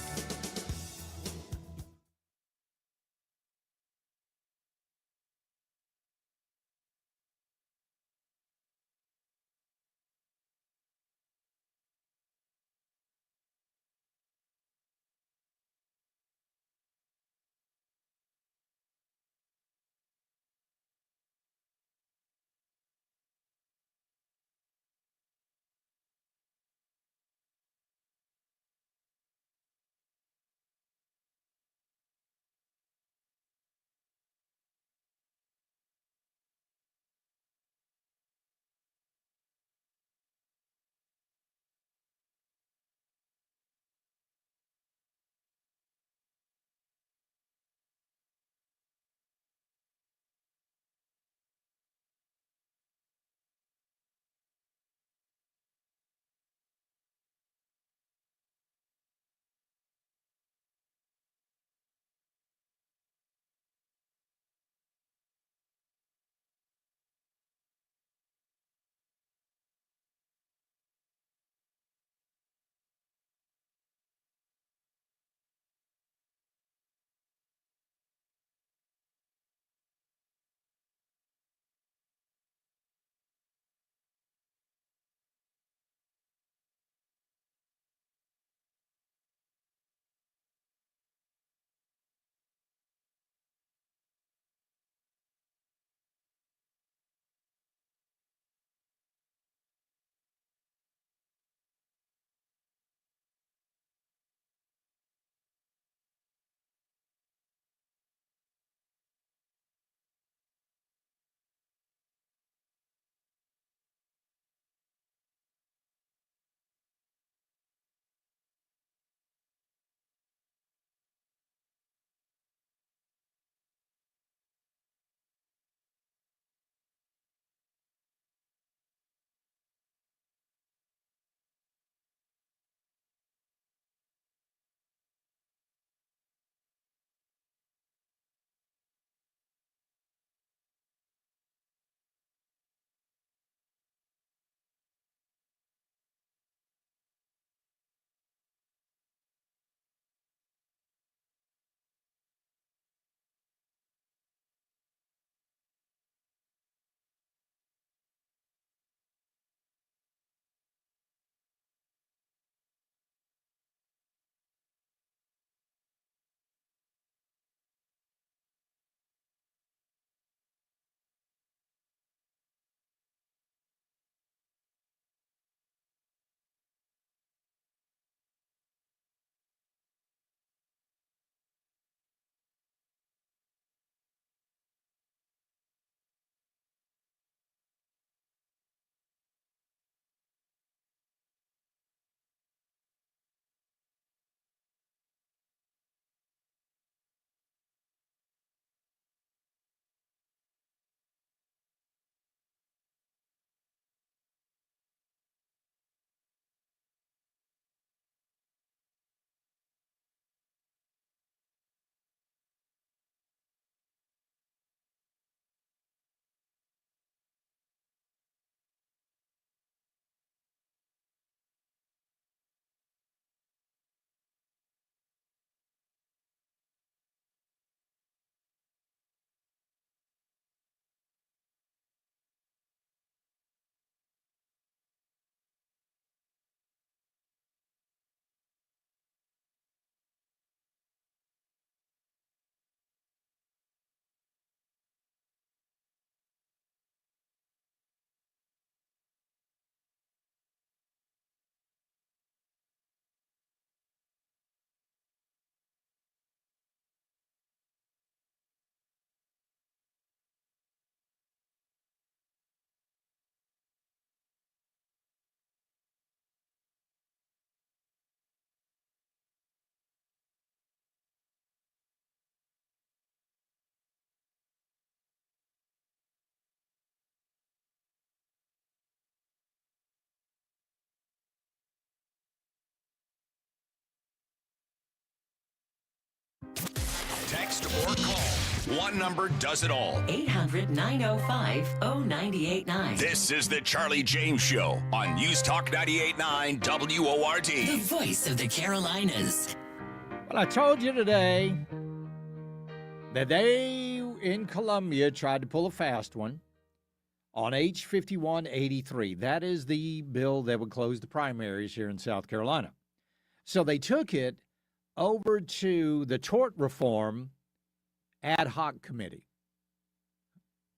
Speaker 5: One number does it all.
Speaker 7: 800-905-0989.
Speaker 5: This is the Charlie James Show on News Talk 98.9 WORD.
Speaker 7: The voice of the Carolinas.
Speaker 8: Well, I told you today that they in Columbia tried to pull a fast one on H5183. That is the bill that would close the primaries here in South Carolina. So they took it over to the Tort Reform Ad Hoc Committee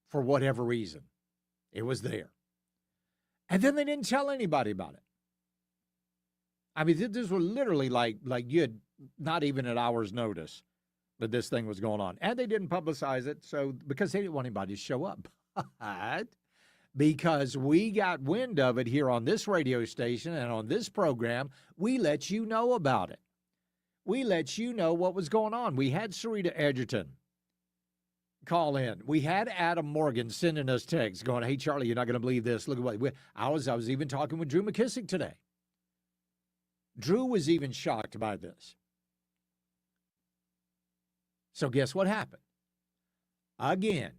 Speaker 8: for whatever reason. It was there. And then they didn't tell anybody about it. I mean, this was literally like you had not even an hour's notice that this thing was going on. And they didn't publicize it because they didn't want anybody to show up. But because we got wind of it here on this radio station and on this program, we let you know about it. We let you know what was going on. We had Sarita Edgerton call in. We had Adam Morgan sending us texts going, hey, Charlie, you're not going to believe this. Look at what I was even talking with Drew McKissick today. Drew was even shocked by this. So guess what happened? Again,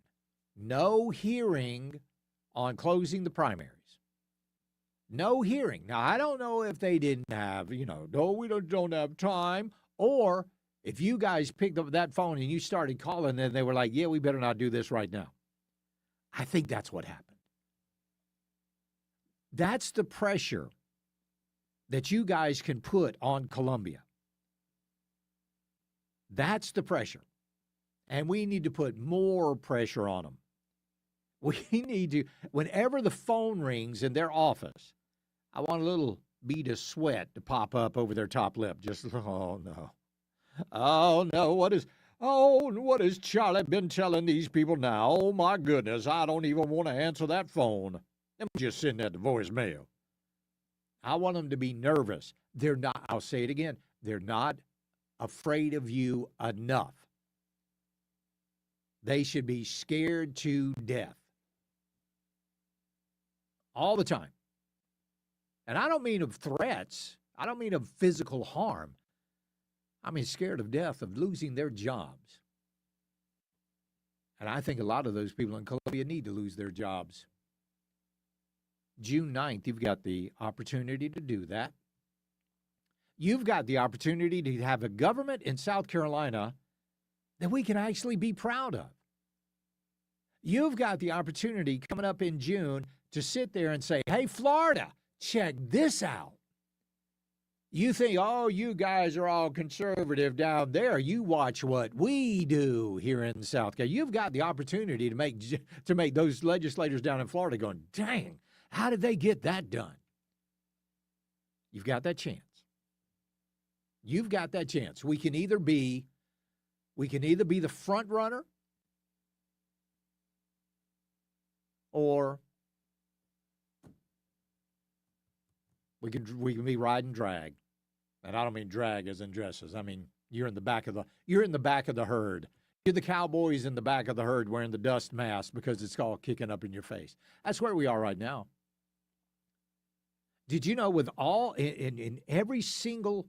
Speaker 8: no hearing on closing the primaries. No hearing. Now, I don't know if they didn't have, no, we don't have time, or if you guys picked up that phone and you started calling and they were like, yeah, we better not do this right now. I think that's what happened. That's the pressure that you guys can put on Columbia. That's the pressure. And we need to put more pressure on them. We need to, whenever the phone rings in their office, I want a little bead of sweat to pop up over their top lip. Just, oh, no. Oh, no. What has Charlie been telling these people now? Oh, my goodness. I don't even want to answer that phone. Let me just send that to voicemail. I want them to be nervous. They're not, I'll say it again, they're not afraid of you enough. They should be scared to death. All the time. And I don't mean of threats. I don't mean of physical harm. I mean scared of death, of losing their jobs. And I think a lot of those people in Columbia need to lose their jobs. June 9th, you've got the opportunity to do that. You've got the opportunity to have a government in South Carolina that we can actually be proud of. You've got the opportunity coming up in June to sit there and say, hey, Florida, check this out. You think, oh, you guys are all conservative down there. You watch what we do here in South Carolina. You've got the opportunity to make those legislators down in Florida going, dang, how did they get that done? You've got that chance. You've got that chance. We can either be the front runner or we can be riding drag. And I don't mean drag as in dresses. I mean you're in the back of the herd. You're the cowboys in the back of the herd wearing the dust mask because it's all kicking up in your face. That's where we are right now. Did you know with all in every single,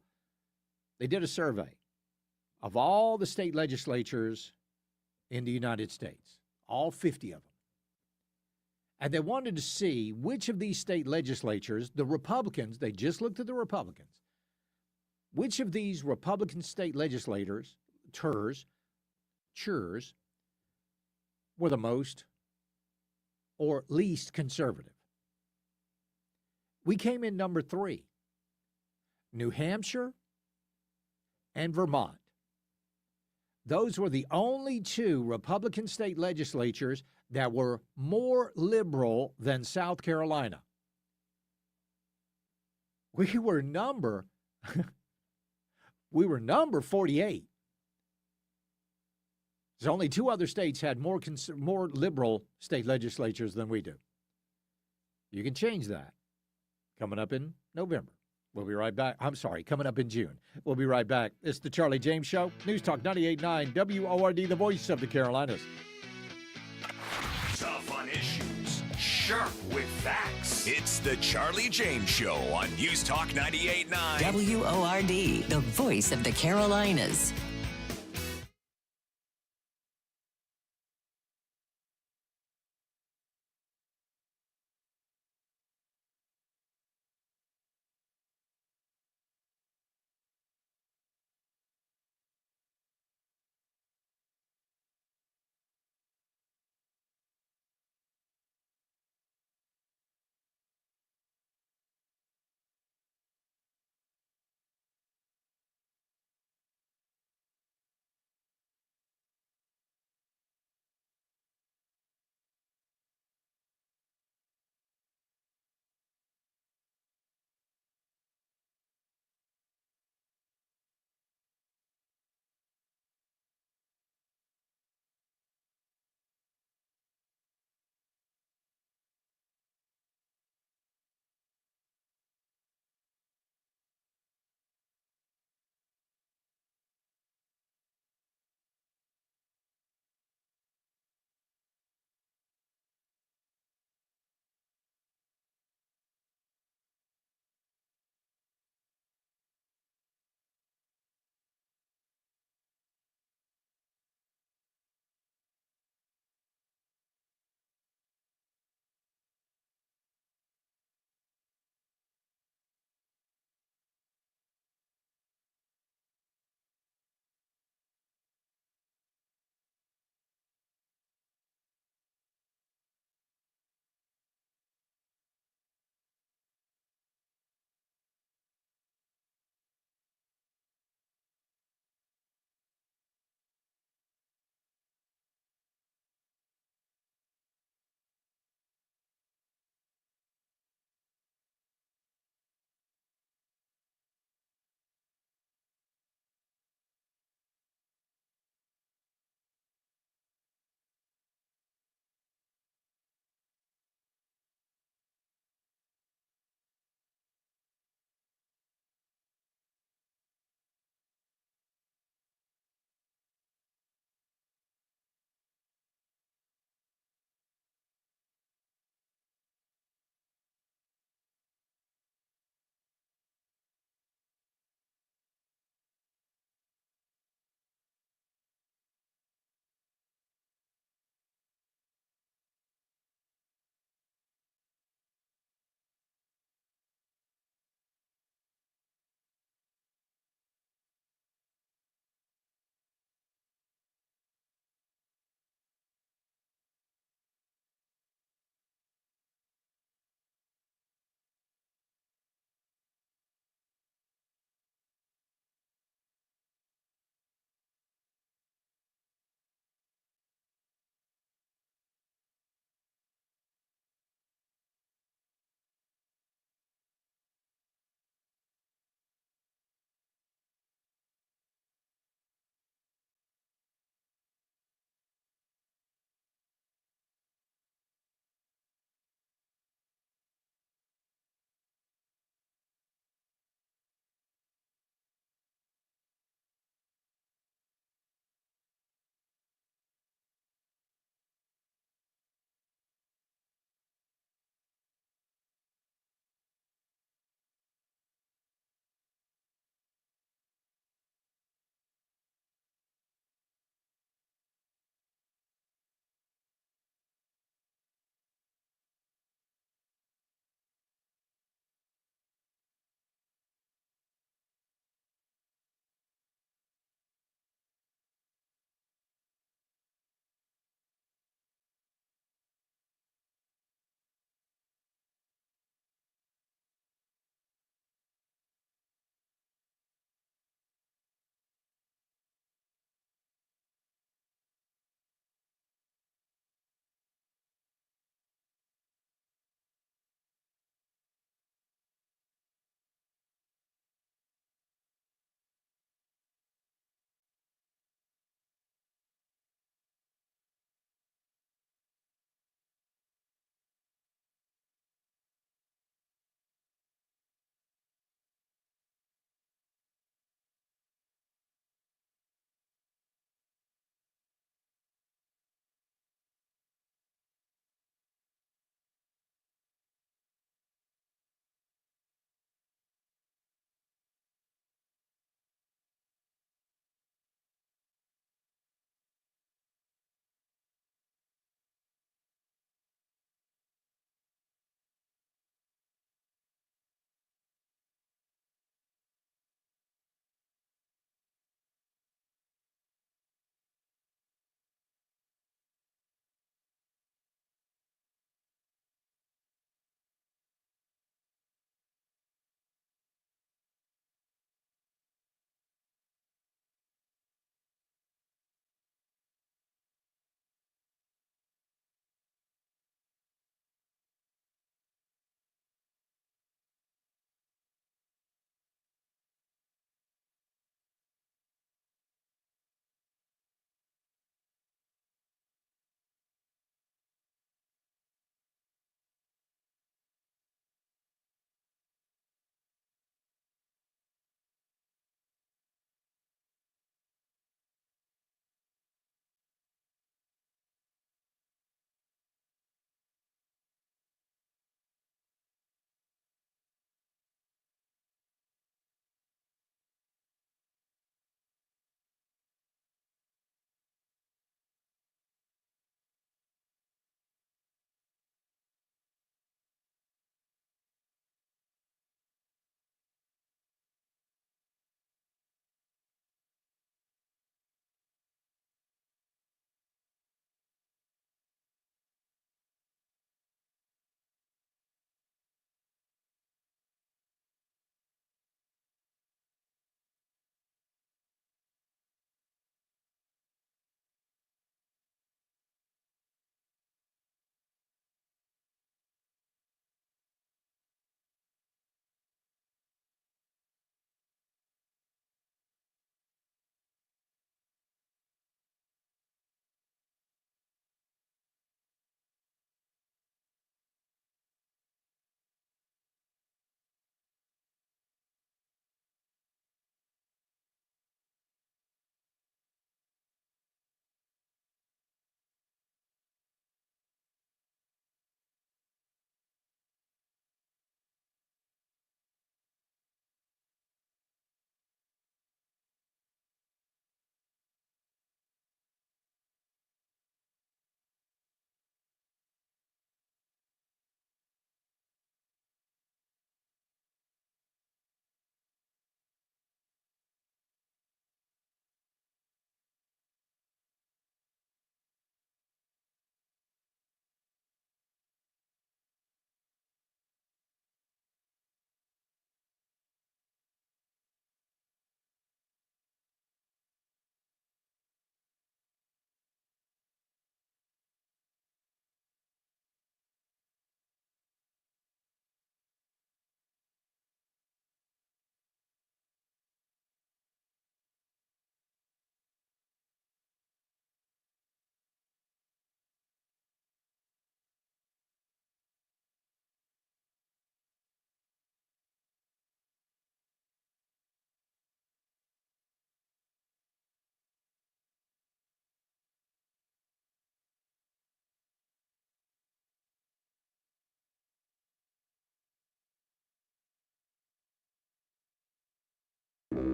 Speaker 8: they did a survey of all the state legislatures in the United States, all 50 of them. And they wanted to see which of these state legislatures, the Republicans, they just looked at the Republicans, which of these Republican state legislators, churs, were the most or least conservative. We came in number 3, New Hampshire and Vermont. Those were the only 2 Republican state legislatures that were more liberal than South Carolina. We were number 48. There's only 2 other states had more liberal state legislatures than we do. You can change that. Coming up in November. We'll be right back. Coming up in June. We'll be right back. It's the Charlie James Show. News Talk 98.9 WORD, the voice of the Carolinas.
Speaker 5: Tough on issues, sharp with facts. It's the Charlie James Show on News Talk 98.9
Speaker 7: WORD, the voice of the Carolinas.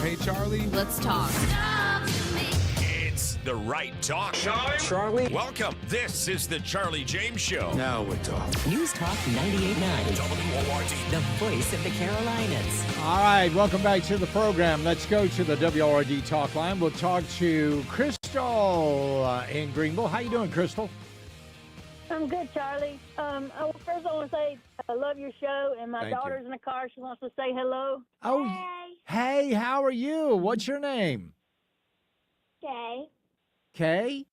Speaker 3: Hey, Charlie.
Speaker 2: Let's talk.
Speaker 5: It's the right talk.
Speaker 6: Charlie.
Speaker 5: Welcome. This is the Charlie James Show.
Speaker 6: Now we're talking.
Speaker 7: News Talk 98.9.
Speaker 5: WORD.
Speaker 7: The voice of the Carolinas.
Speaker 8: All right, welcome back to the program. Let's go to the WRD talk line. We'll talk to Crystal in Greenville. How you doing, Crystal?
Speaker 13: I'm good, Charlie. First I want to say I love your show, and my
Speaker 8: Thank
Speaker 13: daughter's in the car. She wants to say hello.
Speaker 8: Oh, hey, how are you? What's your name?
Speaker 13: Shay.
Speaker 8: Kay?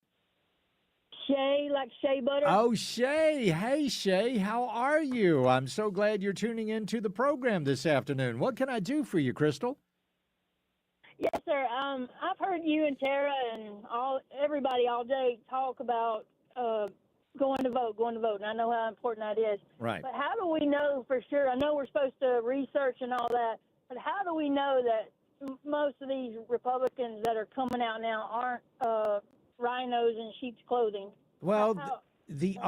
Speaker 13: Shay, like Shea Butter.
Speaker 8: Oh, Shay. Hey, Shay, how are you? I'm so glad you're tuning into the program this afternoon. What can I do for you, Crystal?
Speaker 13: Yes, sir. I've heard you and Tara and everybody all day talk about going to vote, and I know how important that is.
Speaker 8: Right.
Speaker 13: But how do we know for sure? I know we're supposed to research and all that, but how do we know that most of these Republicans that are coming out now aren't rhinos in sheep's clothing?
Speaker 8: Well, we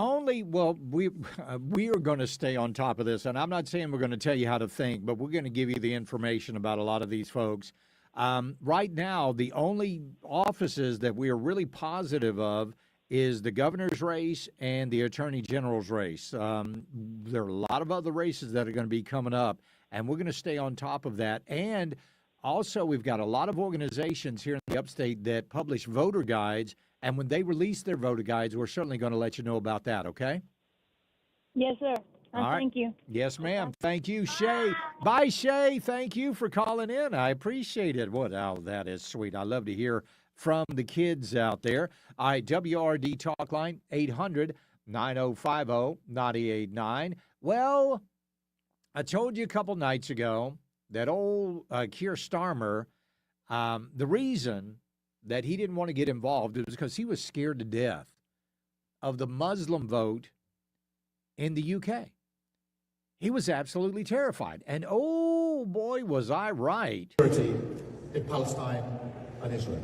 Speaker 8: are going to stay on top of this, and I'm not saying we're going to tell you how to think, but we're going to give you the information about a lot of these folks. Right now, the only offices that we are really positive of is the governor's race and the attorney general's race. There are a lot of other races that are going to be coming up, and we're going to stay on top of that. And also, we've got a lot of organizations here in the upstate that publish voter guides, and when they release their voter guides, we're certainly going to let you know about that, okay?
Speaker 13: Yes, sir.
Speaker 8: All right.
Speaker 13: Thank you.
Speaker 8: Yes, ma'am. Thank you, Shay. Bye, Shay. Thank you for calling in. I appreciate it. That is sweet. I love to hear from the kids out there. All right, WRD talk line, 800-9050-989. Well, I told you a couple nights ago that old Keir Starmer, the reason that he didn't want to get involved was because he was scared to death of the Muslim vote in the UK. He was absolutely terrified. And oh, boy, was I right.
Speaker 14: In Palestine and Israel.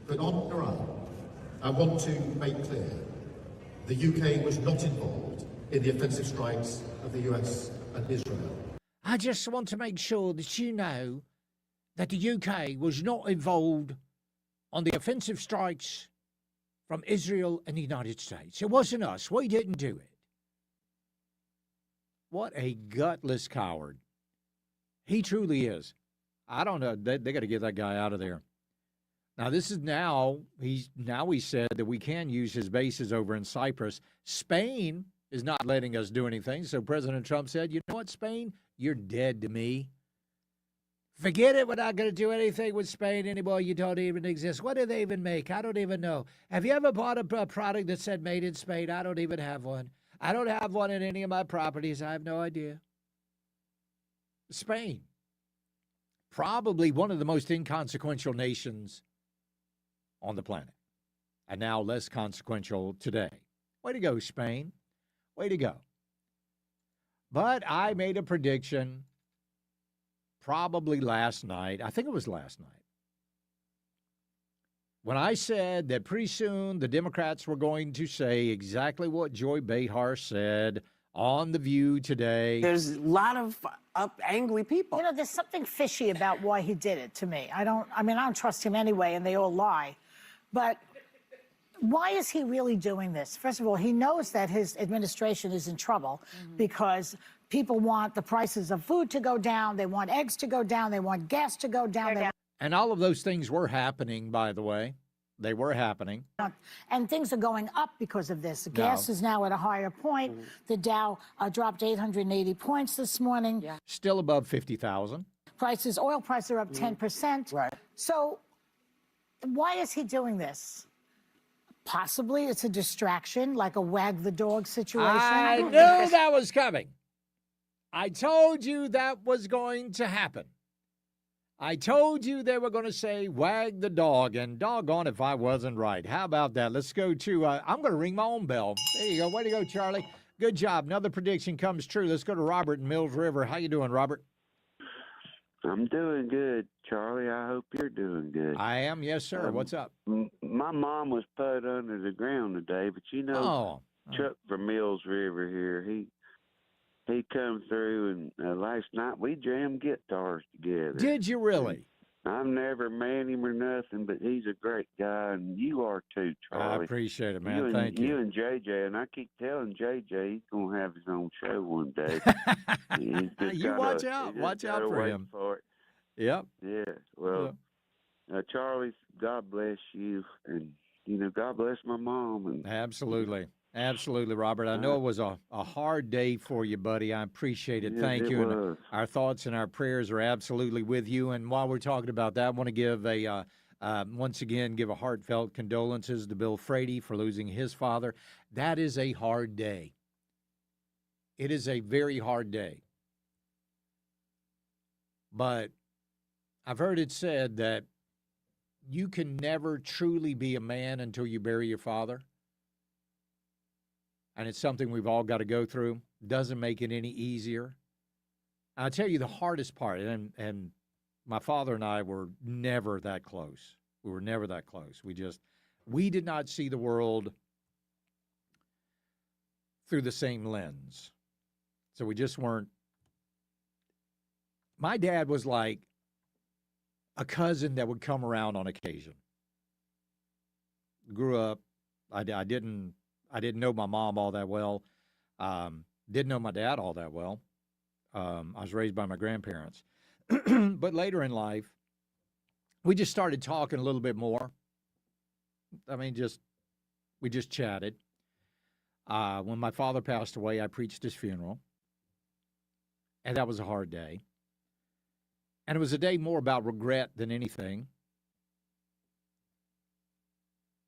Speaker 14: But on Iran, I want to make clear the UK was not involved in the offensive strikes of the US and Israel.
Speaker 8: I just want to make sure that you know that the UK was not involved on the offensive strikes from Israel and the United States. It wasn't us. We didn't do it. What a gutless coward. He truly is. I don't know. They got to get that guy out of there. Now, this is he said that we can use his bases over in Cyprus. Spain is not letting us do anything. So President Trump said, you know what, Spain? You're dead to me. Forget it. We're not going to do anything with Spain anymore. You don't even exist. What do they even make? I don't even know. Have you ever bought a product that said made in Spain? I don't even have one. I don't have one in any of my properties. I have no idea. Spain. Probably one of the most inconsequential nations on the planet, and now less consequential today. Way to go, Spain. Way to go. But I made a prediction probably last night. I think it was last night, when I said that pretty soon the Democrats were going to say exactly what Joy Behar said on The View today.
Speaker 23: There's a lot of angry people.
Speaker 24: You know, there's something fishy about why he did it to me. I don't trust him anyway, and they all lie. But why is he really doing this? First of all, he knows that his administration is in trouble because people want the prices of food to go down. They want eggs to go down. They want gas to go down.
Speaker 8: And all of those things were happening, by the way. They were happening.
Speaker 24: And things are going up because of this. Gas is now at a higher point. The Dow dropped 880 points this morning.
Speaker 8: Still above 50,000.
Speaker 24: Oil prices are up 10%. Right. So why is he doing this? Possibly it's a distraction, like a wag the dog situation.
Speaker 8: I knew that was coming. I told you that was going to happen. I told you they were going to say wag the dog, and doggone if I wasn't right. How about that? Let's go to, I'm going to ring my own bell. There you go. Way to go, Charlie. Good job. Another prediction comes true. Let's go to Robert in Mills River. How you doing, Robert?
Speaker 25: I'm doing good, Charlie. I hope you're doing good.
Speaker 8: I am, yes, sir. What's up?
Speaker 25: My mom was put under the ground today, but you know, Chuck from Mills River here, he come through, and last night we jammed guitars together.
Speaker 8: Did you really?
Speaker 25: I've never met him or nothing, but he's a great guy, and you are too, Charlie.
Speaker 8: I appreciate it, man. Thank you.
Speaker 25: You and JJ, and I keep telling JJ he's going to have his own show one day.
Speaker 8: You watch out. Watch out for him.
Speaker 25: For it.
Speaker 8: Yep.
Speaker 25: Yeah. Well, Charlie, God bless you, and, God bless my mom. And
Speaker 8: Absolutely. Absolutely, Robert. I know it was a hard day for you, buddy. I appreciate it.
Speaker 25: Yes,
Speaker 8: Thank
Speaker 25: it
Speaker 8: you.
Speaker 25: was.
Speaker 8: And our thoughts and our prayers are absolutely with you. And while we're talking about that, I want to give once again, give a heartfelt condolences to Bill Frady for losing his father. That is a hard day. It is a very hard day. But I've heard it said that you can never truly be a man until you bury your father. And it's something we've all got to go through. Doesn't make it any easier. I'll tell you the hardest part, and my father and I were never that close. We were never that close. We did not see the world through the same lens. So we just weren't. My dad was like a cousin that would come around on occasion. Grew up, I didn't know my mom all that well. Didn't know my dad all that well. I was raised by my grandparents. But later in life, we just started talking a little bit more. I mean, we just chatted. When my father passed away, I preached his funeral. And that was a hard day. And it was a day more about regret than anything.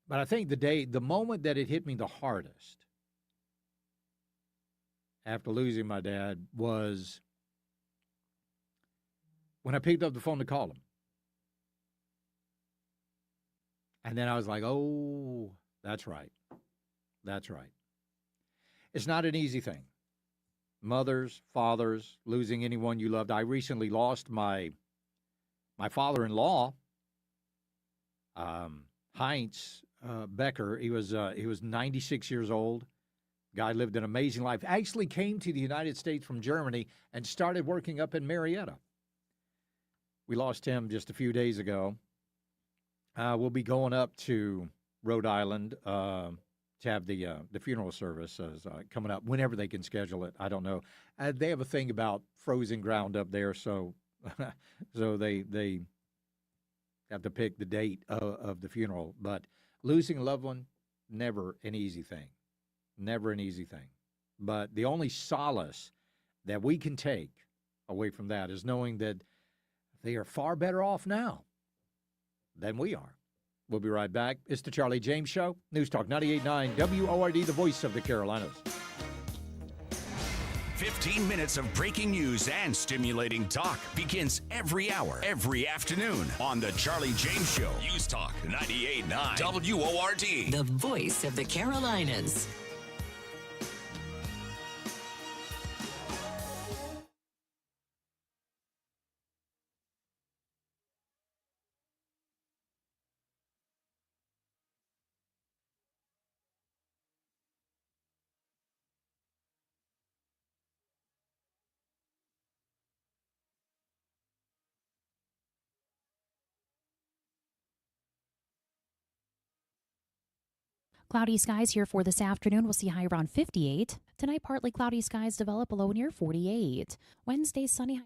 Speaker 8: But I think the moment that it hit me the hardest after losing my dad was when I picked up the phone to call him. And then I was like, oh, that's right. That's right. It's not an easy thing. Mothers, fathers, losing anyone you loved. I recently lost my father-in-law, Heinz Becker. He was 96 years old. Guy lived an amazing life. Actually came to the United States from Germany and started working up in Marietta. We lost him just a few days ago. We'll be going up to Rhode Island to have the funeral service coming up whenever they can schedule it. I don't know. They have a thing about frozen ground up there, so so they have to pick the date of the funeral. But losing a loved one, never an easy thing. Never an easy thing. But the only solace that we can take away from that is knowing that they are far better off now than we are. We'll be right back. It's the Charlie James Show. News Talk 98.9 WORD, the voice of the Carolinas.
Speaker 5: 15 minutes of breaking news and stimulating talk begins every hour, every afternoon on the Charlie James Show. News Talk 98.9 WORD.
Speaker 7: The voice of the Carolinas.
Speaker 2: Cloudy skies here for this afternoon. We'll see high around 58. Tonight, partly cloudy skies develop, low near 48. Wednesday, sunny.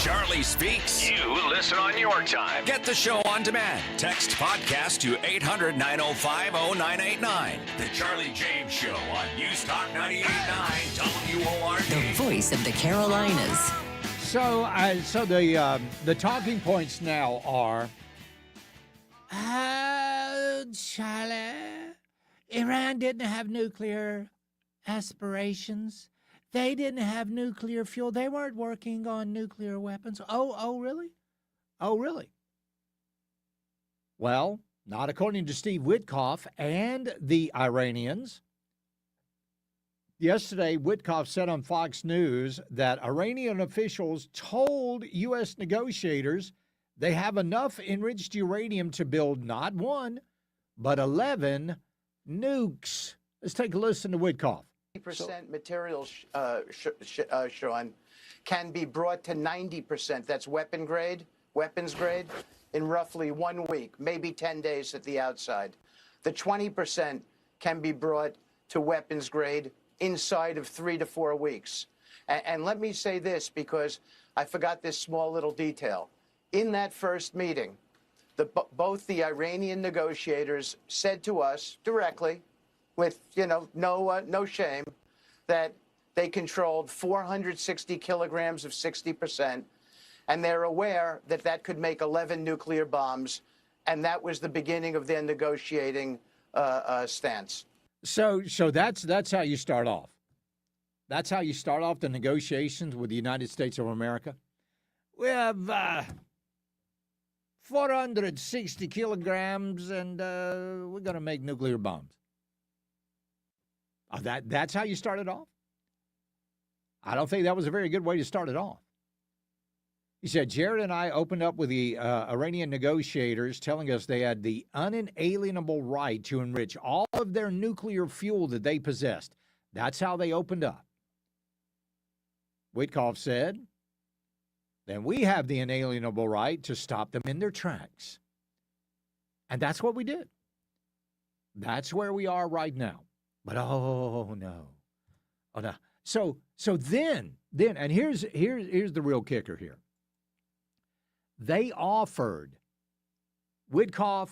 Speaker 5: Charlie Speaks. You listen on your time. Get the show on demand. Text podcast to 800-905-0989. The Charlie James Show on News Talk 98.9 WORD.
Speaker 7: The voice of the Carolinas.
Speaker 8: So the talking points now are, Charlie, Iran didn't have nuclear aspirations. They didn't have nuclear fuel. They weren't working on nuclear weapons. Oh, really? Oh, really? Well, not according to Steve Witkoff and the Iranians. Yesterday, Witkoff said on Fox News that Iranian officials told U.S. negotiators they have enough enriched uranium to build not 1, but 11 nukes. Let's take a listen to Witkoff.
Speaker 16: Percent material, Sean, can be brought to 90%. That's weapons grade, in roughly 1 week, maybe 10 days at the outside. The 20% can be brought to weapons grade inside of 3 to 4 weeks. And let me say this, because I forgot this small little detail. In that first meeting, both the Iranian negotiators said to us directly, with no shame, that they controlled 460 kilograms of 60%, and they're aware that that could make 11 nuclear bombs, and that was the beginning of their negotiating stance.
Speaker 8: So that's how you start off. That's how you start off the negotiations with the United States of America. We have 460 kilograms, and we're going to make nuclear bombs. That's how you started off? I don't think that was a very good way to start it off. He said, Jared and I opened up with the Iranian negotiators telling us they had the unalienable right to enrich all of their nuclear fuel that they possessed. That's how they opened up. Witkoff said, then we have the inalienable right to stop them in their tracks. And that's what we did. That's where we are right now. But oh no. So then, and here's the real kicker here. They offered, Witkoff,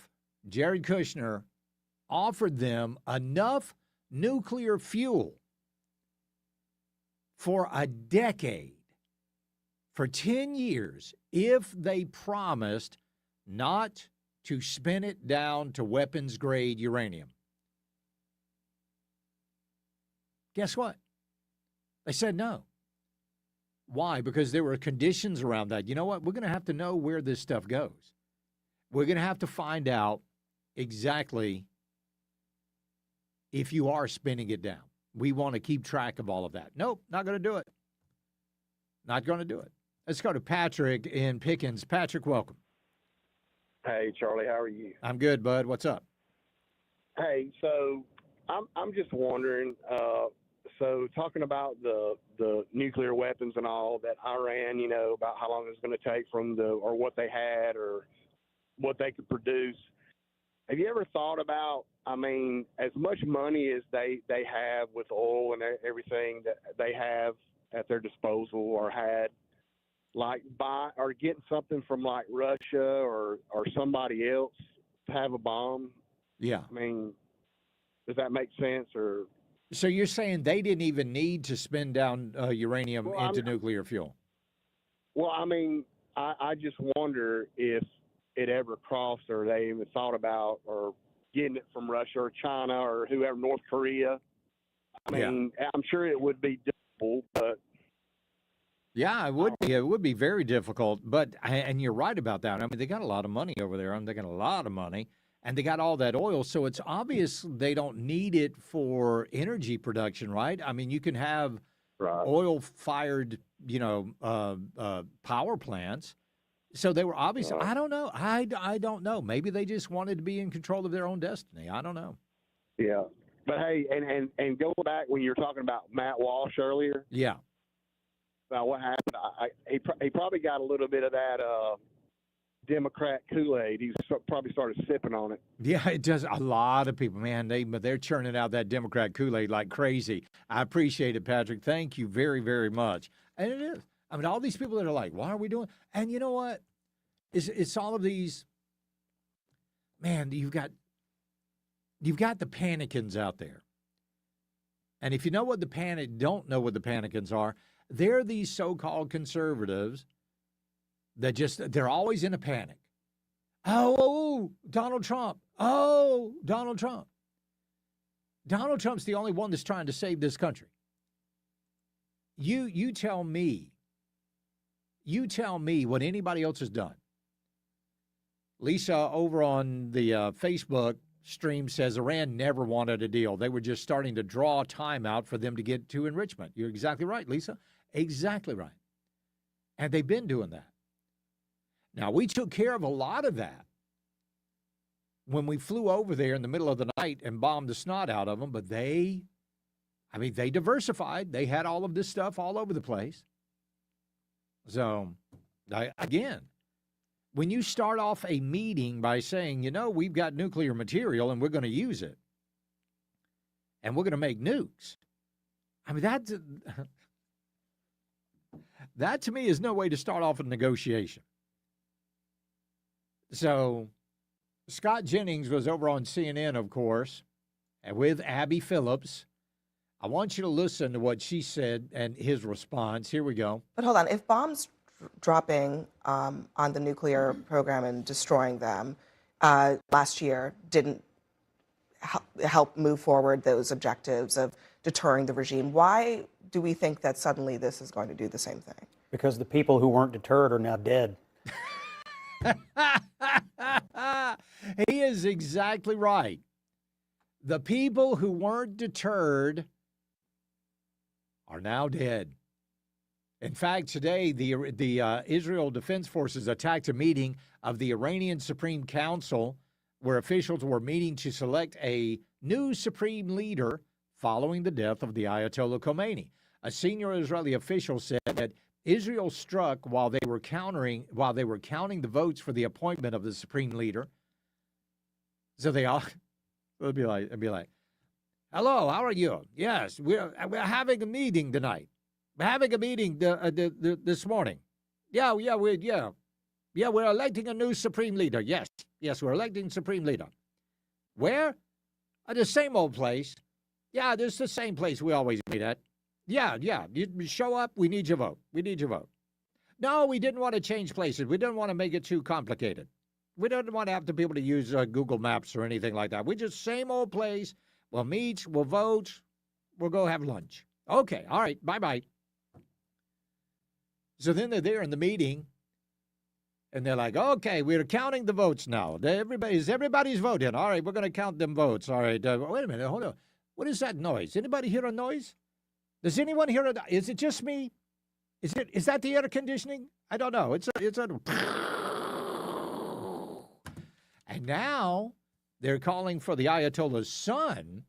Speaker 8: Jared Kushner, offered them enough nuclear fuel for a decade, for 10 years, if they promised not to spin it down to weapons-grade uranium. Guess what? They said no. Why? Because there were conditions around that. You know what? We're going to have to know where this stuff goes. We're going to have to find out exactly if you are spinning it down. We want to keep track of all of that. Nope, not going to do it. Not going to do it. Let's go to Patrick in Pickens. Patrick, welcome.
Speaker 17: Hey, Charlie, how are you?
Speaker 8: I'm good, bud. What's up?
Speaker 17: Hey, so I'm just wondering, so talking about the nuclear weapons and all that Iran, about how long it's going to take or what they had or what they could produce. Have you ever thought about, as much money as they have with oil and everything that they have at their disposal or had, like buy or getting something from like Russia or somebody else to have a bomb?
Speaker 8: Yeah.
Speaker 17: Does that make sense? Or
Speaker 8: so you're saying they didn't even need to spin down uranium into nuclear fuel?
Speaker 17: Well, I just wonder if it ever crossed or they even thought about or getting it from Russia or China or whoever, North Korea. I'm sure it would be difficult, but
Speaker 8: yeah, it would be. It would be very difficult. But and you're right about that. They got a lot of money over there. They got a lot of money, and they got all that oil. So it's obvious they don't need it for energy production, right? You can have oil-fired, power plants. So they were obviously. I don't know. I don't know. Maybe they just wanted to be in control of their own destiny. I don't know.
Speaker 17: Yeah, but hey, and go back when you were talking about Matt Walsh earlier.
Speaker 8: Yeah.
Speaker 17: About what happened, he probably got a little bit of that Democrat Kool-Aid. He probably started sipping on it.
Speaker 8: Yeah, it does. A lot of people, man, they're churning out that Democrat Kool-Aid like crazy. I appreciate it, Patrick. Thank you very, very much. And it is. I mean, all these people that are like, why are we doing? And you know what? It's all of these. Man, you've got the panicans out there. And if you know what don't know what the panicans are, they're these so-called conservatives that they're always in a panic. Oh, Donald Trump. Oh, Donald Trump. Donald Trump's the only one that's trying to save this country. You tell me what anybody else has done. Lisa over on the Facebook stream says Iran never wanted a deal. They were just starting to draw time out for them to get to enrichment. You're exactly right, Lisa. Exactly right. And they've been doing that. Now, we took care of a lot of that when we flew over there in the middle of the night and bombed the snot out of them, but they diversified. They had all of this stuff all over the place. So, again, when you start off a meeting by saying, we've got nuclear material and we're going to use it, and we're going to make nukes, I mean, that to me is no way to start off a negotiation. So Scott Jennings was over on CNN, of course, and with Abby Phillips. I want you to listen to what she said and his response. Here we go.
Speaker 4: But hold on. If bombs dropping on the nuclear program and destroying them last year didn't help move forward those objectives of deterring the regime, why do we think that suddenly this is going to do the same thing?
Speaker 18: Because the people who weren't deterred are now dead.
Speaker 8: He is exactly right. The people who weren't deterred are now dead. In fact, today, the Israel Defense Forces attacked a meeting of the Iranian Supreme Council where officials were meeting to select a new supreme leader following the death of the Ayatollah Khomeini. A senior Israeli official said that Israel struck while they were counting the votes for the appointment of the supreme leader. So it'd be like, hello, how are you? Yes, we're having a meeting tonight. We're having a meeting this morning. Yeah, we're electing a new supreme leader. Yes, we're electing supreme leader. Where? At the same old place. Yeah, this is the same place we always meet at. Yeah, you show up, we need your vote. We need your vote. No, we didn't want to change places. We didn't want to make it too complicated. We didn't want to have to be able to use Google Maps or anything like that. We just same old place. We'll meet, we'll vote, we'll go have lunch. Okay, all right, bye-bye. So then they're there in the meeting, and they're like, okay, we're counting the votes now. Everybody's voting. All right, we're going to count them votes. All right, wait a minute, hold on. What is that noise? Anybody hear a noise? Does anyone hear it? Is it just me? Is that the air conditioning? I don't know. It's a And now they're calling for the Ayatollah's son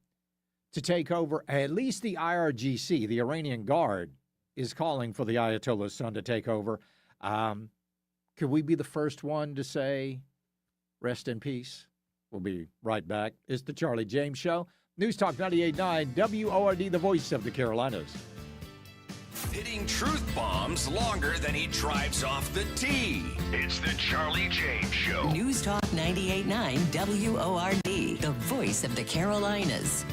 Speaker 8: to take over. At least the IRGC, the Iranian Guard, is calling for the Ayatollah's son to take over. Could we be the first one to say, rest in peace? We'll be right back. It's the Charlie James Show. News Talk 98.9 WORD, the voice of the Carolinas.
Speaker 5: Hitting truth bombs longer than he drives off the tee. It's the Charlie James Show.
Speaker 7: News Talk 98.9 WORD, the voice of the Carolinas.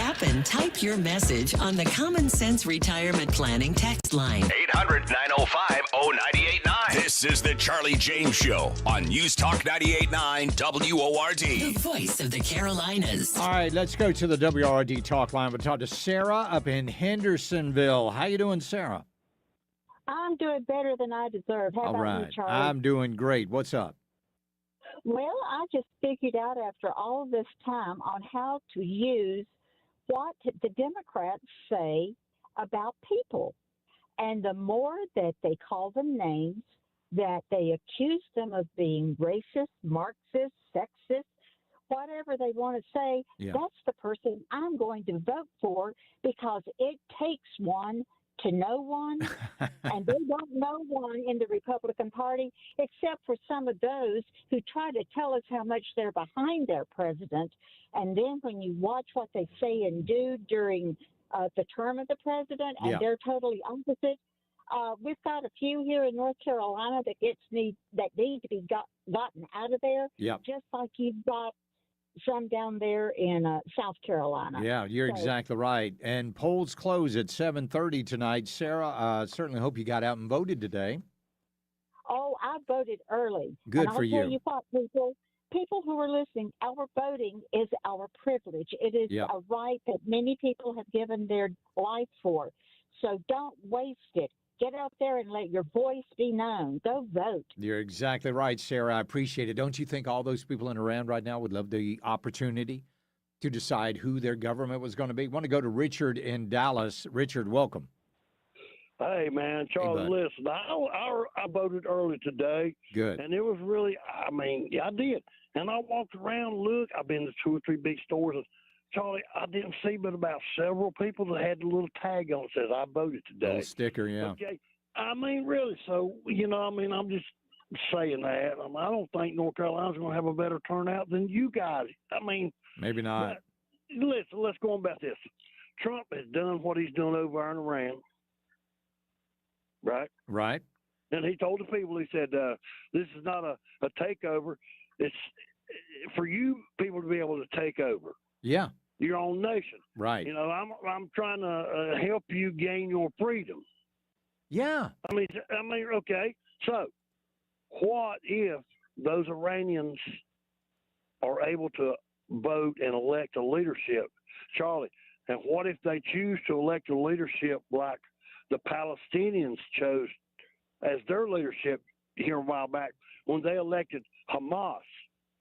Speaker 7: happen, type your message on the Common Sense Retirement Planning text line.
Speaker 5: 800-905-0989. This is the Charlie James Show on News Talk 98.9 WORD.
Speaker 7: The voice of the Carolinas.
Speaker 8: All right, let's go to the WRD talk line. We'll talk to Sarah up in Hendersonville. How you doing, Sarah?
Speaker 1: I'm doing better than I deserve. How
Speaker 8: All
Speaker 1: about
Speaker 8: right.
Speaker 1: you, Charlie?
Speaker 8: I'm doing great. What's up?
Speaker 1: Well, I just figured out after all of this time on how to use what the Democrats say about people. And the more that they call them names, that they accuse them of being racist, Marxist, sexist, whatever they want to say, that's the person I'm going to vote for because it takes one to know one, and they don't know one in the Republican Party, except for some of those who try to tell us how much they're behind their president. And then when you watch what they say and do during the term of the president, and they're totally opposite. We've got a few here in North Carolina that need to be gotten out of there, just like you've got some down there in South Carolina.
Speaker 8: Yeah, you're exactly right. And polls close at 7:30 tonight. Sarah, certainly hope you got out and voted today.
Speaker 1: Oh, I voted early.
Speaker 8: Good
Speaker 1: and I'll
Speaker 8: for you.
Speaker 1: Tell you what, people who are listening, our voting is our privilege. It is a right that many people have given their life for. So don't waste it. Get out there and let your voice be known. Go vote.
Speaker 8: You're exactly right, Sarah. I appreciate it. Don't you think all those people in Iran right now would love the opportunity to decide who their government was going to be? I want to go to Richard in Dallas. Richard, welcome.
Speaker 9: Hey, man, Charlie, listen, I voted early today.
Speaker 8: Good.
Speaker 9: And it was really, I did. And I walked around, look, I've been to 2 or 3 big stores. And Charlie, I didn't see but about several people that had the little tag on that says, I voted today.
Speaker 8: Little sticker, yeah.
Speaker 9: Okay. Really. So, I'm just saying that. I don't think North Carolina's going to have a better turnout than you guys.
Speaker 8: Maybe not.
Speaker 9: Listen, let's go on about this. Trump has done what he's done over in Iran. Right?
Speaker 8: Right.
Speaker 9: And he told the people, he said, this is not a takeover. It's for you people to be able to take over.
Speaker 8: Yeah.
Speaker 9: Your own nation.
Speaker 8: Right.
Speaker 9: I'm trying to help you gain your freedom.
Speaker 8: Yeah.
Speaker 9: Okay. So what if those Iranians are able to vote and elect a leadership, Charlie? And what if they choose to elect a leadership like the Palestinians chose as their leadership here a while back when they elected Hamas?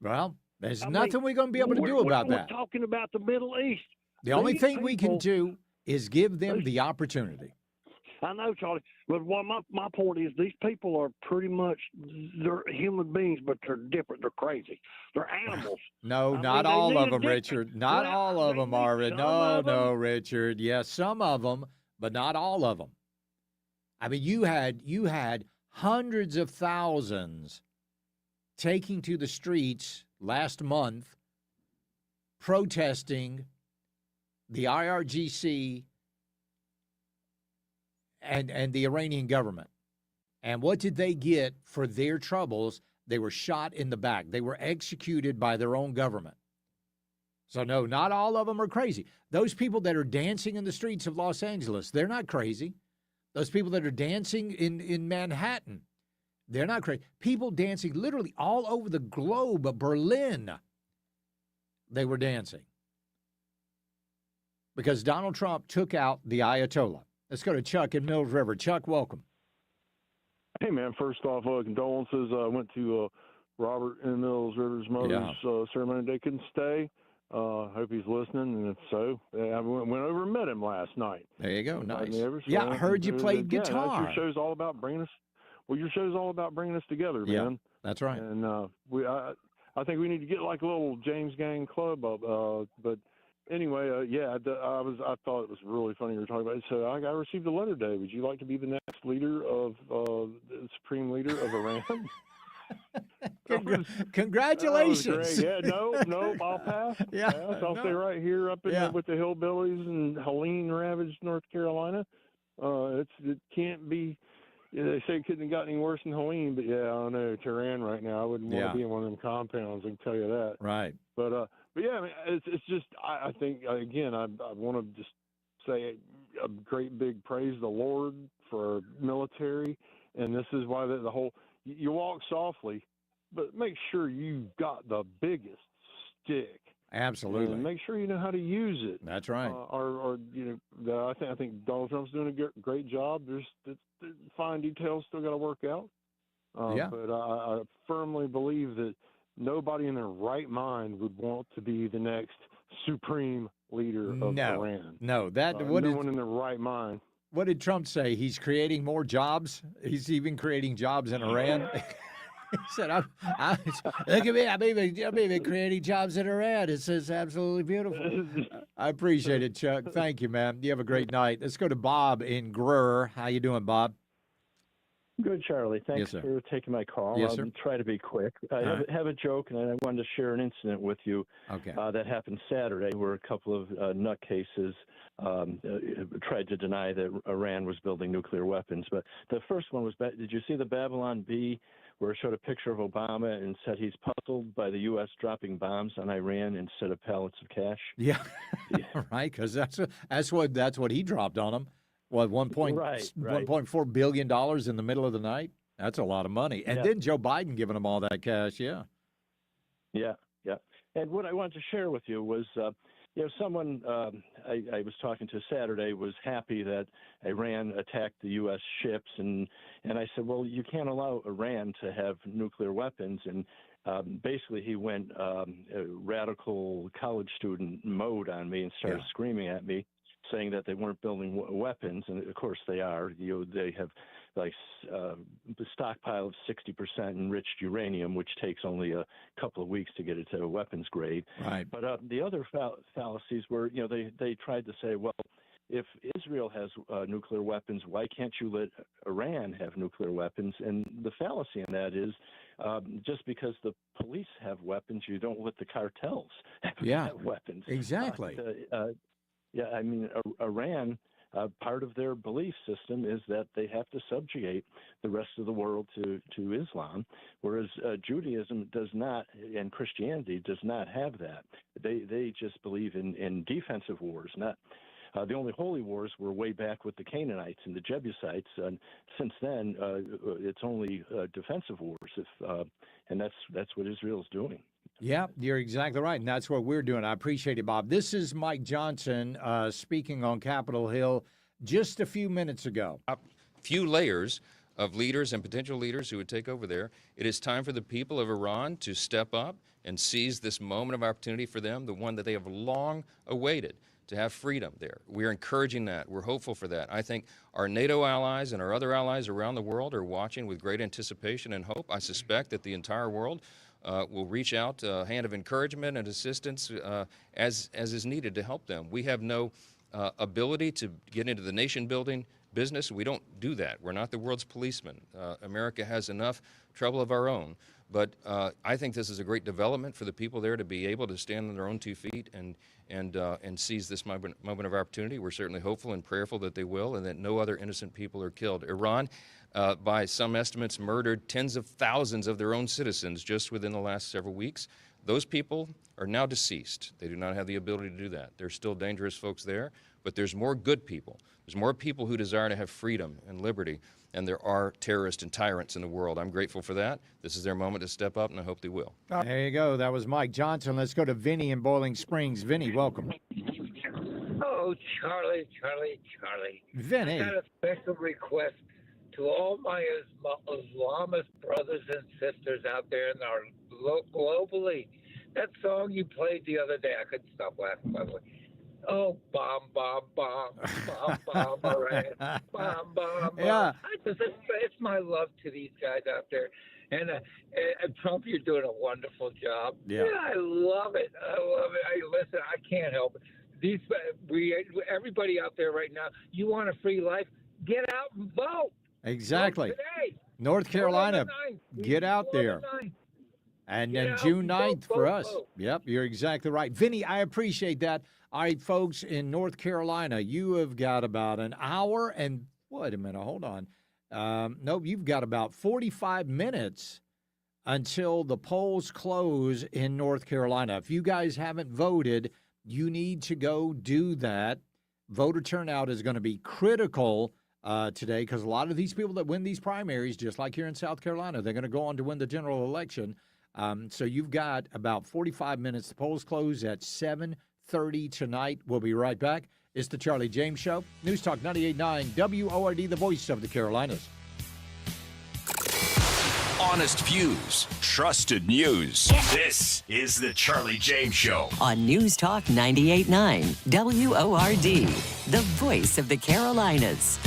Speaker 8: Well, there's nothing we're going to be able to do about that.
Speaker 9: We're talking about the Middle East.
Speaker 8: The only thing we can do is give them the opportunity.
Speaker 9: I know, Charlie, but what my point is, these people are pretty much, they're human beings, but they're different. They're crazy. They're animals.
Speaker 8: No, not all of them, Richard. Not all of them, Marvin. No, Richard. Yes, some of them, but not all of them. You had hundreds of thousands taking to the streets last month protesting the IRGC and the Iranian government. And what did they get for their troubles? They were shot in the back. They were executed by their own government. So, no, not all of them are crazy. Those people that are dancing in the streets of Los Angeles, they're not crazy. Those people that are dancing in Manhattan, they're not crazy. People dancing literally all over the globe, Berlin, they were dancing. Because Donald Trump took out the Ayatollah. Let's go to Chuck in Mills River. Chuck, welcome.
Speaker 19: Hey, man, first off, condolences. I went to Robert in Mills River's mother's ceremony. They couldn't stay. Hope he's listening, and if so, I went over and met him last night.
Speaker 8: There you go, nice.
Speaker 19: Yeah,
Speaker 8: I heard you played guitar.
Speaker 19: Your show's all about bringing us. Well, your show's all about bringing us together, man.
Speaker 8: Yeah, that's right.
Speaker 19: And I think we need to get like a little James Gang club up. But anyway, I thought it was really funny you were talking about it. So I received a letter today. Would you like to be the next leader of the supreme leader of Iran?
Speaker 8: Congratulations.
Speaker 19: Yeah, no, I'll pass. I'll stay right here up in with the hillbillies in Helene ravaged North Carolina. It can't be. They say it couldn't have gotten any worse than Helene, but I don't know, Tehran right now. I wouldn't want to be in one of them compounds. I can tell you that.
Speaker 8: Right.
Speaker 19: But But yeah, I mean, it's just I think again I want to just say a great big praise the Lord for our military, and this is why the whole you walk softly, but make sure you've got the biggest stick.
Speaker 8: Absolutely.
Speaker 19: And make sure you know how to use it.
Speaker 8: That's right.
Speaker 19: Or I think Donald Trump's doing a great job. There's fine details still got to work out.
Speaker 8: Yeah.
Speaker 19: But I firmly believe that nobody in their right mind would want to be the next supreme leader of Iran.
Speaker 8: No,
Speaker 19: no one in their right mind.
Speaker 8: What did Trump say? He's creating more jobs. He's even creating jobs in Iran. He said, look at me, I'm even creating jobs in Iran. It says absolutely beautiful. I appreciate it, Chuck. Thank you, man. You have a great night. Let's go to Bob in Grur. How you doing, Bob?
Speaker 10: Good, Charlie. Thanks for taking my call.
Speaker 8: Yes, sir.
Speaker 10: I'll try to be quick. I have a joke, and I wanted to share an incident with you that happened Saturday where a couple of nutcases tried to deny that Iran was building nuclear weapons. But the first one was, did you see the Babylon Bee where it showed a picture of Obama and said he's puzzled by the U.S. dropping bombs on Iran instead of pallets of cash?
Speaker 8: Yeah, right, because that's what he dropped on them. What, $1.4 billion in the middle of the night? That's a lot of money. And then Joe Biden giving them all that cash,
Speaker 10: Yeah. And what I wanted to share with you was, someone I was talking to Saturday was happy that Iran attacked the U.S. ships, and I said, well, you can't allow Iran to have nuclear weapons, and basically he went radical college student mode on me and started screaming at me, saying that they weren't building weapons, and of course they are. They have like a stockpile of 60% enriched uranium, which takes only a couple of weeks to get it to a weapons grade.
Speaker 8: Right.
Speaker 10: But the other fallacies were, they tried to say, well, if Israel has nuclear weapons, why can't you let Iran have nuclear weapons? And the fallacy in that is just because the police have weapons, you don't let the cartels have weapons.
Speaker 8: Exactly.
Speaker 10: Yeah, I mean, Iran, part of their belief system is that they have to subjugate the rest of the world to Islam, whereas Judaism does not, and Christianity does not have that. They just believe in defensive wars, not. The only holy wars were way back with the Canaanites and the Jebusites, and since then it's only defensive wars. And that's what Israel's doing.
Speaker 8: Yeah, you're exactly right, and that's what we're doing. I appreciate it, Bob. This is Mike Johnson speaking on Capitol Hill just a few minutes ago.
Speaker 15: A few layers of leaders and potential leaders who would take over there. It is time for the people of Iran to step up and seize this moment of opportunity for them, the one that they have long awaited, to have freedom there. We're encouraging that. We're hopeful for that. I think our NATO allies and our other allies around the world are watching with great anticipation and hope. I suspect that the entire world will reach out a hand of encouragement and assistance as is needed to help them. We have no ability to get into the nation-building business. We don't do that. We're not the world's policemen. America has enough trouble of our own. But I think this is a great development for the people there to be able to stand on their own 2 feet and seize this moment of opportunity. We're certainly hopeful and prayerful that they will, and that no other innocent people are killed. Iran, by some estimates, murdered tens of thousands of their own citizens just within the last several weeks. Those people are now deceased. They do not have the ability to do that. There's still dangerous folks there, but there's more good people. There's more people who desire to have freedom and liberty, and there are terrorists and tyrants in the world. I'm grateful for that. This is their moment to step up, and I hope they will.
Speaker 8: There you go. That was Mike Johnson. Let's go to Vinny in Boiling Springs. Vinny, welcome.
Speaker 20: Oh, Charlie.
Speaker 8: Vinny.
Speaker 20: I got a special request to all my Islamist brothers and sisters out there in our globally. That song you played the other day, I couldn't stop laughing, by the way. Oh, bomb, Iran, bomb.
Speaker 8: Yeah.
Speaker 20: It's my love to these guys out there. And Trump, you're doing a wonderful job.
Speaker 8: Yeah.
Speaker 20: I love it. Listen, I can't help it. Everybody out there right now, you want a free life? Get out and vote.
Speaker 8: Exactly.
Speaker 20: Vote today.
Speaker 8: North Carolina, get out there. And then June 9th for us. Yep, you're exactly right. Vinny, I appreciate that. All right, folks, in North Carolina, you have got about an hour and, wait a minute, hold on. Nope, you've got about 45 minutes until the polls close in North Carolina. If you guys haven't voted, you need to go do that. Voter turnout is going to be critical today because a lot of these people that win these primaries, just like here in South Carolina, they're going to go on to win the general election. So you've got about 45 minutes. The polls close at 7:30 tonight. We'll be right back. It's the Charlie James Show. News Talk 98.9 WORD, the voice of the Carolinas.
Speaker 5: Honest views, trusted news. This is the Charlie James Show
Speaker 7: on News Talk 98.9 WORD, the voice of the Carolinas.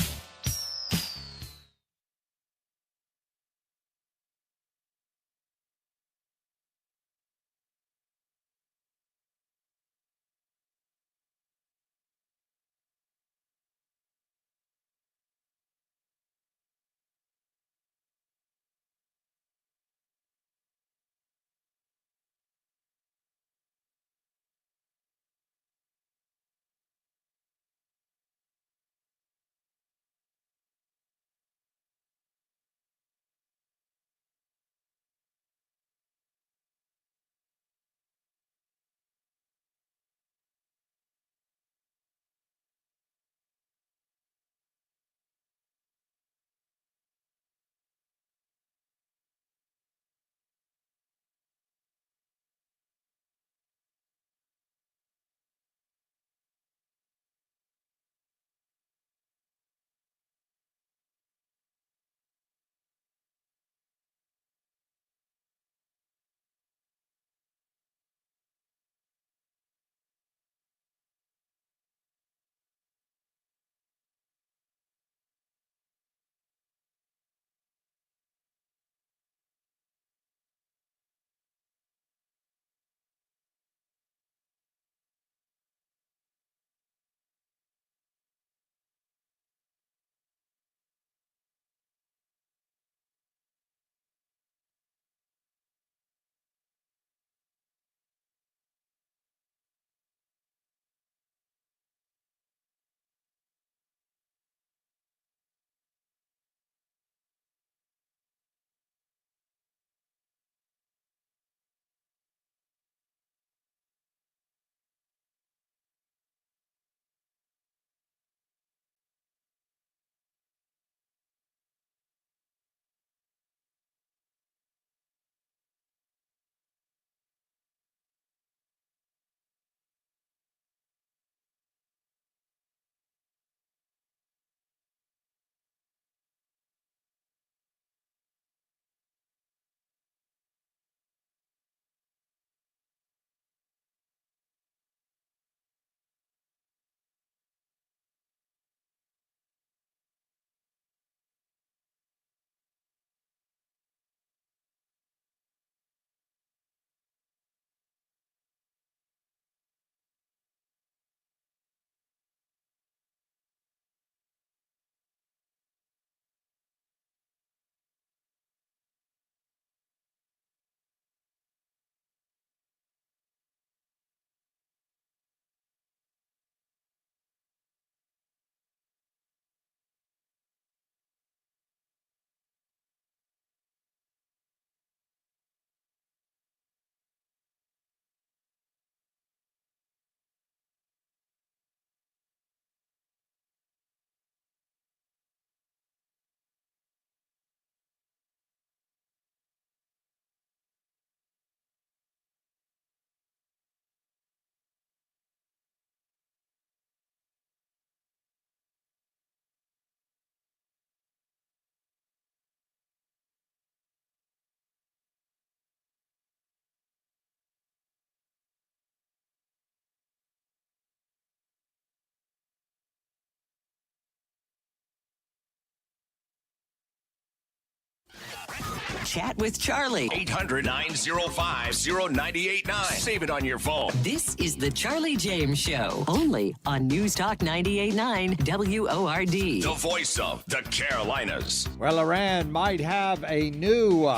Speaker 7: Chat with Charlie.
Speaker 5: 800-905-0989. Save it on your phone.
Speaker 7: This is the Charlie James Show, only on News Talk 98.9 WORD.
Speaker 5: The voice of the Carolinas.
Speaker 8: Well, Iran might have a new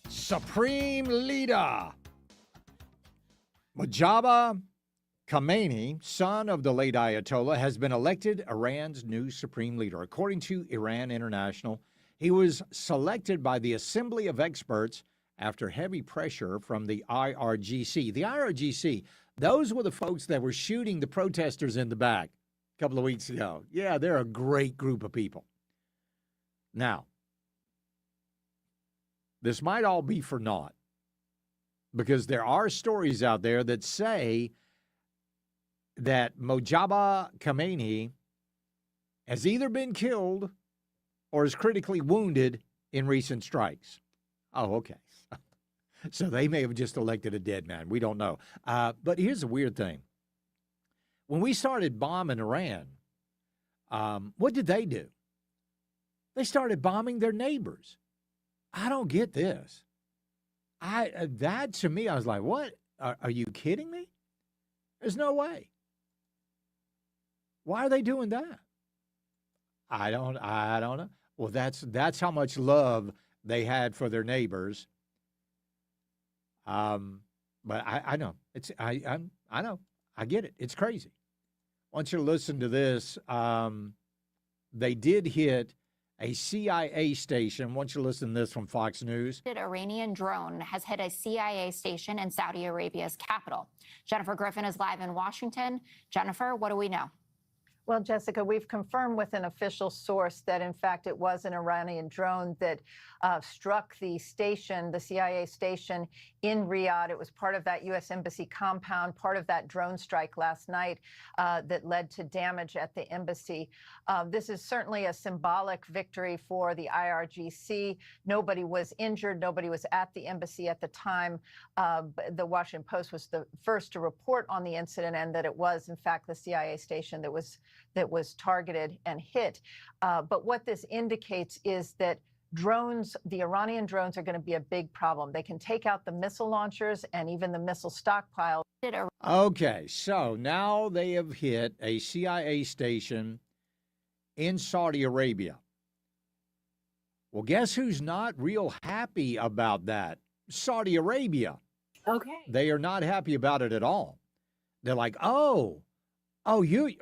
Speaker 8: supreme leader. Mojtaba Khamenei, son of the late Ayatollah, has been elected Iran's new supreme leader. According to Iran International, he was selected by the Assembly of Experts after heavy pressure from the IRGC. The IRGC, those were the folks that were shooting the protesters in the back a couple of weeks ago. Yeah, they're a great group of people. Now, this might all be for naught, because there are stories out there that say that Mojtaba Khamenei has either been killed or is critically wounded in recent strikes. Oh, okay. So they may have just elected a dead man. We don't know. But here's the weird thing. When we started bombing Iran, what did they do? They started bombing their neighbors. I don't get this. That to me, I was like, what? Are you kidding me? There's no way. Why are they doing that? I don't know. Well, that's how much love they had for their neighbors. But I know I know. I get it. It's crazy. I want you to listen to this. They did hit a CIA station. I want you to listen to this from Fox News.
Speaker 3: An Iranian drone has hit a CIA station in Saudi Arabia's capital. Jennifer Griffin is live in Washington. Jennifer, what do we know?
Speaker 11: Well, Jessica, we've confirmed with an official source that, in fact, it was an Iranian drone that struck the station, the CIA station in Riyadh. It was part of that U.S. Embassy compound, part of that drone strike last night that led to damage at the embassy. This is certainly a symbolic victory for the IRGC. Nobody was injured. Nobody was at the embassy at the time. The Washington Post was the first to report on the incident, and that it was, in fact, the CIA station that was targeted and hit. But what this indicates is that drones, the Iranian drones, are going to be a big problem. They can take out the missile launchers and even the missile stockpile.
Speaker 8: Okay, so now they have hit a CIA station in Saudi Arabia. Well, guess who's not real happy about that? Saudi Arabia.
Speaker 11: Okay.
Speaker 8: They are not happy about it at all. They're like, you're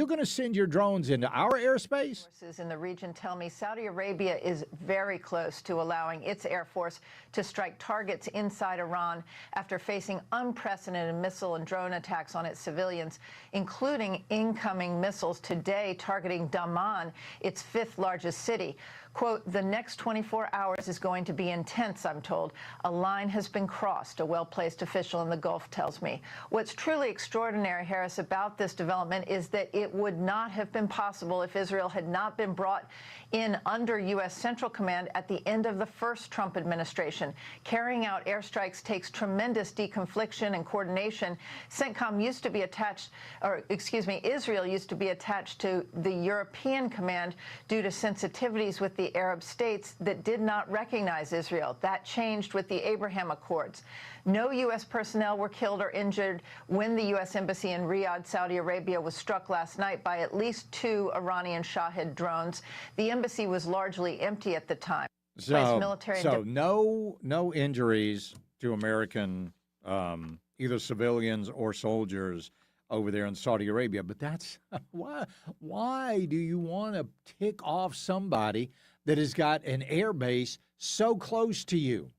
Speaker 8: going to send your drones into our airspace?
Speaker 11: Sources in the region tell me Saudi Arabia is very close to allowing its Air Force to strike targets inside Iran after facing unprecedented missile and drone attacks on its civilians, including incoming missiles today targeting Daman, its fifth largest city. Quote, the next 24 hours is going to be intense, I'm told. A line has been crossed, a well-placed official in the Gulf tells me. What's truly extraordinary, Harris, about this development is that it would not have been possible if Israel had not been brought in under U.S. Central Command at the end of the first Trump administration. Carrying out airstrikes takes tremendous deconfliction and coordination. CENTCOM used to be attached, Israel used to be attached to the European Command due to sensitivities with the Arab states that did not recognize Israel. That changed with the Abraham Accords. No U.S. personnel were killed or injured when the U.S. Embassy in Riyadh, Saudi Arabia, was struck last night by at least 2 Iranian Shahed drones. The embassy was largely empty at the time.
Speaker 8: So no injuries to American either civilians or soldiers over there in Saudi Arabia. But that's why do you want to tick off somebody that has got an air base so close to you?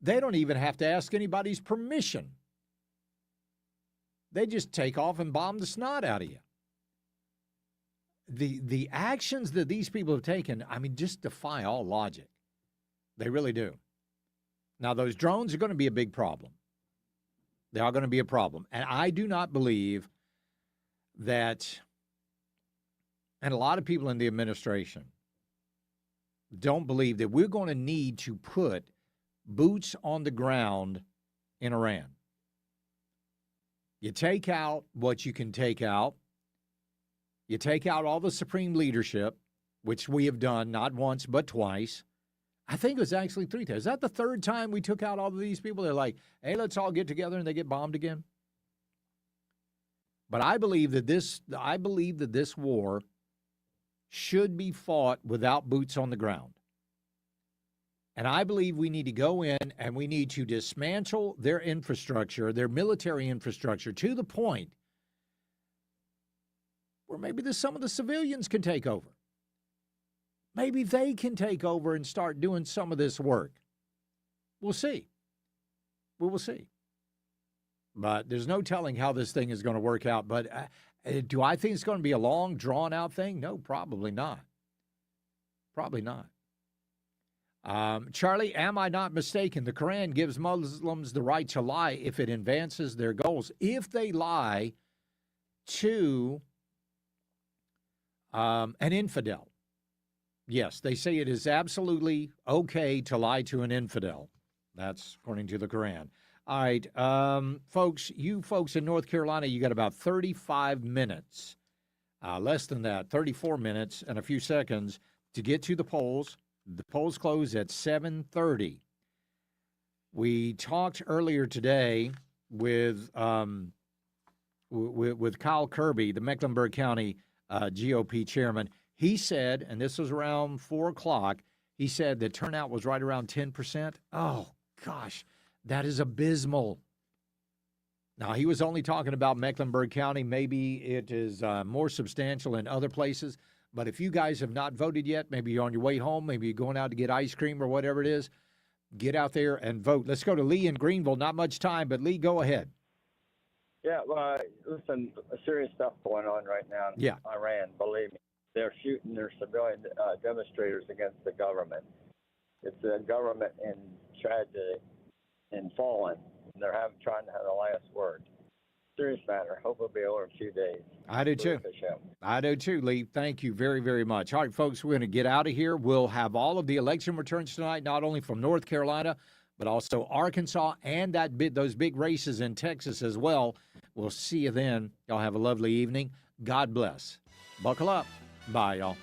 Speaker 8: They don't even have to ask anybody's permission. They just take off and bomb the snot out of you. The actions that these people have taken, I mean, just defy all logic. They really do. Now, those drones are going to be a big problem. They are going to be a problem. And I do not believe that, and a lot of people in the administration don't believe that we're going to need to put boots on the ground in Iran. You take out what you can take out. You take out all the supreme leadership, which we have done not once but twice. I think it was actually 3 times. Is that the 3rd time we took out all of these people? They're like, hey, let's all get together, and they get bombed again. But I believe that this war should be fought without boots on the ground. And I believe we need to go in and we need to dismantle their infrastructure, their military infrastructure, to the point where maybe some of the civilians can take over. Maybe they can take over and start doing some of this work. We'll see. We will see. But there's no telling how this thing is going to work out. But do I think it's going to be a long, drawn-out thing? No, probably not. Probably not. Charlie, am I not mistaken? The Quran gives Muslims the right to lie if it advances their goals. If they lie to an infidel, yes, they say it is absolutely okay to lie to an infidel. That's according to the Quran. All right, folks, you folks in North Carolina, you got about 35 minutes, less than that, 34 minutes and a few seconds to get to the polls. The polls close at 7:30. We talked earlier today with Kyle Kirby, the Mecklenburg County GOP chairman. He said, and this was around 4 o'clock, he said the turnout was right around 10%. Oh, gosh. That is abysmal. Now, he was only talking about Mecklenburg County. Maybe it is more substantial in other places. But if you guys have not voted yet, maybe you're on your way home, maybe you're going out to get ice cream or whatever it is, get out there and vote. Let's go to Lee in Greenville. Not much time, but Lee, go ahead.
Speaker 6: Yeah, well, listen, serious stuff going on right now in Iran, believe me. They're shooting their civilian demonstrators against the government. It's a government in tragedy. And fallen. They're trying to have the last word. Serious matter. Hope it'll be over in a few days.
Speaker 8: I do too. I do too, Lee. Thank you very, very much. All right, folks, we're going to get out of here. We'll have all of the election returns tonight, not only from North Carolina, but also Arkansas and those big races in Texas as well. We'll see you then. Y'all have a lovely evening. God bless. Buckle up. Bye, y'all.